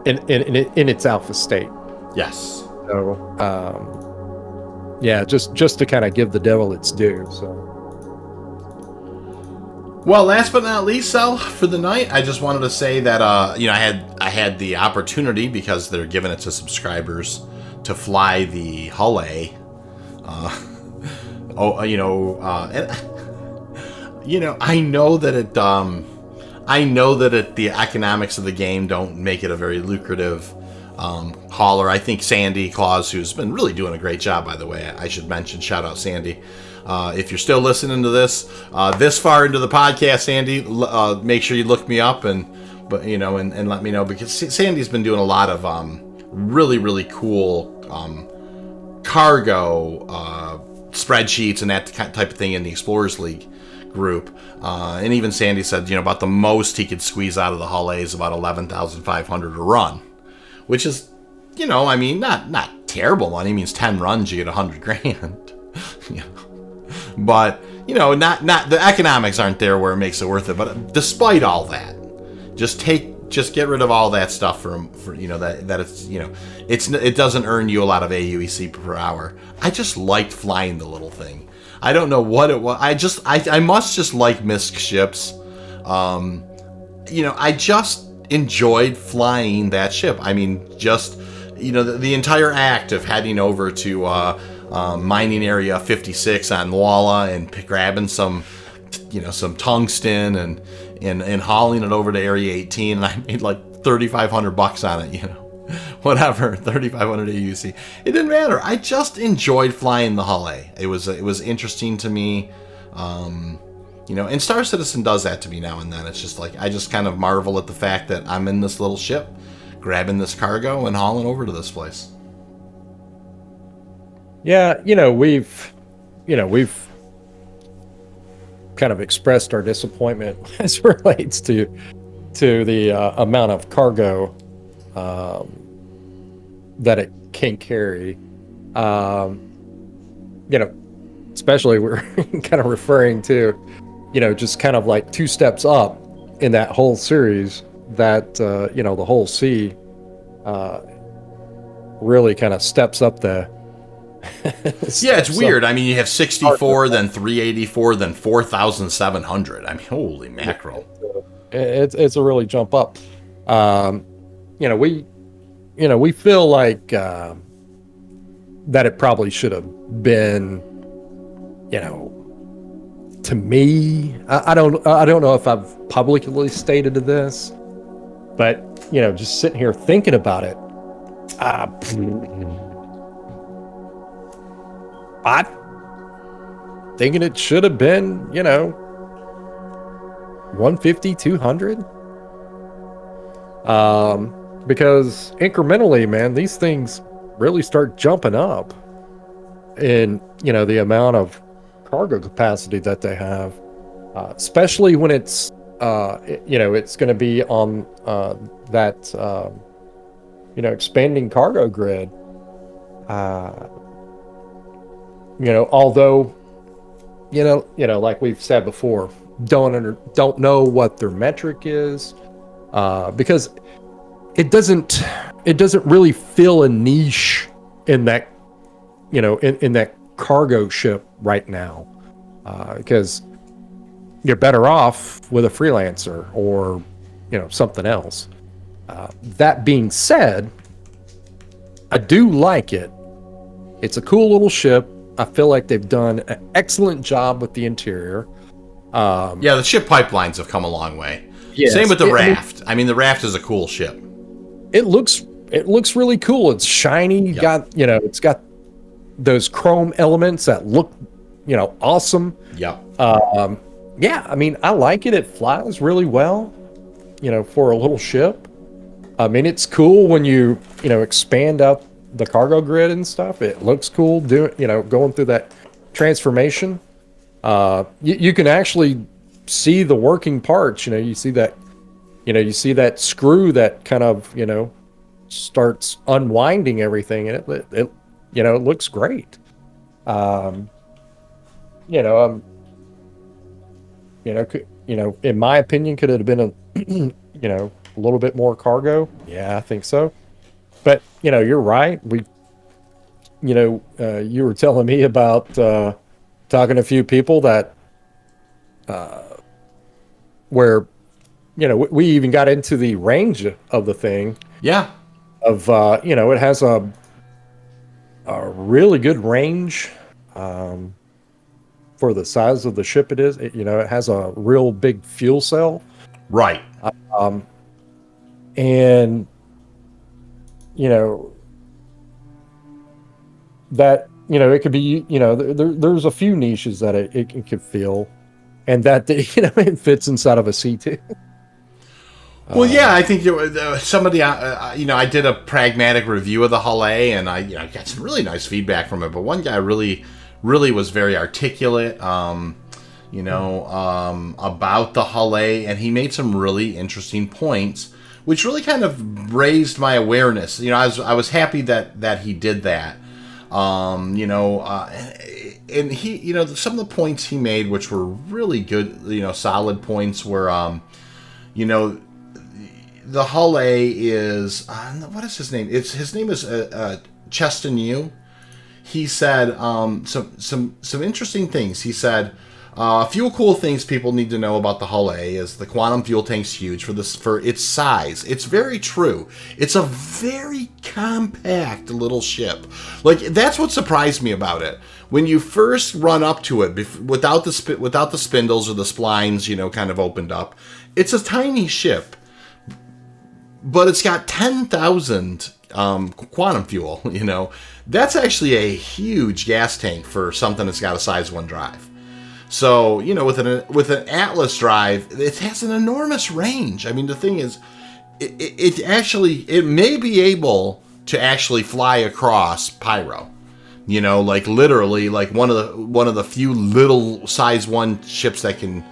in its alpha state. Yes. So, just to kind of give the devil its due. So, Well, last but not least, Sal, for the night, I just wanted to say that I had the opportunity, because they're giving it to subscribers, to fly the Hull A. I know that the economics of the game don't make it a very lucrative hauler. I think Sandy Claus, who's been really doing a great job, by the way, I should mention, shout out Sandy. If you're still listening to this far into the podcast, Sandy, make sure you look me up and let me know, because Sandy's been doing a lot of really, really cool cargo spreadsheets and that type of thing in the Explorers League group. And even Sandy said, about the most he could squeeze out of the Hull A is about 11,500 a run, which is, not terrible money. It means 10 runs, you get 100 grand. But, not the economics aren't there where it makes it worth it. But despite all that, just get rid of all that stuff for it doesn't earn you a lot of AUEC per hour. I just liked flying the little thing. I don't know what it was. I must just like MISC ships. I just enjoyed flying that ship. I mean, just, the entire act of heading over to mining area 56 on Walla and grabbing some tungsten and hauling it over to area 18, and I made like $3,500 on it, whatever, 3,500 AUC. It didn't matter. I just enjoyed flying the Hull A. It was interesting to me, and Star Citizen does that to me now and then. It's just like I just kind of marvel at the fact that I'm in this little ship, grabbing this cargo and hauling over to this place. Yeah, we've kind of expressed our disappointment as it relates to the amount of cargo that it can carry. Especially we're kind of referring to, just kind of like two steps up in that whole series, that the whole C really kind of steps up the yeah, it's weird. I mean, you have 64, then 384, then 4,700. I mean, holy mackerel! It's a really jump up. We feel like that it probably should have been, to me, I don't know if I've publicly stated this, but just sitting here thinking about it, I'm thinking it should have been, 150, 200. Because incrementally, man, these things really start jumping up in, the amount of cargo capacity that they have, especially when it's, it's going to be on that, expanding cargo grid. Although, like we've said before, don't know what their metric is, because it doesn't really fill a niche in that, in that cargo ship right now, because you're better off with a freelancer or, something else. That being said, I do like it. It's a cool little ship. I feel like they've done an excellent job with the interior. Yeah, the ship pipelines have come a long way. Yes. Same with the raft. I mean, the raft is a cool ship. It looks really cool. It's shiny. Yep. Got it's got those chrome elements that look awesome. Yep. Yeah, I mean, I like it. It flies really well, for a little ship. I mean, it's cool when you expand out the cargo grid and stuff. It looks cool going through that transformation. You can actually see the working parts. You see that screw that kind of starts unwinding everything, and it looks great. In my opinion, could it have been a a little bit more cargo? Yeah, I think so. But you're right. You were telling me about talking to a few people that where, we even got into the range of the thing. Yeah. Of it has a really good range for the size of the ship it is. It has a real big fuel cell. Right. And that it could be there's a few niches that it could fill, and that it fits inside of a C2. Well, yeah, I think some of the I did a pragmatic review of the Hull A, and I got some really nice feedback from it. But one guy really was very articulate, about the Hull A, and he made some really interesting points, which really kind of raised my awareness. I was happy that he did that. And he, some of the points he made, which were really good, solid points, were, the Hull A is, what is his name? His name is Cheston Yu. He said some interesting things. He said a few cool things people need to know about the Hull A is the quantum fuel tank's huge for its size. It's very true. It's a very compact little ship. Like, that's what surprised me about it. When you first run up to it without the spindles or the splines, kind of opened up, it's a tiny ship. But it's got 10,000 quantum fuel, That's actually a huge gas tank for something that's got a size 1 drive. So, with an Atlas drive, it has an enormous range. I mean, the thing is, it may be able to actually fly across Pyro. Like literally, like one of the few little size 1 ships that can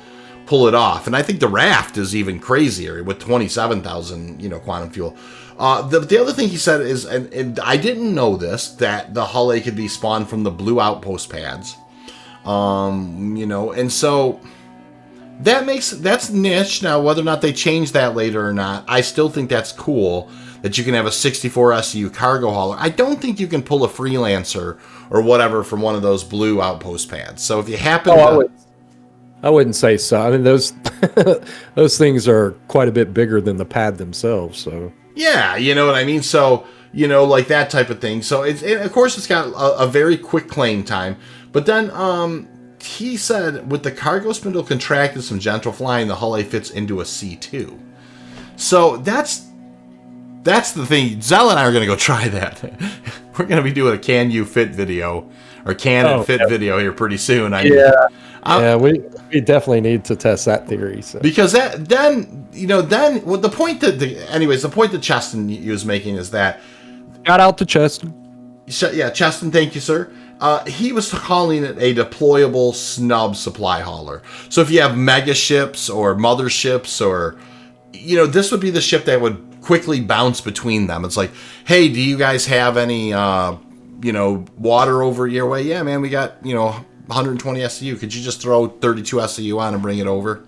pull it off. And I think the Raft is even crazier with 27,000, quantum fuel. The other thing he said is, and I didn't know this, that the Hull A could be spawned from the blue outpost pads. And so that's niche. Now, whether or not they change that later or not, I still think that's cool that you can have a 64 SU cargo hauler. I don't think you can pull a freelancer or whatever from one of those blue outpost pads. So if you happen I wouldn't say so. I mean, those those things are quite a bit bigger than the pad themselves. So yeah, you know what I mean. So like that type of thing. So of course it's got a very quick claim time. But then he said with the cargo spindle contracted some gentle flying, the Hull A fits into a C2. So that's the thing. Zel and I are going to go try that. We're going to be doing a Can You Fit video or Can It Fit video here pretty soon. We definitely need to test that theory. So. Because then the point that Cheston was making is that, shout out to Cheston. Yeah, Cheston, thank you, sir. He was calling it a deployable snub supply hauler. So if you have mega ships or motherships, or this would be the ship that would quickly bounce between them. It's like, hey, do you guys have any water over your way? Yeah, man, we got 120 SCU. Could you just throw 32 SCU on and bring it over?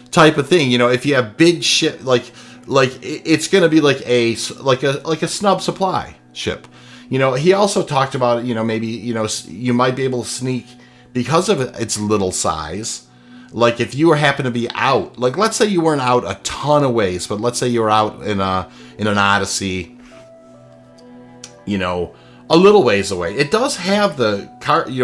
Type of thing. If you have big ship, like it's going to be like a snub supply ship. He also talked about, maybe, you might be able to sneak because of its little size. Like if you happen to be out, like let's say you weren't out a ton of ways, but let's say you were out in an Odyssey, a little ways away. It does have the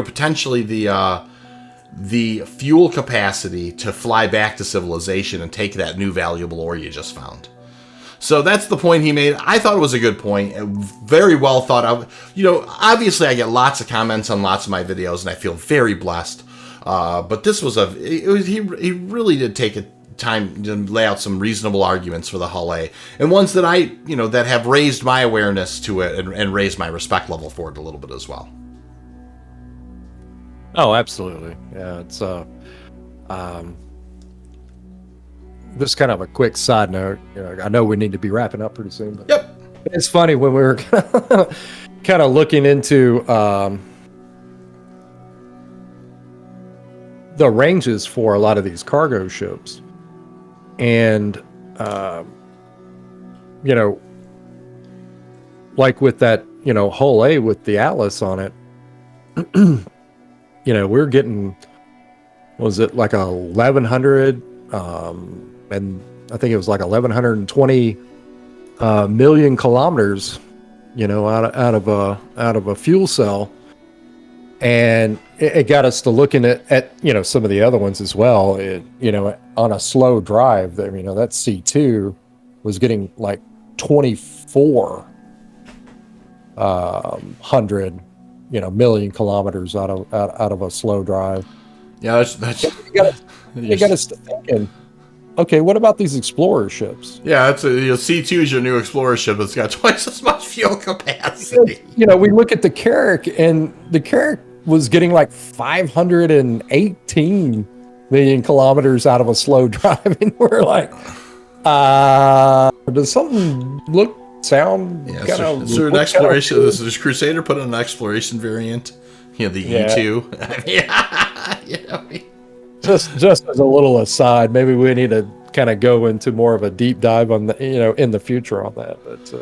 potentially the fuel capacity to fly back to civilization and take that new valuable ore you just found. So that's the point he made. I thought it was a good point. Very well thought out. Obviously I get lots of comments on lots of my videos and I feel very blessed. But this was he really did take time to lay out some reasonable arguments for the Hull A, and ones that that have raised my awareness to it and raised my respect level for it a little bit as well. Oh, absolutely. Yeah, it's just kind of a quick side note. I know we need to be wrapping up pretty soon. But yep. It's funny when we were kind of looking into the ranges for a lot of these cargo ships, and like with that Hull A with the Atlas on it, we're getting was it like 1100, and I think it was like 1120 million kilometers, out of a fuel cell. And it got us to looking at some of the other ones as well. On a slow drive, that C2 was getting like 2400 million kilometers out of a slow drive. Yeah, that's it got us thinking. Okay, what about these Explorer ships? Yeah, C2 is your new Explorer ship. It's got twice as much fuel capacity. We look at the Carrack, and the Carrack was getting like 518 million kilometers out of a slow drive, and we're like, does something sound? Yeah, is there an exploration? Does Crusader put in an exploration variant? The E2. Yeah. Just as a little aside, maybe we need to kind of go into more of a deep dive on the in the future on that. But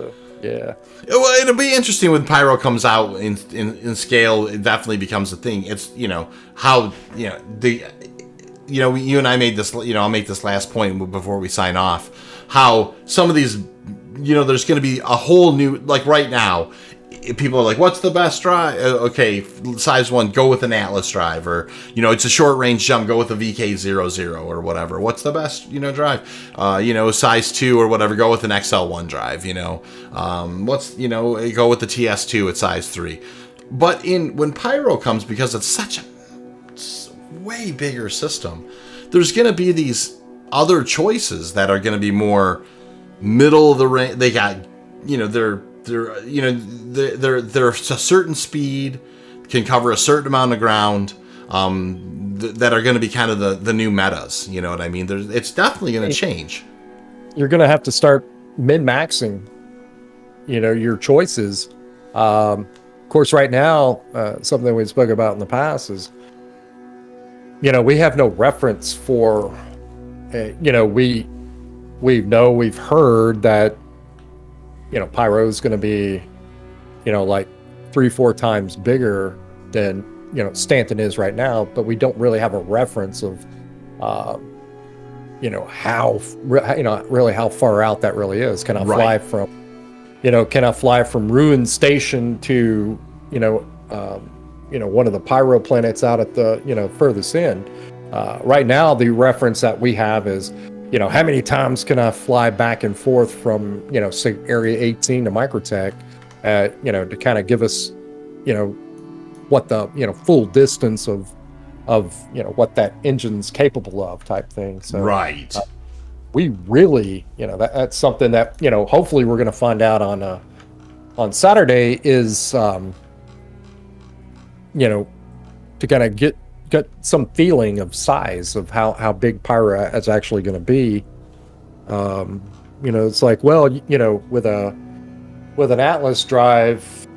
yeah. Well, it'll be interesting when Pyro comes out in scale. It definitely becomes a thing. It's how you and I made this. I'll make this last point before we sign off. How some of these, there's going to be a whole new, like right now, people are like, what's the best drive? Okay, size 1, go with an Atlas drive, or it's a short range jump, go with a VK00 or whatever. What's the best drive? Size 2 or whatever, go with an XL1 drive. Go with the TS2 at size 3. But when Pyro comes, because it's such a way bigger system, there's going to be these other choices that are going to be more middle of the range. They got they're a certain speed, can cover a certain amount of ground, that are going to be kind of the new metas. You know what I mean? It's definitely going to change. You're going to have to start min-maxing, your choices. Of course, right now, something we spoke about in the past is, we have no reference for, we've heard that, Pyro is going to be, like 3-4 times bigger than, Stanton is right now, but we don't really have a reference of, really how far out that really is. Can I fly from, Ruin Station to, one of the Pyro planets out at the, furthest end? Right now, the reference that we have is, how many times can I fly back and forth from, say, Area 18 to Microtech, to kind of give us, what the, full distance of what that engine's capable of type thing. So, right. We really, that's something that, hopefully we're going to find out on Saturday is, to kind of get some feeling of size of how big Pyro is actually going to be. It's like, well, with an Atlas drive,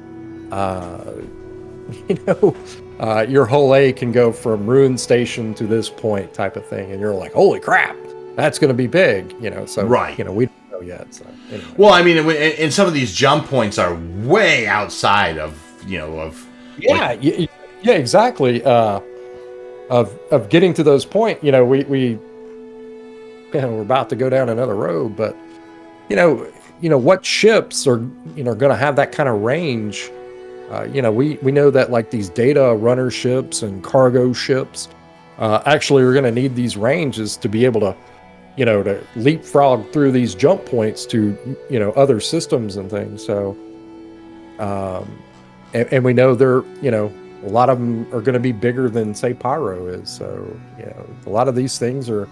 your whole A can go from Ruin Station to this point type of thing, and you're like, holy crap, that's going to be big. So right. We don't know yet. So anyway. Well, I mean, and some of these jump points are way outside of yeah, exactly. Of getting to those points, we're about to go down another road, but what ships are going to have that kind of range? We know that like these data runner ships and cargo ships actually are going to need these ranges to be able to to leapfrog through these jump points to other systems and things. So and we know they're a lot of them are going to be bigger than, say, Pyro is. So, a lot of these things are,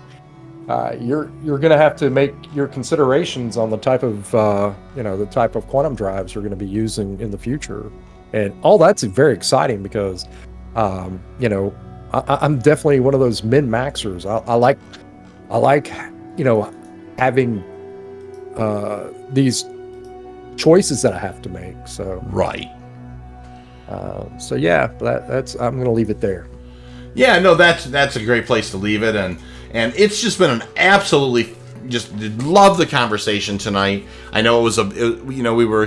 you're going to have to make your considerations on the type of, the type of quantum drives you're going to be using in the future. And all that's very exciting because, I'm definitely one of those min-maxers. I like, having these choices that I have to make. So, right. So yeah, that's I'm going to leave it there. Yeah, no, that's a great place to leave it, and it's just been an absolutely love the conversation tonight. I know it was we were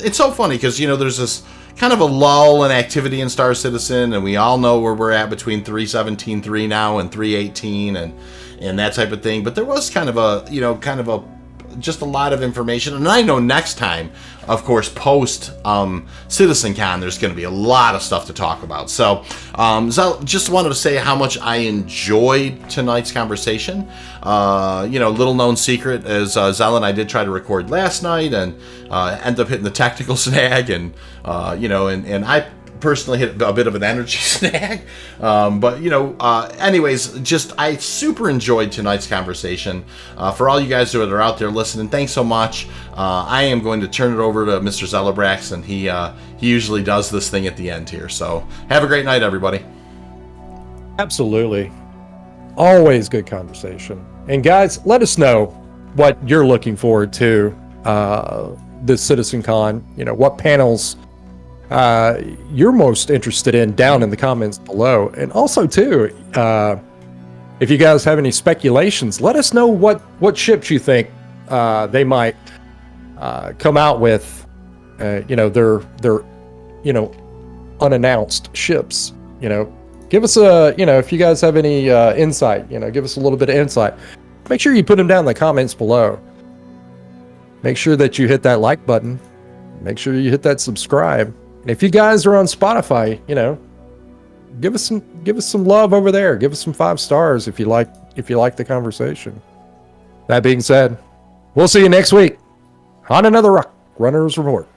it's so funny because, there's this kind of a lull in activity in Star Citizen, and we all know where we're at between 3.17.3 now and 3.18 and that type of thing. But there was kind of just a lot of information. And I know next time, of course, post CitizenCon, there's going to be a lot of stuff to talk about. So, Zel, just wanted to say how much I enjoyed tonight's conversation. Little known secret is Zel and I did try to record last night and end up hitting the technical snag, and I personally hit a bit of an energy snag. Anyways, I super enjoyed tonight's conversation. For all you guys that are out there listening, thanks so much. I am going to turn it over to Mr. Zelabrax, and he usually does this thing at the end here. So have a great night, everybody. Absolutely. Always good conversation. And guys, let us know what you're looking forward to this CitizenCon. What panels you're most interested in down in the comments below. And also too, if you guys have any speculations, let us know what ships you think they might come out with, their unannounced ships. Give us if you guys have any insight, give us a little bit of insight. Make sure you put them down in the comments below. Make sure that you hit that like button. Make sure you hit that subscribe. And if you guys are on Spotify, give us some love over there. Give us some 5 stars if you like the conversation. That being said, we'll see you next week on another Runners Report.